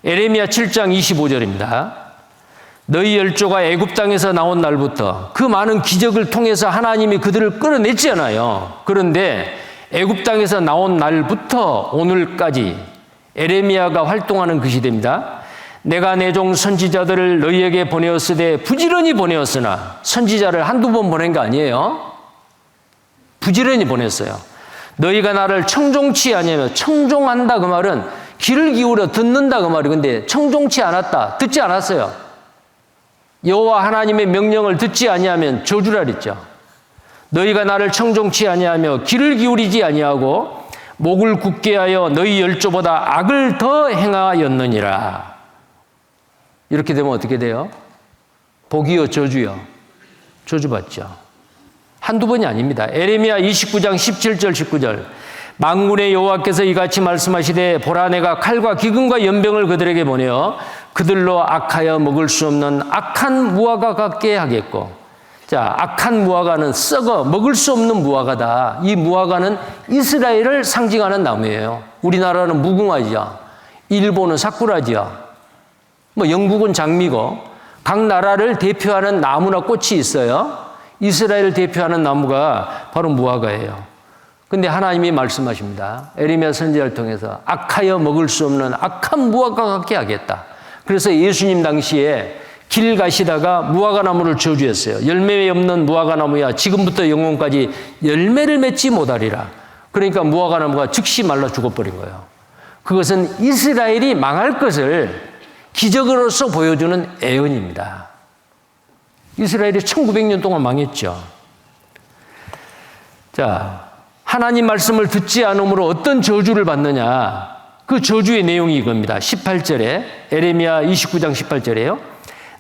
에레미야 7장 25절입니다. 너희 열조가 애굽 땅에서 나온 날부터 그 많은 기적을 통해서 하나님이 그들을 끌어냈잖아요. 그런데 애굽 땅에서 나온 날부터 오늘까지 에레미야가 활동하는 그 시대입니다. 내가 내 종 선지자들을 너희에게 보내었으되 부지런히 보내었으나, 선지자를 한두 번 보낸 거 아니에요. 부지런히 보냈어요. 너희가 나를 청종치 아니하며, 청종한다 그 말은 귀를 기울여 듣는다 그 말이. 근데 청종치 않았다, 듣지 않았어요. 여호와 하나님의 명령을 듣지 아니하면 저주라 그랬죠. 너희가 나를 청종치 아니하며 귀를 기울이지 아니하고 목을 굳게 하여 너희 열조보다 악을 더 행하였느니라. 이렇게 되면 어떻게 돼요? 복이요 저주요? 저주받죠. 한두 번이 아닙니다. 에레미야 29장 17절 19절. 만군의 여호와께서 이같이 말씀하시되 보라, 내가 칼과 기근과 연병을 그들에게 보내어 그들로 악하여 먹을 수 없는 악한 무화과 같게 하겠고. 자, 악한 무화과는 썩어 먹을 수 없는 무화과다. 이 무화과는 이스라엘을 상징하는 나무예요. 우리나라는 무궁화죠. 일본은 사쿠라죠. 영국은 장미고, 각 나라를 대표하는 나무나 꽃이 있어요. 이스라엘을 대표하는 나무가 바로 무화과예요. 근데 하나님이 말씀하십니다. 에레미야 선지자를 통해서 악하여 먹을 수 없는 악한 무화과 같게 하겠다. 그래서 예수님 당시에 길 가시다가 무화과 나무를 저주했어요. 열매 없는 무화과 나무야 지금부터 영원까지 열매를 맺지 못하리라. 그러니까 무화과 나무가 즉시 말라 죽어버린 거예요. 그것은 이스라엘이 망할 것을 기적으로서 보여주는 예언입니다. 이스라엘이 1900년 동안 망했죠. 자, 하나님 말씀을 듣지 않으므로 어떤 저주를 받느냐. 그 저주의 내용이 이겁니다. 18절에, 에레미야 29장 18절에요.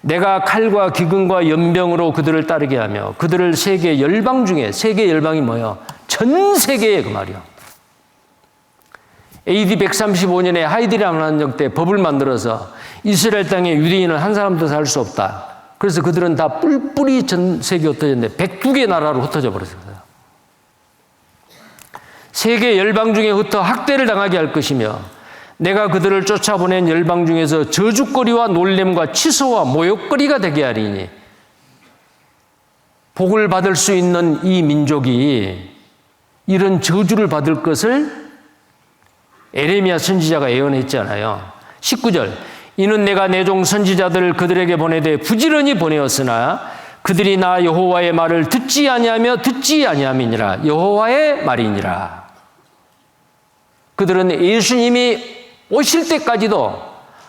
내가 칼과 기근과 연병으로 그들을 따르게 하며 그들을 세계 열방 중에, 세계 열방이 뭐예요? 전 세계에 그 말이요. AD 135년에 하이드람 난정 때 법을 만들어서 이스라엘 땅에 유대인은 한 사람도 살 수 없다. 그래서 그들은 다 뿔뿔이 전 세계에 흩어졌는데 102개 나라로 흩어져 버렸어요. 세계 열방 중에 흩어 학대를 당하게 할 것이며 내가 그들을 쫓아보낸 열방 중에서 저주거리와 놀램과 치소와 모욕거리가 되게 하리니. 복을 받을 수 있는 이 민족이 이런 저주를 받을 것을 에레미야 선지자가 예언했잖아요. 19절. 이는 내가 내 종 선지자들을 그들에게 보내되 부지런히 보내었으나 그들이 나 여호와의 말을 듣지 아니하며 듣지 아니함이니라. 여호와의 말이니라. 그들은 예수님이 오실 때까지도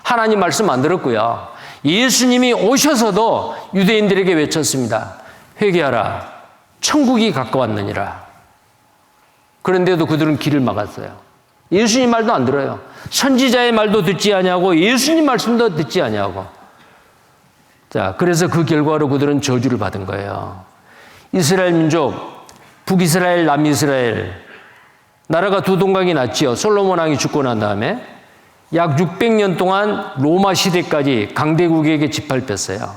하나님 말씀 안 들었고요. 예수님이 오셔서도 유대인들에게 외쳤습니다. 회개하라. 천국이 가까웠느니라. 그런데도 그들은 길을 막았어요. 예수님 말도 안 들어요. 선지자의 말도 듣지 아니하고 예수님 말씀도 듣지 아니하고. 자, 그래서 그 결과로 그들은 저주를 받은 거예요. 이스라엘 민족, 북이스라엘, 남이스라엘, 나라가 두 동강이 났지요. 솔로몬 왕이 죽고 난 다음에 약 600년 동안 로마 시대까지 강대국에게 짓밟혔어요.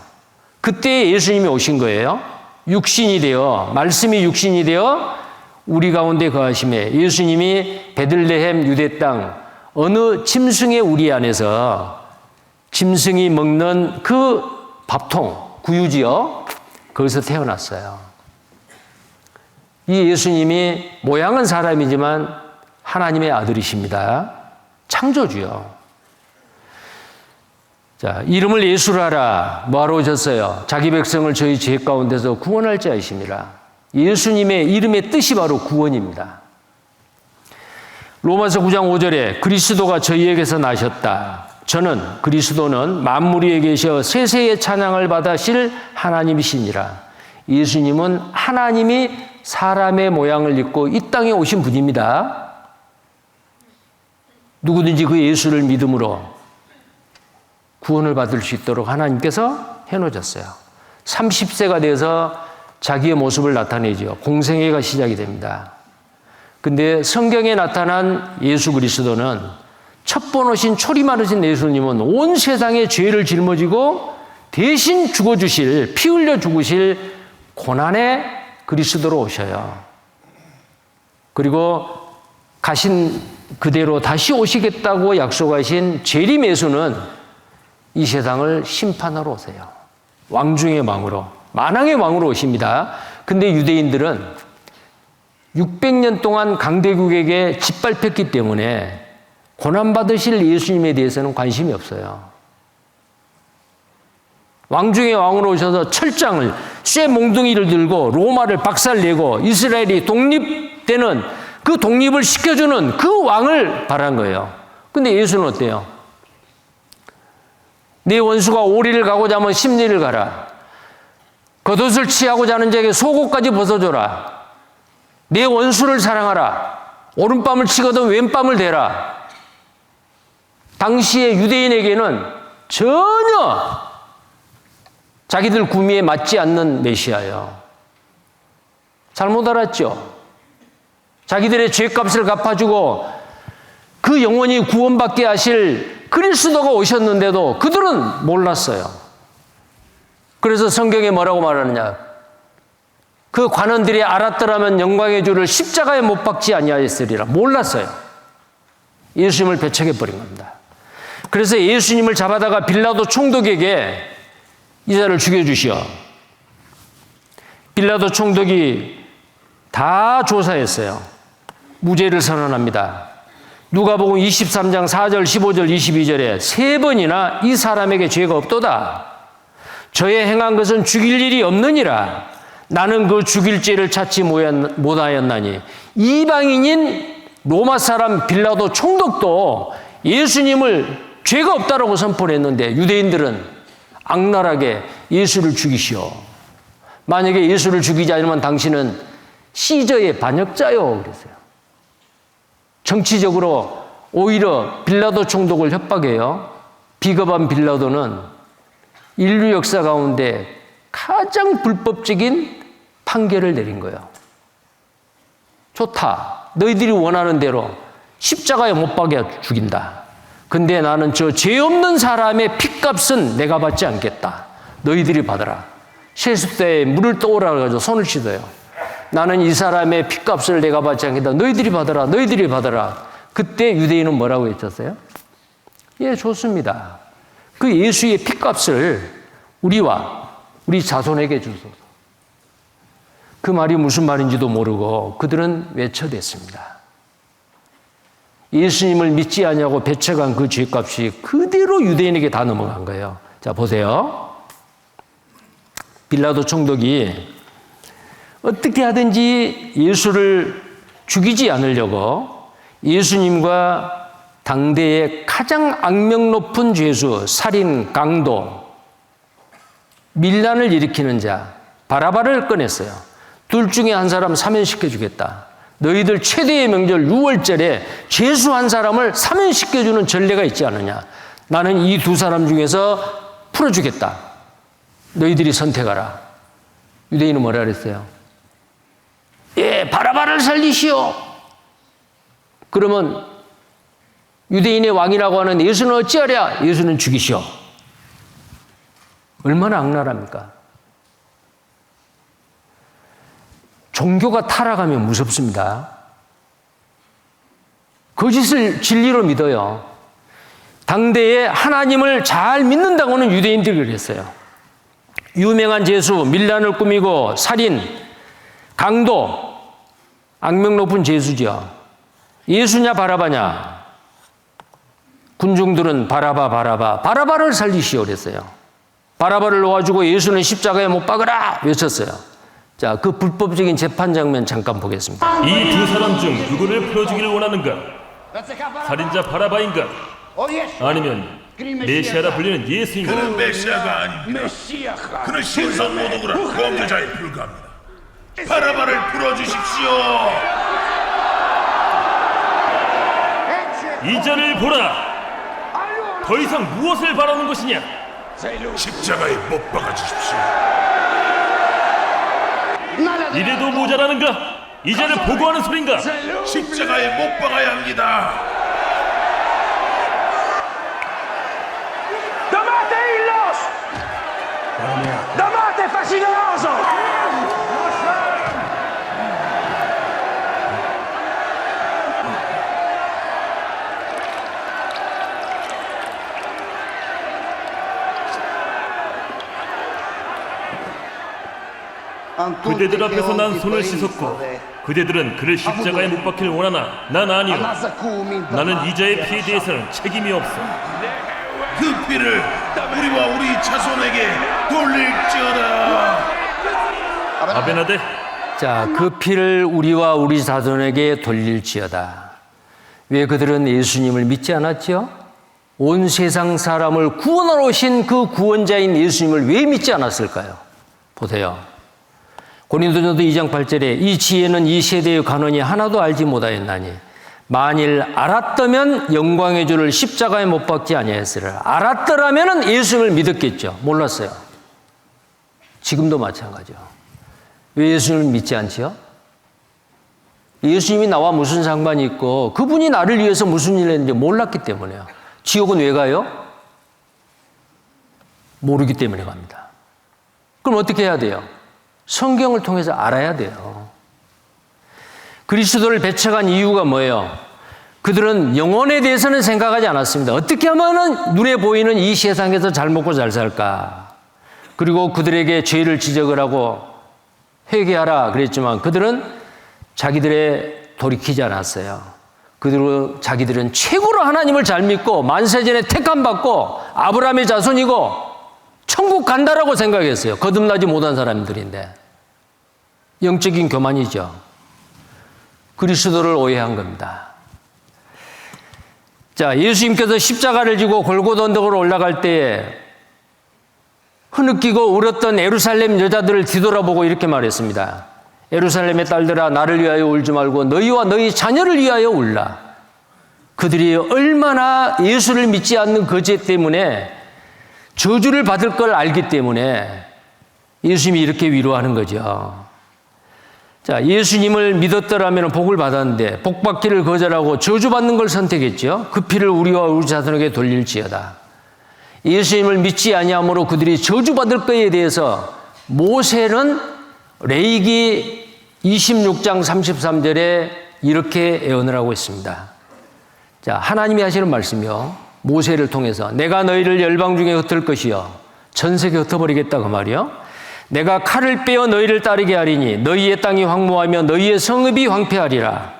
그때 예수님이 오신 거예요. 육신이 되어, 말씀이 육신이 되어 우리 가운데 거하심에 예수님이 베들레헴 유대 땅 어느 짐승의 우리 안에서 짐승이 먹는 그 밥통, 구유지요. 거기서 태어났어요. 이 예수님이 모양은 사람이지만 하나님의 아들이십니다. 창조주요. 자, 이름을 예수라 하라. 뭐하러 오셨어요? 자기 백성을 저희 죄 가운데서 구원할 자이십니다. 예수님의 이름의 뜻이 바로 구원입니다. 로마서 9장 5절에 그리스도가 저희에게서 나셨다. 저는 그리스도는 만물 위에 계셔 세세의 찬양을 받으실 하나님이시니라. 예수님은 하나님이 사람의 모양을 입고 이 땅에 오신 분입니다. 누구든지 그 예수를 믿음으로 구원을 받을 수 있도록 하나님께서 해놓으셨어요. 30세가 돼서 자기의 모습을 나타내죠. 공생애가 시작이 됩니다. 근데 성경에 나타난 예수 그리스도는 첫 번 오신 초리 많으신 예수님은 온 세상의 죄를 짊어지고 대신 죽어주실, 피 흘려 죽으실 고난의 그리스도로 오셔요. 그리고 가신 그대로 다시 오시겠다고 약속하신 재림 예수는 이 세상을 심판하러 오세요. 왕 중의 왕으로, 만왕의 왕으로 오십니다. 근데 유대인들은 600년 동안 강대국에게 짓밟혔기 때문에 고난받으실 예수님에 대해서는 관심이 없어요. 왕 중의 왕으로 오셔서 철장을, 쇠 몽둥이를 들고 로마를 박살내고 이스라엘이 독립되는 그 독립을 시켜주는 그 왕을 바란 거예요. 근데 예수는 어때요? 네 원수가 오리를 가고자 하면 십리를 가라. 겉옷을 취하고자 하는 자에게 속옷까지 벗어줘라. 네 원수를 사랑하라. 오른밤을 치거든 왼밤을 대라. 당시의 유대인에게는 전혀 자기들 구미에 맞지 않는 메시아예요. 잘못 알았죠? 자기들의 죄값을 갚아주고 그 영혼이 구원받게 하실 그리스도가 오셨는데도 그들은 몰랐어요. 그래서 성경에 뭐라고 말하느냐? 그 관원들이 알았더라면 영광의 주를 십자가에 못 박지 아니하였으리라. 몰랐어요. 예수님을 배척해 버린 겁니다. 그래서 예수님을 잡아다가 빌라도 총독에게 이자를 죽여주시오. 빌라도 총독이 다 조사했어요. 무죄를 선언합니다. 누가복음 23장 4절, 15절, 22절에 세 번이나 이 사람에게 죄가 없도다. 저의 행한 것은 죽일 일이 없느니라. 나는 그 죽일 죄를 찾지 못하였나니. 이방인인 로마 사람 빌라도 총독도 예수님을 죄가 없다라고 선포를 했는데 유대인들은 악랄하게 예수를 죽이시오. 만약에 예수를 죽이지 않으면 당신은 시저의 반역자요. 그랬어요. 정치적으로 오히려 빌라도 총독을 협박해요. 비겁한 빌라도는 인류 역사 가운데 가장 불법적인 판결을 내린 거예요. 좋다. 너희들이 원하는 대로 십자가에 못 박아 죽인다. 근데 나는 저 죄 없는 사람의 핏값은 내가 받지 않겠다. 너희들이 받아라. 세숫대에 물을 떠오라 가지고 손을 씻어요. 나는 이 사람의 핏값을 내가 받지 않겠다. 너희들이 받아라. 너희들이 받아라. 그때 유대인은 뭐라고 했었어요? 예, 좋습니다. 그 예수의 핏값을 우리와 우리 자손에게 주소서. 그 말이 무슨 말인지도 모르고 그들은 외쳐댔습니다. 예수님을 믿지 않냐고 배척한 그 죄값이 그대로 유대인에게 다 넘어간 거예요. 자, 보세요. 빌라도 총독이 어떻게 하든지 예수를 죽이지 않으려고 예수님과 당대의 가장 악명 높은 죄수, 살인, 강도, 밀란을 일으키는 자, 바라바를 꺼냈어요. 둘 중에 한 사람 사면시켜주겠다. 너희들 최대의 명절 6월절에 죄수 한 사람을 사면시켜주는 전례가 있지 않느냐. 나는 이 두 사람 중에서 풀어주겠다. 너희들이 선택하라. 유대인은 뭐라 그랬어요? 예, 바라바를 살리시오. 그러면 유대인의 왕이라고 하는 예수는 어찌하랴? 예수는 죽이시오. 얼마나 악랄합니까? 종교가 타락하면 무섭습니다. 거짓을 진리로 믿어요. 당대에 하나님을 잘 믿는다고는 유대인들이 그랬어요. 유명한 죄수, 밀란을 꾸미고 살인, 강도, 악명 높은 죄수죠. 예수냐 바라바냐. 군중들은 바라바를 살리시오 그랬어요. 바라바를 놓아주고 예수는 십자가에 못 박으라 외쳤어요. 자, 그 불법적인 재판 장면 잠깐 보겠습니다. 이 두 사람 중 누구를 풀어주기를 원하는가? 살인자 바라바인가? 아니면 메시아라 불리는 예수인가? 그는 메시아가 아닙니다. 그는 신성 모독으로 범죄자에 불과합니다. 바라바를 풀어주십시오. 이 자를 보라. 더 이상 무엇을 바라는 것이냐? 십자가에 못 박아 주십시오. 이래도 모자라는가? 이 자를 보고하는 소린가? 십자가에 못 박아야 합니다. Damate fascinoso! 그대들 앞에서 난 손을 씻었고 그대들은 그를 십자가에 못 박히를 원하나 난 아니요. 나는 이자의 피에 대해서는 책임이 없어. 그 피를 우리와 우리 자손에게 돌릴지어다. 아베나데, 자, 그 피를 우리와 우리 자손에게 돌릴지어다. 왜 그들은 예수님을 믿지 않았죠? 온 세상 사람을 구원하러 오신 그 구원자인 예수님을 왜 믿지 않았을까요? 보세요. 고린도전서 2장 8절에 이 지혜는 이 세대의 간원이 하나도 알지 못하였나니 만일 알았다면 영광의 주를 십자가에 못 박지 아니하였으리라. 알았더라면 예수님을 믿었겠죠. 몰랐어요. 지금도 마찬가지요. 왜 예수님을 믿지 않죠? 예수님이 나와 무슨 상관이 있고 그분이 나를 위해서 무슨 일을 했는지 몰랐기 때문에요. 지옥은 왜 가요? 모르기 때문에 갑니다. 그럼 어떻게 해야 돼요? 성경을 통해서 알아야 돼요. 그리스도를 배척한 이유가 뭐예요? 그들은 영혼에 대해서는 생각하지 않았습니다. 어떻게 하면 눈에 보이는 이 세상에서 잘 먹고 잘 살까? 그리고 그들에게 죄를 지적을 하고 회개하라 그랬지만 그들은 자기들의 돌이키지 않았어요. 그들은 자기들은 최고로 하나님을 잘 믿고 만세전에 택함 받고 아브라함의 자손이고 천국 간다라고 생각했어요. 거듭나지 못한 사람들인데 영적인 교만이죠. 그리스도를 오해한 겁니다. 자, 예수님께서 십자가를 지고 골고다 언덕으로 올라갈 때에 흐느끼고 울었던 예루살렘 여자들을 뒤돌아보고 이렇게 말했습니다. 예루살렘의 딸들아 나를 위하여 울지 말고 너희와 너희 자녀를 위하여 울라. 그들이 얼마나 예수를 믿지 않는 그 죄 때문에 저주를 받을 걸 알기 때문에 예수님이 이렇게 위로하는 거죠. 자, 예수님을 믿었더라면 복을 받았는데 복 받기를 거절하고 저주받는 걸 선택했죠. 그 피를 우리와 우리 자손에게 돌릴지어다. 예수님을 믿지 아니함으로 그들이 저주받을 것에 대해서 모세는 레위기 26장 33절에 이렇게 예언을 하고 있습니다. 자, 하나님이 하시는 말씀이요. 모세를 통해서 내가 너희를 열방 중에 흩을 것이요 전 세계 흩어버리겠다 그 말이요. 내가 칼을 빼어 너희를 따르게 하리니 너희의 땅이 황무하며 너희의 성읍이 황폐하리라.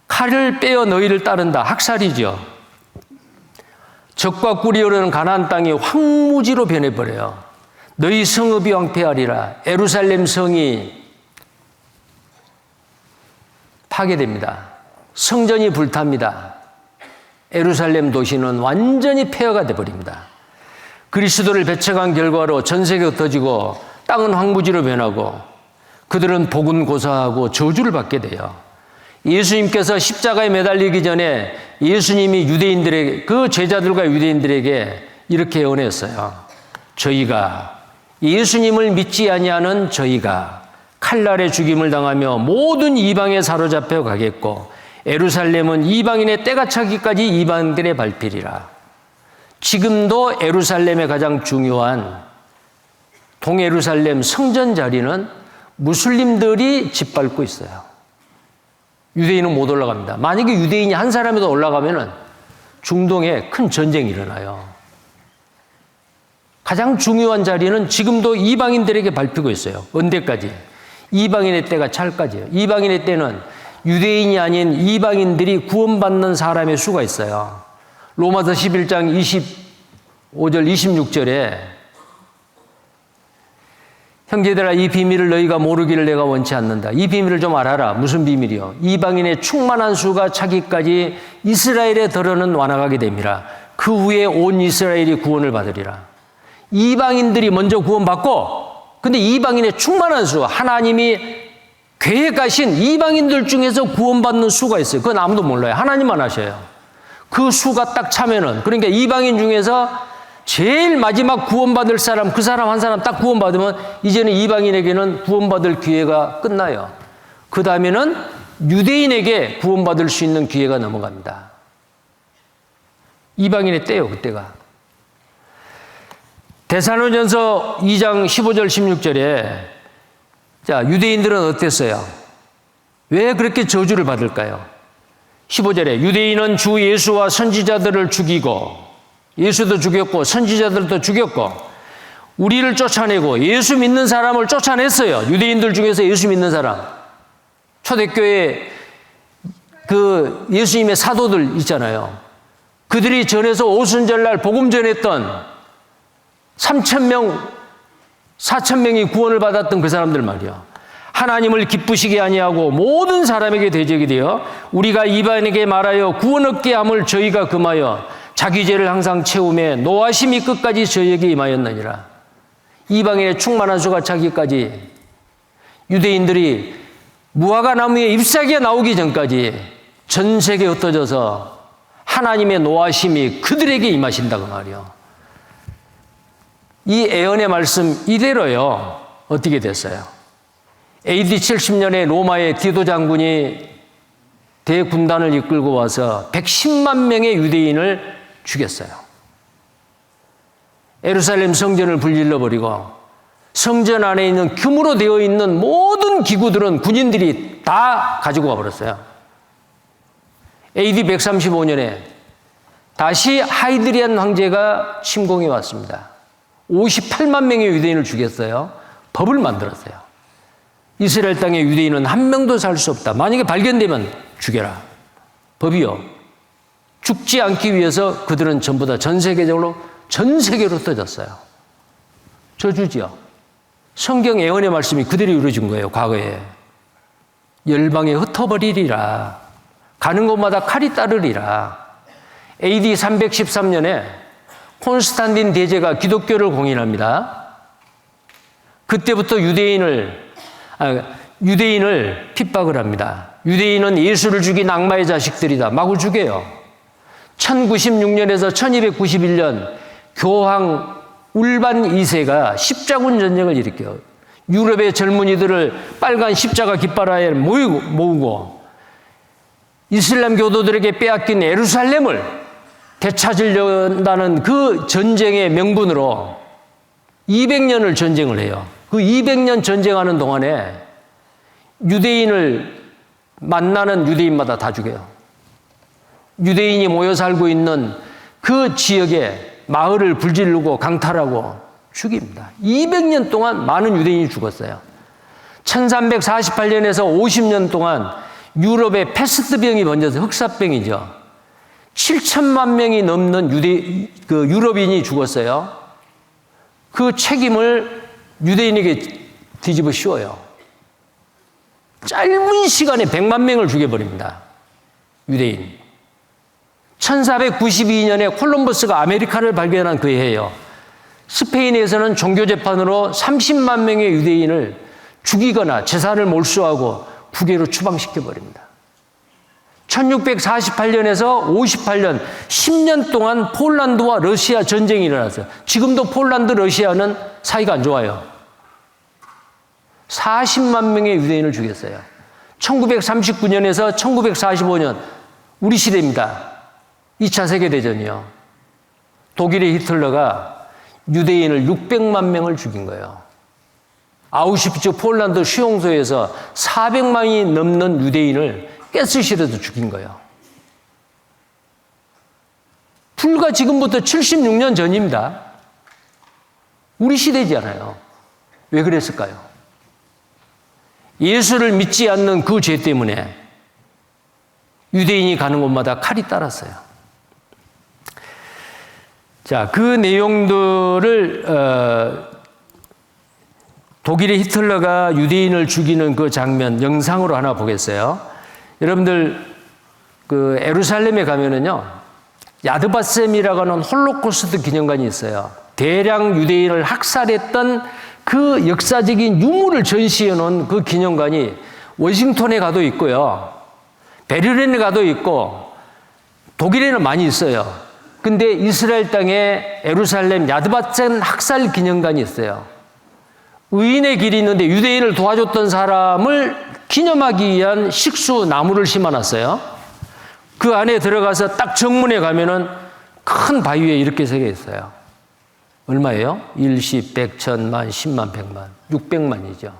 칼을 빼어 너희를 따른다. 학살이죠. 적과 꿀이 흐르는 가나안 땅이 황무지로 변해버려요. 너희 성읍이 황폐하리라. 예루살렘 성이 파괴됩니다. 성전이 불탑니다. 예루살렘 도시는 완전히 폐허가 되어버립니다. 그리스도를 배척한 결과로 전 세계가 흩어지고 땅은 황무지로 변하고 그들은 복은 고사하고 저주를 받게 돼요. 예수님께서 십자가에 매달리기 전에 예수님이 유대인들에게 그 제자들과 유대인들에게 이렇게 예언했어요. 저희가 예수님을 믿지 아니하는 저희가 칼날에 죽임을 당하며 모든 이방에 사로잡혀 가겠고 예루살렘은 이방인의 때가 차기까지 이방인들의 발필이라. 지금도 예루살렘의 가장 중요한 동예루살렘 성전 자리는 무슬림들이 짓밟고 있어요. 유대인은 못 올라갑니다. 만약에 유대인이 한 사람이라도 올라가면 중동에 큰 전쟁이 일어나요. 가장 중요한 자리는 지금도 이방인들에게 밟히고 있어요. 언제까지? 이방인의 때가 찰까지요. 이방인의 때는 유대인이 아닌 이방인들이 구원받는 사람의 수가 있어요. 로마서 11장 25절 26절에 형제들아 이 비밀을 너희가 모르기를 내가 원치 않는다. 이 비밀을 좀 알아라. 무슨 비밀이요? 이방인의 충만한 수가 차기까지 이스라엘에 들어는 완화가게 됨이라. 그 후에 온 이스라엘이 구원을 받으리라. 이방인들이 먼저 구원받고 근데 이방인의 충만한 수 하나님이 계획하신 이방인들 중에서 구원받는 수가 있어요. 그건 아무도 몰라요. 하나님만 아셔요. 그 수가 딱 차면은 그러니까 이방인 중에서 제일 마지막 구원받을 사람 그 사람 한 사람 딱 구원받으면 이제는 이방인에게는 구원받을 기회가 끝나요. 그 다음에는 유대인에게 구원받을 수 있는 기회가 넘어갑니다. 이방인의 때요 그때가. 데살로니가전서 2장 15절 16절에 자 유대인들은 어땠어요? 왜 그렇게 저주를 받을까요? 15절에 유대인은 주 예수와 선지자들을 죽이고 예수도 죽였고 선지자들도 죽였고 우리를 쫓아내고 예수 믿는 사람을 쫓아냈어요. 유대인들 중에서 예수 믿는 사람. 초대교회 그 예수님의 사도들 있잖아요. 그들이 전에서 오순절날 복음 전했던 3,000명, 4,000명이 구원을 받았던 그 사람들 말이야. 하나님을 기쁘시게 아니하고 모든 사람에게 대적이 되어 우리가 이방인에게 말하여 구원 얻게 함을 저희가 금하여 자기 죄를 항상 채우매 노하심이 끝까지 저희에게 임하였느니라. 이방인의 충만한 수가 차기까지 유대인들이 무화과 나무에 잎사귀가 나오기 전까지 전 세계에 흩어져서 하나님의 노하심이 그들에게 임하신다고 말이요. 이 예언의 말씀 이대로요. 어떻게 됐어요? AD 70년에 로마의 디도 장군이 대군단을 이끌고 와서 110만 명의 유대인을 죽였어요. 예루살렘 성전을 불질러버리고 성전 안에 있는 금으로 되어 있는 모든 기구들은 군인들이 다 가지고 와버렸어요. AD 135년에 다시 하이드리안 황제가 침공해 왔습니다. 58만 명의 유대인을 죽였어요. 법을 만들었어요. 이스라엘 땅의 유대인은 한 명도 살 수 없다. 만약에 발견되면 죽여라. 법이요. 죽지 않기 위해서 그들은 전부 다 전 세계로 흩어졌어요. 저주지요. 성경 예언의 말씀이 그대로 이루어진 거예요. 과거에. 열방에 흩어버리리라. 가는 곳마다 칼이 따르리라. AD 313년에 콘스탄틴 대제가 기독교를 공인합니다. 그때부터 유대인을 핍박을 합니다. 유대인은 예수를 죽인 악마의 자식들이다. 마구 죽여요. 1096년에서 1291년 교황 울반 2세가 십자군 전쟁을 일으켜요. 유럽의 젊은이들을 빨간 십자가 깃발하에 모으고 이슬람 교도들에게 빼앗긴 예루살렘을 되찾으려는 그 전쟁의 명분으로 200년을 전쟁을 해요. 그 200년 전쟁하는 동안에 유대인을 만나는 유대인마다 다 죽여요. 유대인이 모여 살고 있는 그 지역에 마을을 불지르고 강탈하고 죽입니다. 200년 동안 많은 유대인이 죽었어요. 1348년에서 50년 동안 유럽에 패스트병이 번져서 흑사병이죠. 7천만 명이 넘는 유럽인이 죽었어요. 그 책임을 유대인에게 뒤집어 씌워요. 짧은 시간에 100만 명을 죽여버립니다. 유대인. 1492년에 콜럼버스가 아메리카를 발견한 그 해예요. 스페인에서는 종교재판으로 30만 명의 유대인을 죽이거나 재산을 몰수하고 국외로 추방시켜버립니다. 1648년에서 58년 10년 동안 폴란드와 러시아 전쟁이 일어났어요. 지금도 폴란드, 러시아는 사이가 안 좋아요. 40만 명의 유대인을 죽였어요. 1939년에서 1945년 우리 시대입니다. 2차 세계대전이요. 독일의 히틀러가 유대인을 600만 명을 죽인 거예요. 아우슈비츠 폴란드 수용소에서 400만이 넘는 유대인을 가스실에서 죽인 거예요. 불과 지금부터 76년 전입니다. 우리 시대잖아요. 왜 그랬을까요? 예수를 믿지 않는 그 죄 때문에 유대인이 가는 곳마다 칼이 따랐어요. 자, 그 내용들을 독일의 히틀러가 유대인을 죽이는 그 장면 영상으로 하나 보겠어요. 여러분들 그 예루살렘에 가면은요 야드바셈이라고 하는 홀로코스트 기념관이 있어요. 대량 유대인을 학살했던 그 역사적인 유물을 전시해 놓은 그 기념관이 워싱턴에 가도 있고요, 베를린에 가도 있고 독일에는 많이 있어요. 근데 이스라엘 땅에 예루살렘 야드바셈 학살 기념관이 있어요. 의인의 길이 있는데 유대인을 도와줬던 사람을 기념하기 위한 식수 나무를 심어놨어요. 그 안에 들어가서 딱 정문에 가면은 큰 바위에 이렇게 새겨 있어요. 얼마예요? 1, 10, 100, 1000만, 10만, 100만, 600만이죠.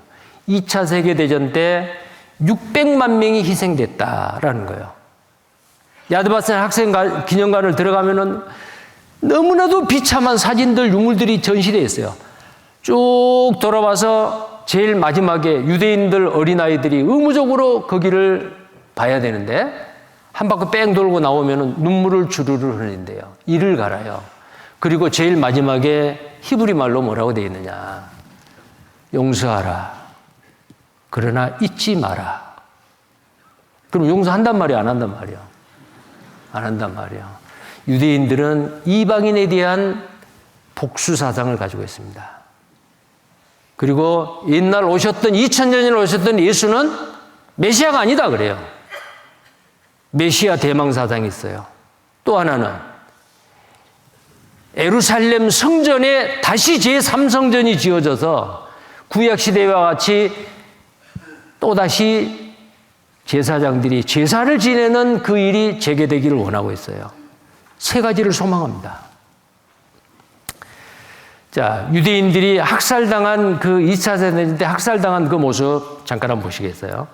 2차 세계대전 때 600만 명이 희생됐다라는 거예요. 야드바셈 학생 기념관을 들어가면은 너무나도 비참한 사진들, 유물들이 전시되어 있어요. 쭉 돌아와서 제일 마지막에 유대인들 어린아이들이 의무적으로 거기를 봐야 되는데 한 바퀴 뺑 돌고 나오면 눈물을 주르르 흘린대요. 이를 갈아요. 그리고 제일 마지막에 히브리 말로 뭐라고 되어 있느냐. 용서하라. 그러나 잊지 마라. 그럼 용서한단 말이야, 안 한단 말이야? 안 한단 말이야. 유대인들은 이방인에 대한 복수사상을 가지고 있습니다. 그리고 옛날 오셨던 2000년 전에 오셨던 예수는 메시아가 아니다 그래요. 메시아 대망사상이 있어요. 또 하나는 예루살렘 성전에 다시 제3성전이 지어져서 구약시대와 같이 또다시 제사장들이 제사를 지내는 그 일이 재개되기를 원하고 있어요. 세 가지를 소망합니다. 자, 유대인들이 학살당한 그 2차 세대 때 학살당한 그 모습 잠깐 한번 보시겠어요?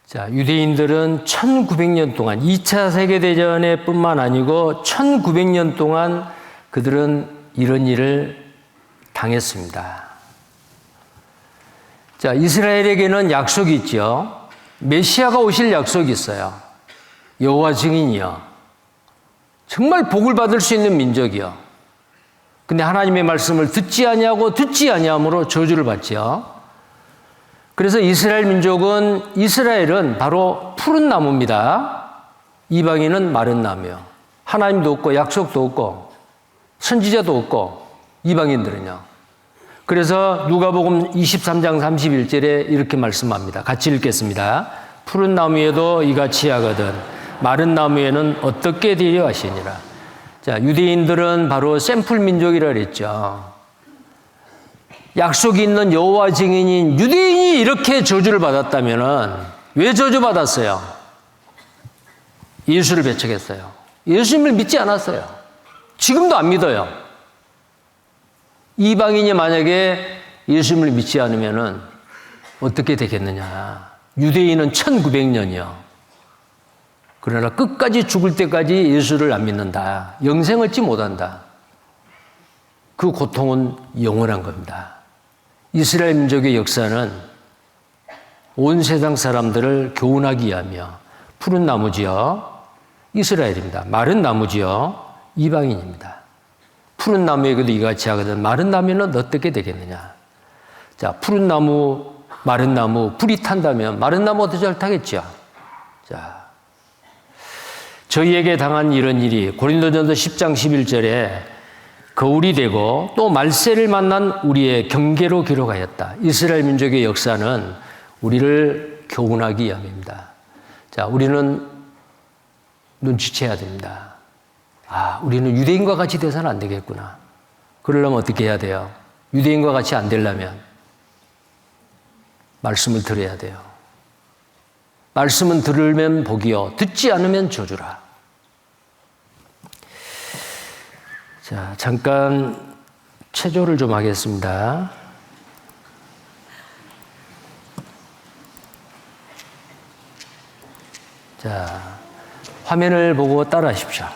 자, 유대인들은 1900년 동안 2차 세계대전에 뿐만 아니고 1900년 동안 그들은 이런 일을 당했습니다. 자, 이스라엘에게는 약속이 있죠. 메시아가 오실 약속이 있어요. 여호와 증인이요. 정말 복을 받을 수 있는 민족이요. 근데 하나님의 말씀을 듣지 아니함으로 저주를 받지요. 그래서 이스라엘은 바로 푸른 나무입니다. 이방인은 마른 나무요. 하나님도 없고 약속도 없고 선지자도 없고 이방인들은요. 그래서 누가복음 23장 31절에 이렇게 말씀합니다. 같이 읽겠습니다. 푸른 나무에도 이같이 하거든 마른 나무에는 어떻게 되려 하시니라. 자, 유대인들은 바로 샘플 민족이라 그랬죠. 약속이 있는 여호와 증인인 유대인이 이렇게 저주를 받았다면은 왜 저주받았어요? 예수를 배척했어요. 예수님을 믿지 않았어요. 지금도 안 믿어요. 이방인이 만약에 예수님을 믿지 않으면은 어떻게 되겠느냐. 유대인은 1900년이요. 그러나 끝까지 죽을 때까지 예수를 안 믿는다. 영생 얻지 못한다. 그 고통은 영원한 겁니다. 이스라엘 민족의 역사는 온 세상 사람들을 교훈하기 위하며 푸른 나무지요. 이스라엘입니다. 마른 나무지요. 이방인입니다. 푸른 나무에게도 이같이 하거든 마른 나무는 어떻게 되겠느냐. 자, 푸른 나무, 마른 나무, 불이 탄다면 마른 나무도 잘 타겠죠. 자, 저희에게 당한 이런 일이 고린도전서 10장 11절에 거울이 되고 또 말세를 만난 우리의 경계로 기록하였다. 이스라엘 민족의 역사는 우리를 교훈하기 위함입니다. 자, 우리는 눈치채야 됩니다. 아, 우리는 유대인과 같이 돼서는 안 되겠구나. 그러려면 어떻게 해야 돼요? 유대인과 같이 안 되려면 말씀을 들어야 돼요. 말씀은 들으면 복이요, 듣지 않으면 저주라. 자, 잠깐 체조를 좀 하겠습니다. 자, 화면을 보고 따라하십시오.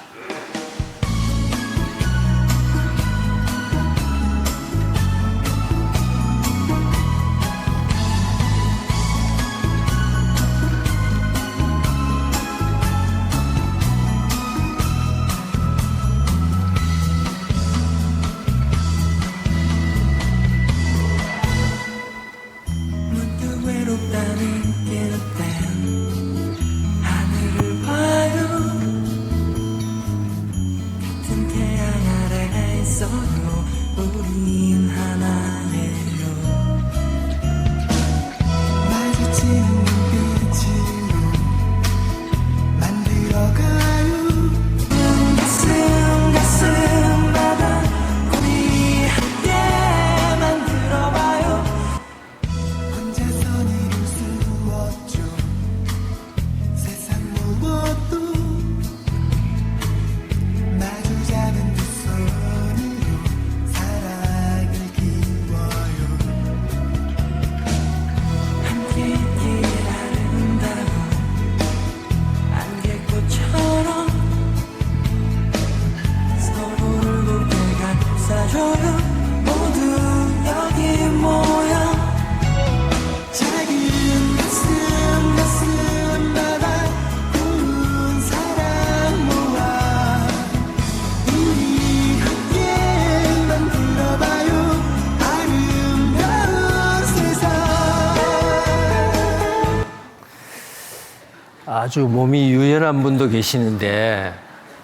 아주 몸이 유연한 분도 계시는데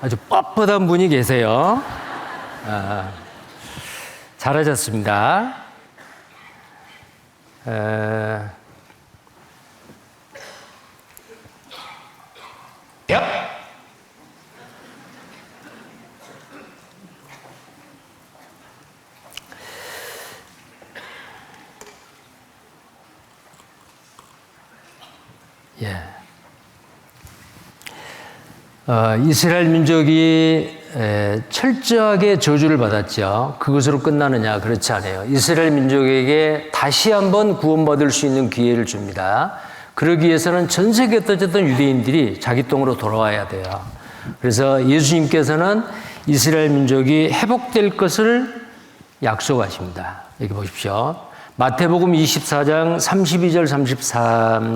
아주 뻣뻣한 분이 계세요. 잘하셨습니다. 예. 이스라엘 민족이 철저하게 저주를 받았죠. 그것으로 끝나느냐? 그렇지 않아요. 이스라엘 민족에게 다시 한번 구원받을 수 있는 기회를 줍니다. 그러기 위해서는 전 세계에 떠졌던 유대인들이 자기 땅으로 돌아와야 돼요. 그래서 예수님께서는 이스라엘 민족이 회복될 것을 약속하십니다. 여기 보십시오. 마태복음 24장 32절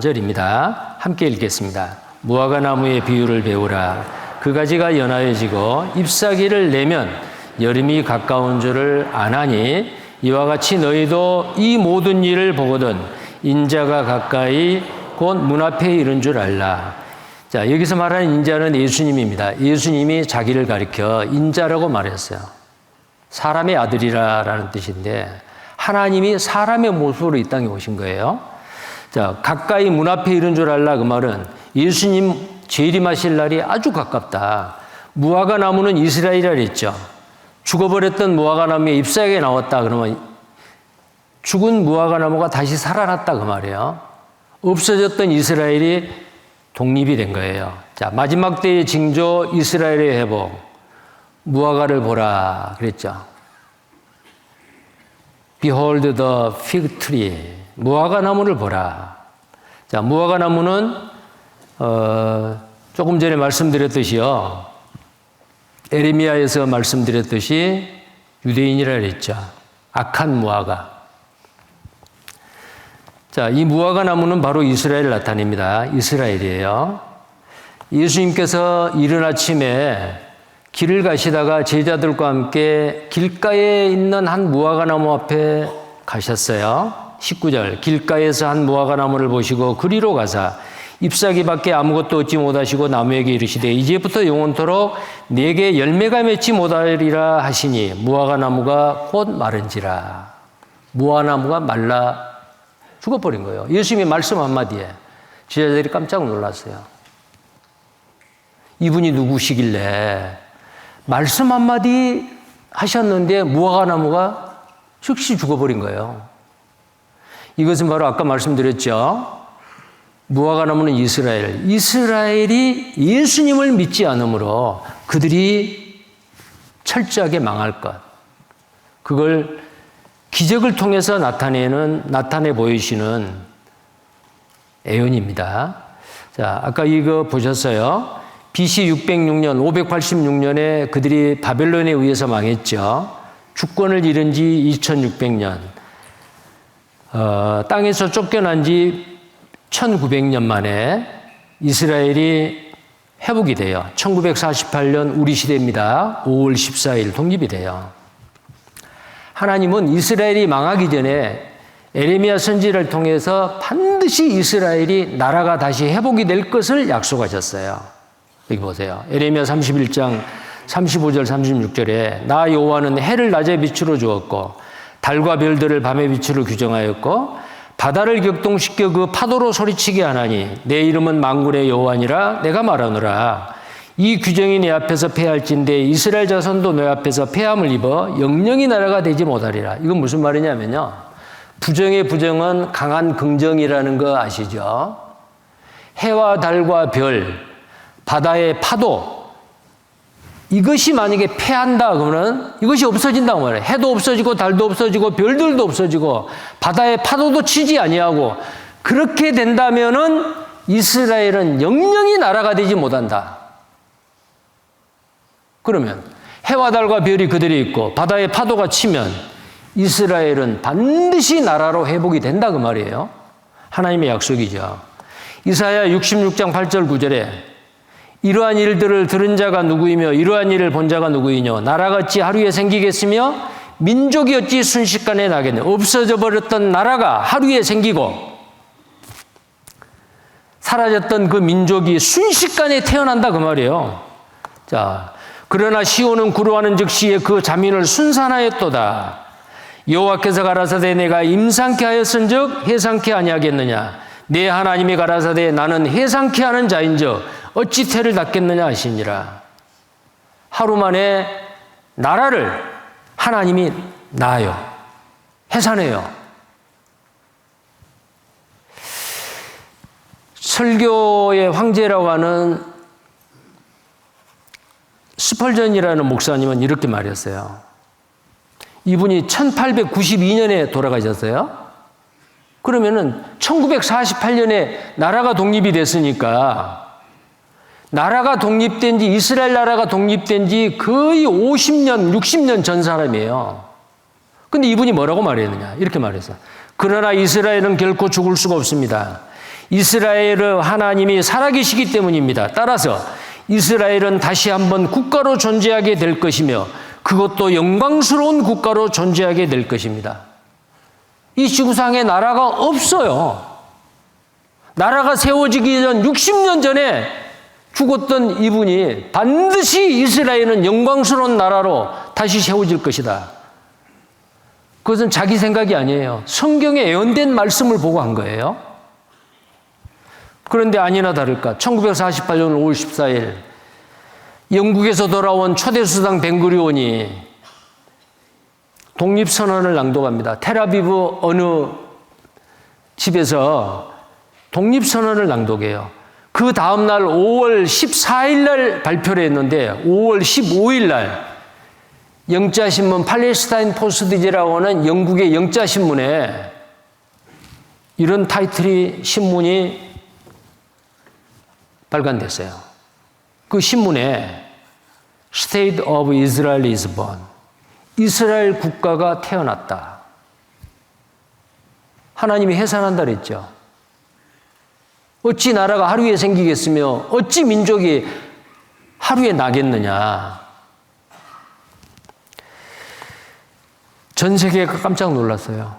33절입니다. 함께 읽겠습니다. 무화과 나무의 비유를 배우라. 그 가지가 연하여지고 잎사귀를 내면 여름이 가까운 줄을 아나니 이와 같이 너희도 이 모든 일을 보거든 인자가 가까이 곧 문 앞에 이른 줄 알라. 자, 여기서 말하는 인자는 예수님입니다. 예수님이 자기를 가리켜 인자라고 말했어요. 사람의 아들이라는 뜻인데 하나님이 사람의 모습으로 이 땅에 오신 거예요. 자, 가까이 문 앞에 이른 줄 알라. 그 말은 예수님 재림하실 날이 아주 가깝다. 무화과 나무는 이스라엘이라 그랬죠. 죽어버렸던 무화과 나무에 잎사귀가 나왔다. 그러면 죽은 무화과 나무가 다시 살아났다. 그 말이에요. 없어졌던 이스라엘이 독립이 된 거예요. 자, 마지막 때의 징조 이스라엘의 회복. 무화과를 보라 그랬죠. Behold the fig tree. 무화과 나무를 보라. 자, 무화과 나무는 조금 전에 말씀드렸듯이요. 에레미야에서 말씀드렸듯이 유대인이라 그랬죠. 악한 무화과. 자, 이 무화과 나무는 바로 이스라엘을 나타냅니다. 이스라엘이에요. 예수님께서 이른 아침에 길을 가시다가 제자들과 함께 길가에 있는 한 무화과 나무 앞에 가셨어요. 19절. 길가에서 한 무화과 나무를 보시고 그리로 가사 잎사귀밖에 아무것도 얻지 못하시고 나무에게 이르시되 이제부터 영원토록 내게 열매가 맺지 못하리라 하시니 무화과 나무가 곧 마른지라. 무화과 나무가 말라 죽어버린 거예요. 예수님의 말씀 한마디에 제자들이 깜짝 놀랐어요. 이분이 누구시길래 말씀 한마디 하셨는데 무화과 나무가 즉시 죽어버린 거예요. 이것은 바로 아까 말씀드렸죠. 무화과 나무는 이스라엘이 예수님을 믿지 않으므로 그들이 철저하게 망할 것. 그걸 기적을 통해서 나타내 보이시는 예언입니다. 자, 아까 이거 보셨어요? BC 606년, 586년에 그들이 바벨론에 의해서 망했죠. 주권을 잃은 지 2600년. 땅에서 쫓겨난 지 1900년 만에 이스라엘이 회복이 돼요. 1948년 우리 시대입니다. 5월 14일 독립이 돼요. 하나님은 이스라엘이 망하기 전에 에레미야 선지자를 통해서 반드시 이스라엘이 나라가 다시 회복이 될 것을 약속하셨어요. 여기 보세요. 에레미야 31장 35절 36절에 나 여호와는 해를 낮에 빛으로 주었고 달과 별들을 밤의 빛으로 규정하였고 바다를 격동시켜 그 파도로 소리치게 하나니 내 이름은 만군의 여호와니라 내가 말하노라. 이 규정이 내 앞에서 패할진대 이스라엘 자손도 내 앞에서 패함을 입어 영영이 나라가 되지 못하리라. 이건 무슨 말이냐면요. 부정의 부정은 강한 긍정이라는 거 아시죠? 해와 달과 별, 바다의 파도 이것이 만약에 패한다 그러면 이것이 없어진다고 말해요. 해도 없어지고 달도 없어지고 별들도 없어지고 바다의 파도도 치지 아니하고 그렇게 된다면은 이스라엘은 영영이 나라가 되지 못한다. 그러면 해와 달과 별이 그들이 있고 바다의 파도가 치면 이스라엘은 반드시 나라로 회복이 된다 그 말이에요. 하나님의 약속이죠. 이사야 66장 8절 9절에 이러한 일들을 들은 자가 누구이며 이러한 일을 본 자가 누구이뇨 나라가 어찌 하루에 생기겠으며 민족이 어찌 순식간에 나겠네. 없어져 버렸던 나라가 하루에 생기고 사라졌던 그 민족이 순식간에 태어난다 그 말이에요. 자, 그러나 시온은 구루하는 즉시에 그 자민을 순산하였도다. 여호와께서 가라사대 내가 임상케 하였은즉 해상케 아니하겠느냐. 내 하나님이 가라사대 나는 해상케 하는 자인즉 어찌 태를 닫겠느냐 하시니라. 하루 만에 나라를 하나님이 낳아요. 해산해요. 설교의 황제라고 하는 스펄전이라는 목사님은 이렇게 말했어요. 이분이 1892년에 돌아가셨어요. 그러면은 1948년에 나라가 독립이 됐으니까 나라가 독립된 지 이스라엘 나라가 독립된 지 거의 50년, 60년 전 사람이에요. 근데 이분이 뭐라고 말했느냐? 이렇게 말했어요. 그러나 이스라엘은 결코 죽을 수가 없습니다. 이스라엘은 하나님이 살아계시기 때문입니다. 따라서 이스라엘은 다시 한번 국가로 존재하게 될 것이며 그것도 영광스러운 국가로 존재하게 될 것입니다. 이 지구상에 나라가 없어요. 나라가 세워지기 전 60년 전에 죽었던 이분이 반드시 이스라엘은 영광스러운 나라로 다시 세워질 것이다. 그것은 자기 생각이 아니에요. 성경에 예언된 말씀을 보고 한 거예요. 그런데 아니나 다를까 1948년 5월 14일 영국에서 돌아온 초대수상 벵구리온이 독립선언을 낭독합니다. 텔아비브 어느 집에서 독립선언을 낭독해요. 그 다음날 5월 14일 날 발표를 했는데 5월 15일 날 영자신문 팔레스타인 포스트지라고 하는 영국의 영자신문에 이런 타이틀이 신문이 발간됐어요. 그 신문에 State of Israel is born. 이스라엘 국가가 태어났다. 하나님이 해산한다 그랬죠. 어찌 나라가 하루에 생기겠으며 어찌 민족이 하루에 나겠느냐. 전 세계가 깜짝 놀랐어요.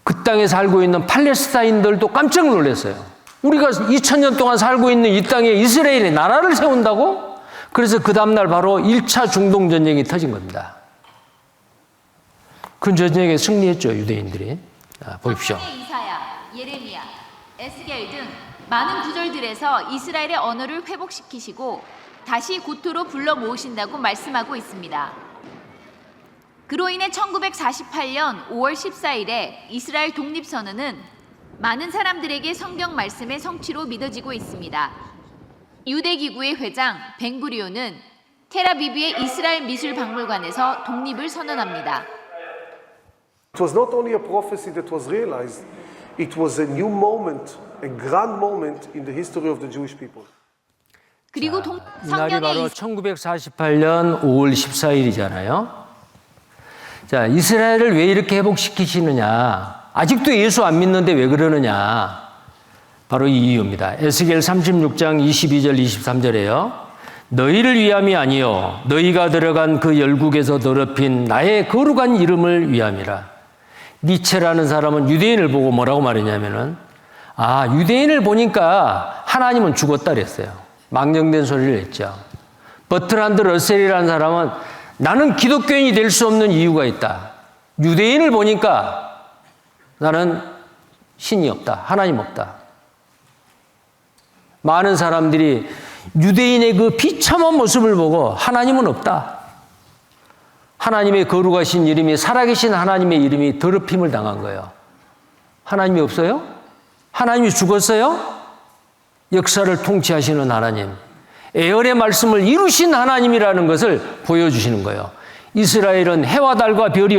그 땅에 살고 있는 팔레스타인들도 깜짝 놀랐어요. 우리가 2000년 동안 살고 있는 이 땅에 이스라엘이 나라를 세운다고? 그래서 그 다음날 바로 1차 중동전쟁이 터진 겁니다. 그 전쟁에 승리했죠, 유대인들이. 보십시오. 이사야, 예레미야, 에스겔 등 많은 구절들에서 이스라엘의 언어를 회복시키시고 다시 고토로 불러 모으신다고 말씀하고 있습니다. 그로 인해 1948년 5월 14일에 이스라엘 독립선언은 많은 사람들에게 성경 말씀의 성취로 믿어지고 있습니다. 유대기구의 회장 벵구리온은 텔아비브의 이스라엘 미술박물관에서 독립을 선언합니다. It was not only a prophecy that was realized, it was a new moment, a grand moment in the history of the Jewish people. 그리고 이날이 바로 1948년 5월 14일이잖아요. 자, 이스라엘을 왜 이렇게 회복시키시느냐? 아직도 예수 안 믿는데 왜 그러느냐? 바로 이 이유입니다. 에스겔 36장 22절 23절에요. 너희를 위함이 아니요 너희가 들어간 그 열국에서 더럽힌 나의 거룩한 이름을 위함이라. 니체라는 사람은 유대인을 보고 뭐라고 말했냐면은 유대인을 보니까 하나님은 죽었다 그랬어요. 망령된 소리를 했죠. 버트란드 러셀이라는 사람은 나는 기독교인이 될 수 없는 이유가 있다. 유대인을 보니까 나는 신이 없다. 하나님 없다. 많은 사람들이 유대인의 그 비참한 모습을 보고 하나님은 없다. 하나님의 거룩하신 이름이, 살아계신 하나님의 이름이 더럽힘을 당한 거예요. 하나님이 없어요? 하나님이 죽었어요? 역사를 통치하시는 하나님, 예언의 말씀을 이루신 하나님이라는 것을 보여주시는 거예요. 이스라엘은 해와 달과 별이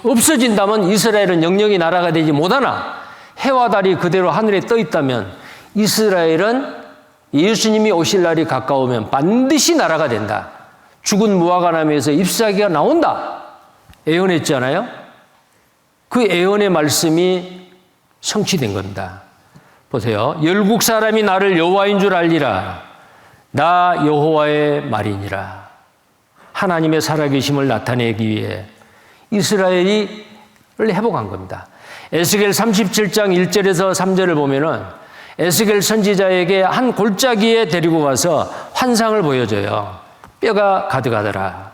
없어진다면 이스라엘은 영영이 나라가 되지 못하나, 해와 달이 그대로 하늘에 떠 있다면 이스라엘은 예수님이 오실 날이 가까우면 반드시 나라가 된다. 죽은 무화과나무에서 잎사귀가 나온다. 예언했잖아요. 그 예언의 말씀이 성취된 겁니다. 보세요. 열국 사람이 나를 여호와인 줄 알리라. 나 여호와의 말이니라. 하나님의 살아계심을 나타내기 위해 이스라엘이 회복한 겁니다. 에스겔 37장 1절에서 3절을 보면은 에스겔 선지자에게 한 골짜기에 데리고 가서 환상을 보여줘요. 뼈가 가득하더라.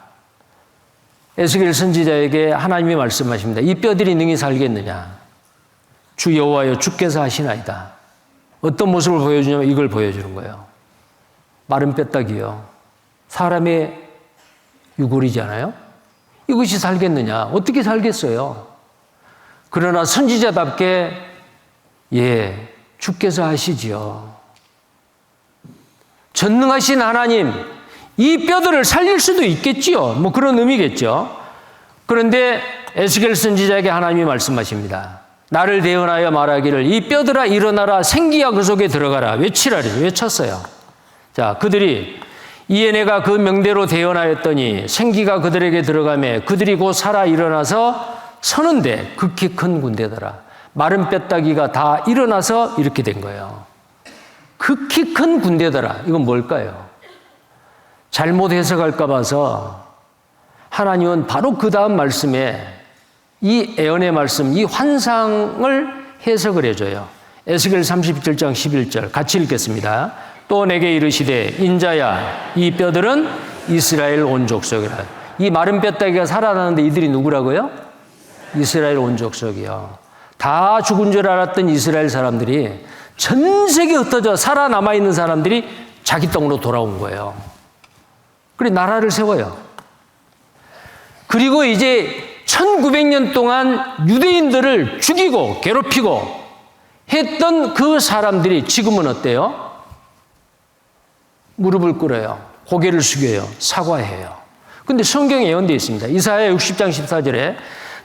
에스겔 선지자에게 하나님이 말씀하십니다. 이 뼈들이 능히 살겠느냐? 주 여호와여 주께서 하시나이다. 어떤 모습을 보여주냐면 이걸 보여주는 거예요. 마른 뼈다귀요. 사람의 유골이잖아요. 이것이 살겠느냐? 어떻게 살겠어요? 그러나 선지자답게 주께서 하시지요. 전능하신 하나님, 이 뼈들을 살릴 수도 있겠지요. 뭐 그런 의미겠죠. 그런데 에스겔 선지자에게 하나님이 말씀하십니다. 나를 대언하여 말하기를 이 뼈들아 일어나라, 생기야 그 속에 들어가라. 외치라. 외쳤어요. 자, 그들이 이에 내가 그 명대로 대언하였더니 생기가 그들에게 들어가매 그들이 곧 살아 일어나서 서는데 극히 큰 군대더라. 마른 뼈다귀가 다 일어나서 이렇게 된 거예요. 극히 큰 군대더라. 이건 뭘까요? 잘못 해석할까 봐서 하나님은 바로 그 다음 말씀에 이 예언의 말씀, 이 환상을 해석을 해줘요. 에스겔 37장 11절 같이 읽겠습니다. 또 내게 이르시되 인자야 이 뼈들은 이스라엘 온 족속이라. 이 마른 뼈다귀가 살아나는데 이들이 누구라고요? 이스라엘 온 족속이요. 다 죽은 줄 알았던 이스라엘 사람들이 전 세계에 흩어져 살아남아 있는 사람들이 자기 땅으로 돌아온 거예요. 그리고 나라를 세워요. 그리고 이제 1900년 동안 유대인들을 죽이고 괴롭히고 했던 그 사람들이 지금은 어때요? 무릎을 꿇어요. 고개를 숙여요. 사과해요. 근데 성경에 예언되어 있습니다. 이사야 60장 14절에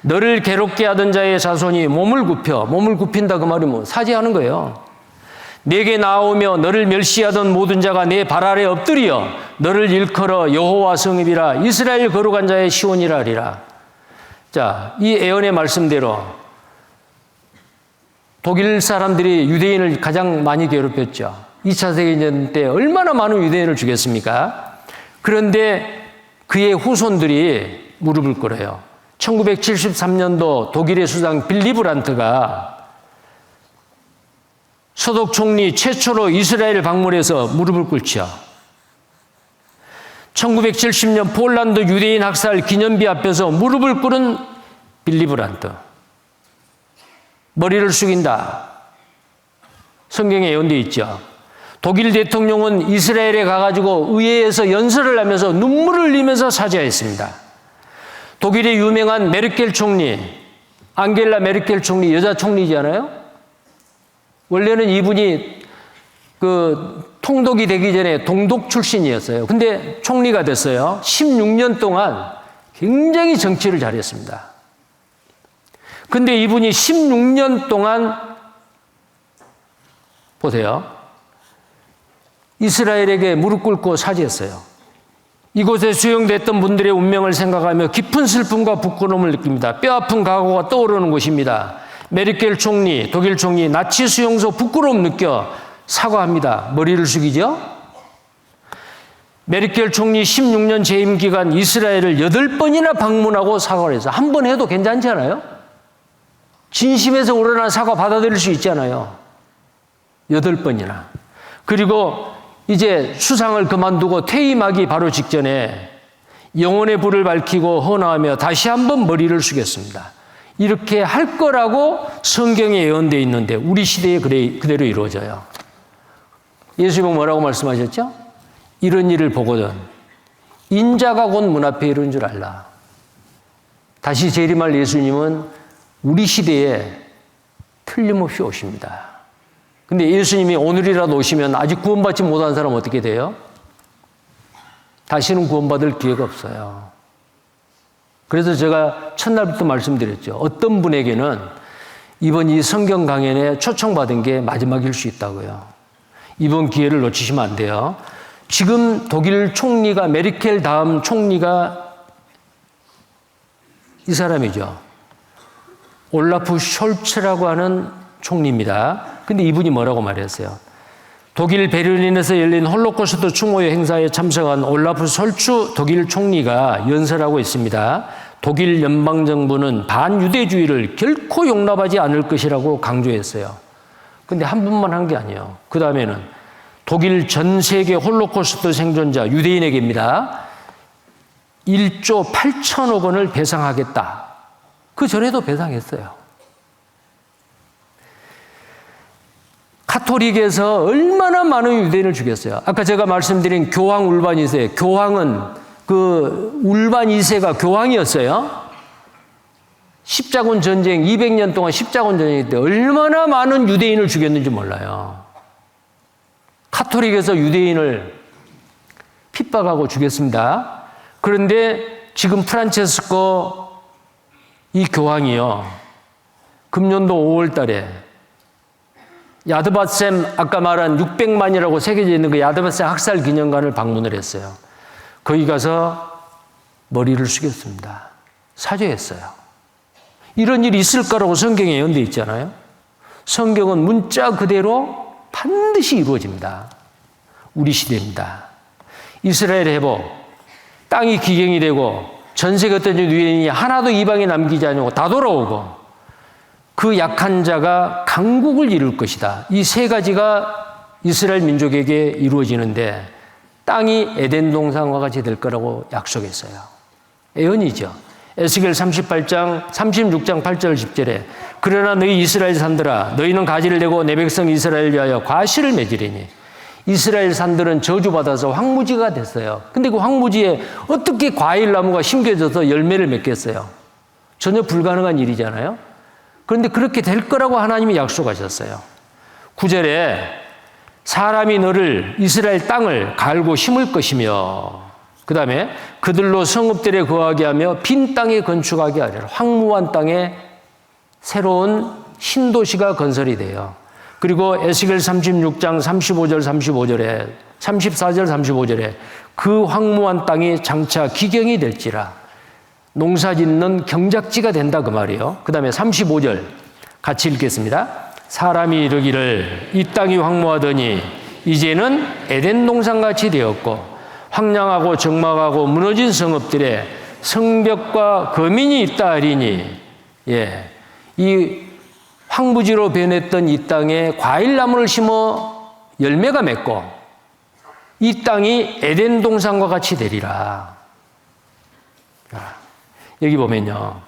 너를 괴롭게 하던 자의 자손이 몸을 굽힌다. 그 말이 뭐 사죄하는 거예요. 내게 나오며 너를 멸시하던 모든 자가 내 발 아래 엎드려 너를 일컬어 여호와 성읍이라 이스라엘 거룩한 자의 시온이라 하리라. 자, 이 예언의 말씀대로 독일 사람들이 유대인을 가장 많이 괴롭혔죠. 2차 세계대전 때 얼마나 많은 유대인을 죽였습니까? 그런데 그의 후손들이 무릎을 꿇어요. 1973년도 독일의 수장 빌리 브란트가 서독 총리 최초로 이스라엘 방문해서 무릎을 꿇죠. 1970년 폴란드 유대인 학살 기념비 앞에서 무릎을 꿇은 빌리 브란트. 머리를 숙인다. 성경에 예언되어 있죠. 독일 대통령은 이스라엘에 가가지고 의회에서 연설을 하면서 눈물을 흘리면서 사죄했습니다. 독일의 유명한 메르켈 총리, 앙겔라 메르켈 총리, 여자 총리잖아요. 원래는 이분이 통독이 되기 전에 동독 출신이었어요. 근데 총리가 됐어요. 16년 동안 굉장히 정치를 잘했습니다. 근데 이분이 16년 동안 보세요. 이스라엘에게 무릎 꿇고 사죄했어요. 이곳에 수용됐던 분들의 운명을 생각하며 깊은 슬픔과 부끄러움을 느낍니다. 뼈아픈 각오가 떠오르는 곳입니다. 메르켈 총리, 독일 총리, 나치 수용소 부끄러움 느껴 사과합니다. 머리를 숙이죠? 메르켈 총리 16년 재임 기간 이스라엘을 8번이나 방문하고 사과를 했어요. 한 번 해도 괜찮지 않아요? 진심에서 우러난 사과 받아들일 수 있잖아요. 8번이나. 그리고 이제 수상을 그만두고 퇴임하기 바로 직전에 영혼의 불을 밝히고 헌화하며 다시 한번 머리를 숙였습니다. 이렇게 할 거라고 성경에 예언되어 있는데 우리 시대에 그대로 이루어져요. 예수님은 뭐라고 말씀하셨죠? 이런 일을 보거든 인자가 곧 문 앞에 이른 줄 알라. 다시 재림할 예수님은 우리 시대에 틀림없이 오십니다. 근데 예수님이 오늘이라도 오시면 아직 구원받지 못한 사람은 어떻게 돼요? 다시는 구원받을 기회가 없어요. 그래서 제가 첫날부터 말씀드렸죠. 어떤 분에게는 이번 이 성경 강연에 초청받은 게 마지막일 수 있다고요. 이번 기회를 놓치시면 안 돼요. 지금 독일 총리가 메르켈 다음 총리가 이 사람이죠. 올라프 숄츠라고 하는 총리입니다. 근데 이분이 뭐라고 말했어요? 독일 베를린에서 열린 홀로코스트 추모의 행사에 참석한 올라프 숄츠 독일 총리가 연설하고 있습니다. 독일 연방정부는 반유대주의를 결코 용납하지 않을 것이라고 강조했어요. 근데 한 분만 한 게 아니에요. 그 다음에는 독일 전 세계 홀로코스트 생존자 유대인에게입니다. 1조 8천억 원을 배상하겠다. 그 전에도 배상했어요. 카톨릭에서 얼마나 많은 유대인을 죽였어요. 아까 제가 말씀드린 교황 울반 2세, 교황은 그 울반 2세가 교황이었어요. 십자군 전쟁, 200년 동안 십자군 전쟁 때 얼마나 많은 유대인을 죽였는지 몰라요. 카톨릭에서 유대인을 핍박하고 죽였습니다. 그런데 지금 프란체스코 이 교황이요. 금년도 5월 달에 야드바셈 아까 말한 600만이라고 새겨져 있는 그 야드바셈 학살 기념관을 방문을 했어요. 거기 가서 머리를 숙였습니다. 사죄했어요. 이런 일이 있을 거라고 성경에 예언되어 있잖아요. 성경은 문자 그대로 반드시 이루어집니다. 우리 시대입니다. 이스라엘 회복, 땅이 기경이 되고 전 세계 어떤 유대인이 하나도 이방에 남기지 않고 다 돌아오고 그 약한 자가 강국을 이룰 것이다. 이 세 가지가 이스라엘 민족에게 이루어지는데 땅이 에덴 동산과 같이 될 거라고 약속했어요. 예언이죠. 에스겔 36장 8절 10절에 그러나 너희 이스라엘 산들아 너희는 가지를 내고 내 백성 이스라엘 위하여 과실을 맺으리니 이스라엘 산들은 저주받아서 황무지가 됐어요. 근데 그 황무지에 어떻게 과일나무가 심겨져서 열매를 맺겠어요? 전혀 불가능한 일이잖아요. 그런데 그렇게 될 거라고 하나님이 약속하셨어요. 9절에 사람이 너를 이스라엘 땅을 갈고 심을 것이며 그 다음에 그들로 성읍들에 거하게 하며 빈 땅에 건축하게 하리라. 황무한 땅에 새로운 신도시가 건설이 돼요. 그리고 에스겔 36장 34절 35절에 그 황무한 땅이 장차 기경이 될지라 농사짓는 경작지가 된다 그 말이에요. 그 다음에 35절 같이 읽겠습니다. 사람이 이르기를 이 땅이 황무하더니 이제는 에덴 동산같이 되었고 황량하고 적막하고 무너진 성읍들에 성벽과 거민이 있다 하리니 이 황무지로 변했던 이 땅에 과일나무를 심어 열매가 맺고 이 땅이 에덴 동산과 같이 되리라. 여기 보면요.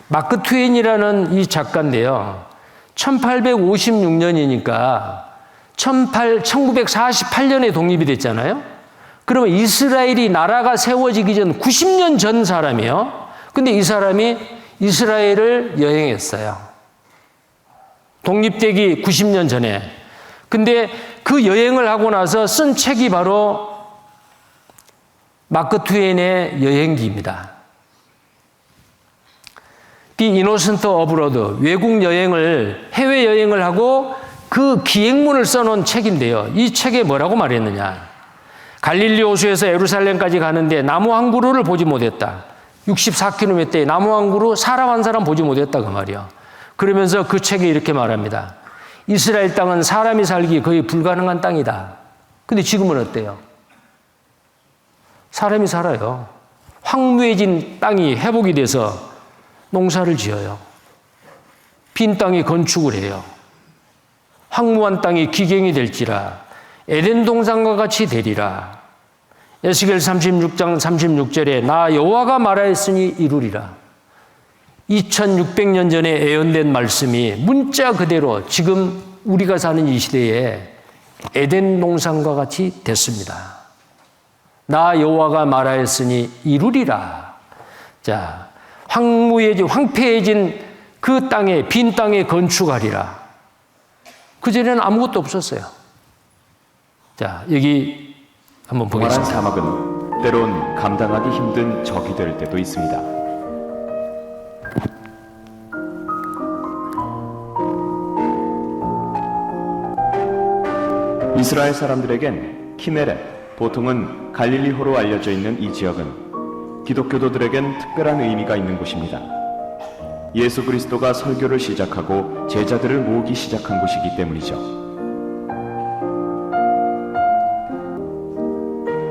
마크 트웨인이라는 이 작가인데요. 1856년이니까 1948년에 독립이 됐잖아요. 그러면 이스라엘이 나라가 세워지기 전 90년 전 사람이에요. 근데 이 사람이 이스라엘을 여행했어요. 독립되기 90년 전에. 근데 그 여행을 하고 나서 쓴 책이 바로 마크 트웨인의 여행기입니다. The Innocent Abroad, 외국 여행을, 해외 여행을 하고 그 기행문을 써놓은 책인데요. 이 책에 뭐라고 말했느냐. 갈릴리 호수에서 예루살렘까지 가는데 나무 한 그루를 보지 못했다. 64km에 나무 한 그루, 사람 한 사람 보지 못했다 그 말이요. 그러면서 그 책에 이렇게 말합니다. 이스라엘 땅은 사람이 살기 거의 불가능한 땅이다. 근데 지금은 어때요? 사람이 살아요. 황무해진 땅이 회복이 돼서 농사를 지어요. 빈 땅이 건축을 해요. 황무한 땅이 기경이 될지라 에덴 동산과 같이 되리라. 에스겔 36장 36절에 나 여호와가 말하였으니 이루리라. 2600년 전에 예언된 말씀이 문자 그대로 지금 우리가 사는 이 시대에 에덴 동산과 같이 됐습니다. 나 여호와가 말하였으니 이루리라. 자, 황폐해진 그 땅에 빈 땅에 건축하리라. 그전에는 아무것도 없었어요. 자, 여기 한번 보겠습니다. 사막은 때론 감당하기 힘든 적이 될 때도 있습니다. 이스라엘 사람들에겐 키네렛, 보통은 갈릴리호로 알려져 있는 이 지역은 기독교도들에겐 특별한 의미가 있는 곳입니다. 예수 그리스도가 설교를 시작하고 제자들을 모으기 시작한 곳이기 때문이죠.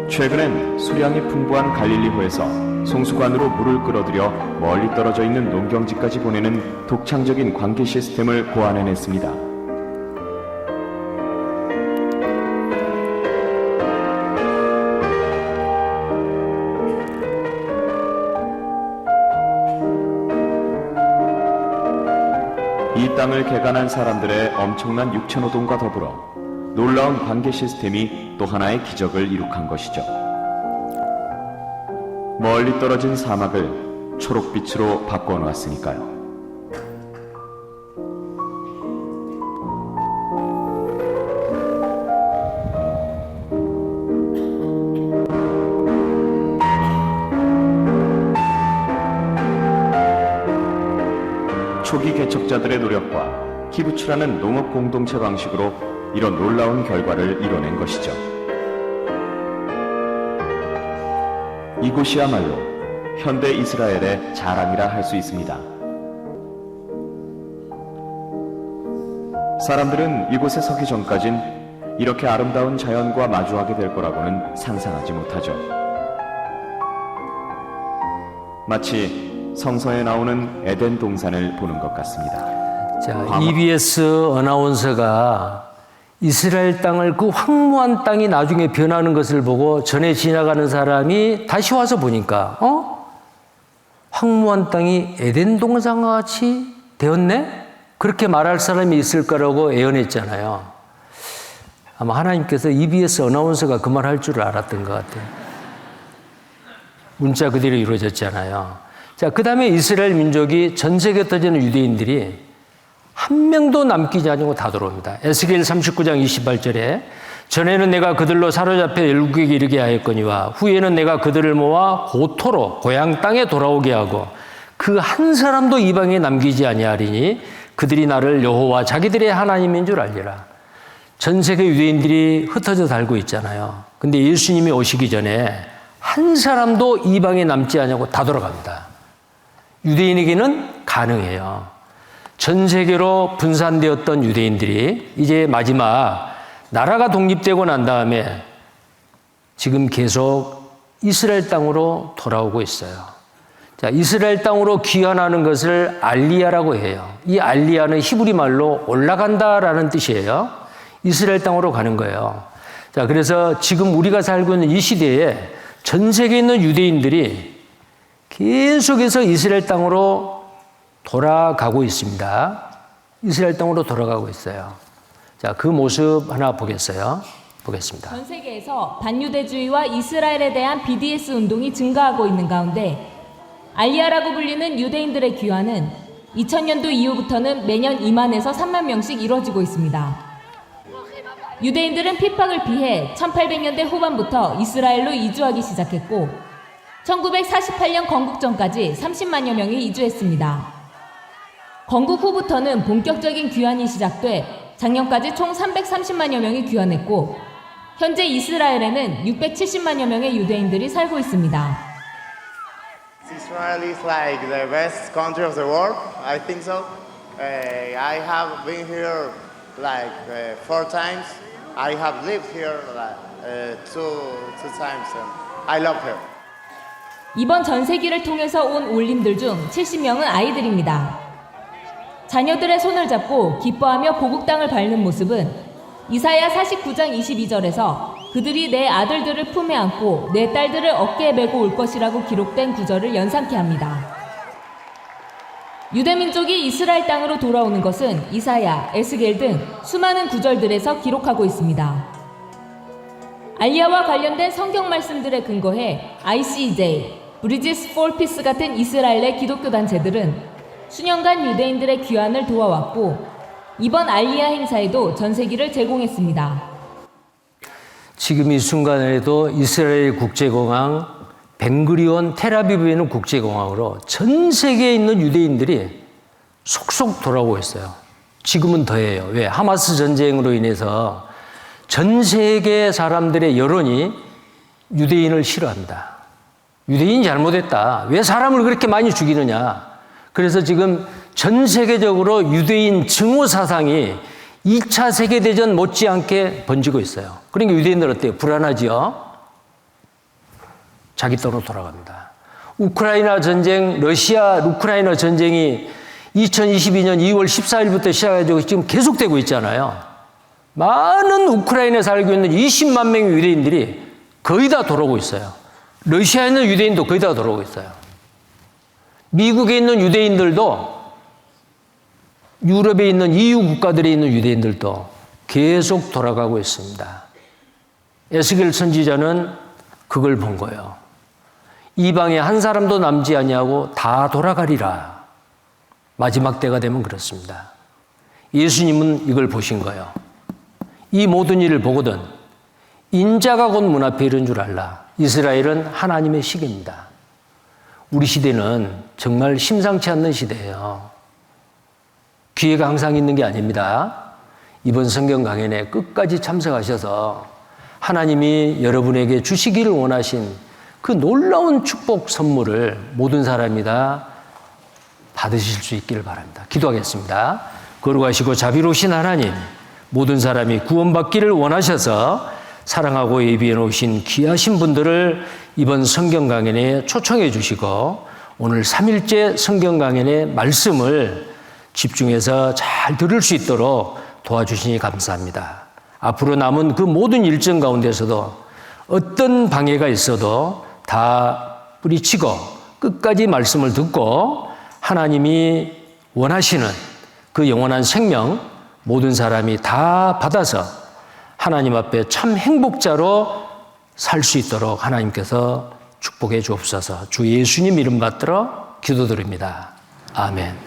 최근엔 수량이 풍부한 갈릴리호에서 송수관으로 물을 끌어들여 멀리 떨어져 있는 농경지까지 보내는 독창적인 관계 시스템을 고안해냈습니다. 이 땅을 개간한 사람들의 엄청난 육체노동과 더불어 놀라운 관계 시스템이 또 하나의 기적을 이룩한 것이죠. 멀리 떨어진 사막을 초록빛으로 바꿔놓았으니까요. 초기 개척자들의 노력과 키부츠라는 농업 공동체 방식으로 이런 놀라운 결과를 이뤄낸 것이죠. 이곳이야말로 현대 이스라엘의 자랑이라 할 수 있습니다. 사람들은 이곳에 서기 전까진 이렇게 아름다운 자연과 마주하게 될 거라고는 상상하지 못하죠. 마치 성서에 나오는 에덴 동산을 보는 것 같습니다. 자, EBS 어나운서가 이스라엘 땅을 그 황무한 땅이 나중에 변하는 것을 보고 전에 지나가는 사람이 다시 와서 보니까 황무한 땅이 에덴 동산과 같이 되었네? 그렇게 말할 사람이 있을 거라고 예언했잖아요. 아마 하나님께서 EBS 어나운서가 그 말 할 줄 알았던 것 같아요. 문자 그대로 이루어졌잖아요. 자, 그 다음에 이스라엘 민족이 전 세계에 흩어지는 유대인들이 한 명도 남기지 않고 다 들어옵니다. 에스겔 39장 28절에 전에는 내가 그들로 사로잡혀 열국에게 이르게 하였거니와 후에는 내가 그들을 모아 고토로 고향 땅에 돌아오게 하고 그 한 사람도 이방에 남기지 아니하리니 그들이 나를 여호와 자기들의 하나님인 줄 알리라. 전 세계 유대인들이 흩어져 살고 있잖아요. 근데 예수님이 오시기 전에 한 사람도 이방에 남지 않냐고 다 돌아갑니다. 유대인에게는 가능해요. 전 세계로 분산되었던 유대인들이 이제 마지막 나라가 독립되고 난 다음에 지금 계속 이스라엘 땅으로 돌아오고 있어요. 자, 이스라엘 땅으로 귀환하는 것을 알리야라고 해요. 이 알리야는 히브리 말로 올라간다라는 뜻이에요. 이스라엘 땅으로 가는 거예요. 자, 그래서 지금 우리가 살고 있는 이 시대에 전 세계에 있는 유대인들이 계속해서 이스라엘 땅으로 돌아가고 있습니다. 이스라엘 땅으로 돌아가고 있어요. 자, 그 모습 하나 보겠습니다. 전 세계에서 반유대주의와 이스라엘에 대한 BDS 운동이 증가하고 있는 가운데 알리야라고 불리는 유대인들의 귀환은 2000년도 이후부터는 매년 2만에서 3만 명씩 이루어지고 있습니다. 유대인들은 핍박을 피해 1800년대 후반부터 이스라엘로 이주하기 시작했고 1948년 건국 전까지 30만여 명이 이주했습니다. 건국 후부터는 본격적인 귀환이 시작돼 작년까지 총 330만여 명이 귀환했고 현재 이스라엘에는 670만여 명의 유대인들이 살고 있습니다. Israel is like the best country of the world. I think so. I have been here like 4 times. I have lived here two times. I love her. 이번 전세기를 통해서 온 올림들 중 70명은 아이들입니다. 자녀들의 손을 잡고 기뻐하며 보국 땅을 밟는 모습은 이사야 49장 22절에서 그들이 내 아들들을 품에 안고 내 딸들을 어깨에 메고 올 것이라고 기록된 구절을 연상케 합니다. 유대민족이 이스라엘 땅으로 돌아오는 것은 이사야, 에스겔 등 수많은 구절들에서 기록하고 있습니다. 알리야와 관련된 성경 말씀들에 근거해 ICJ, Bridges for Peace 같은 이스라엘 내 기독교 단체들은 수년간 유대인들의 귀환을 도와왔고 이번 알리야 행사에도 전세기를 제공했습니다. 지금 이 순간에도 이스라엘 국제공항 벤구리온 텔아비브에 있는 국제공항으로 전 세계에 있는 유대인들이 속속 돌아오고 있어요. 지금은 더해요. 왜? 하마스 전쟁으로 인해서 전 세계 사람들의 여론이 유대인을 싫어합니다. 유대인이 잘못했다. 왜 사람을 그렇게 많이 죽이느냐. 그래서 지금 전 세계적으로 유대인 증오 사상이 2차 세계대전 못지않게 번지고 있어요. 그러니까 유대인들 어때요? 불안하지요? 자기 땅으로 돌아갑니다. 우크라이나 전쟁, 러시아 우크라이나 전쟁이 2022년 2월 14일부터 시작해가지고 지금 계속되고 있잖아요. 많은 우크라이나에 살고 있는 20만 명의 유대인들이 거의 다 돌아오고 있어요. 러시아에 있는 유대인도 거의 다 돌아오고 있어요. 미국에 있는 유대인들도 유럽에 있는 EU 국가들에 있는 유대인들도 계속 돌아가고 있습니다. 에스겔 선지자는 그걸 본 거예요. 이방에 한 사람도 남지 아니하고 다 돌아가리라. 마지막 때가 되면 그렇습니다. 예수님은 이걸 보신 거예요. 이 모든 일을 보거든 인자가 곧 문 앞에 이른 줄 알라. 이스라엘은 하나님의 시기입니다. 우리 시대는 정말 심상치 않는 시대예요. 기회가 항상 있는 게 아닙니다. 이번 성경 강연에 끝까지 참석하셔서 하나님이 여러분에게 주시기를 원하신 그 놀라운 축복 선물을 모든 사람이 다 받으실 수 있기를 바랍니다. 기도하겠습니다. 거룩하시고 자비로우신 하나님, 모든 사람이 구원받기를 원하셔서 사랑하고 예비해 놓으신 귀하신 분들을 이번 성경 강연에 초청해 주시고 오늘 3일째 성경 강연의 말씀을 집중해서 잘 들을 수 있도록 도와주시니 감사합니다. 앞으로 남은 그 모든 일정 가운데서도 어떤 방해가 있어도 다 뿌리치고 끝까지 말씀을 듣고 하나님이 원하시는 그 영원한 생명 모든 사람이 다 받아서 하나님 앞에 참 행복자로 살 수 있도록 하나님께서 축복해 주옵소서. 주 예수님 이름 받들어 기도드립니다. 아멘.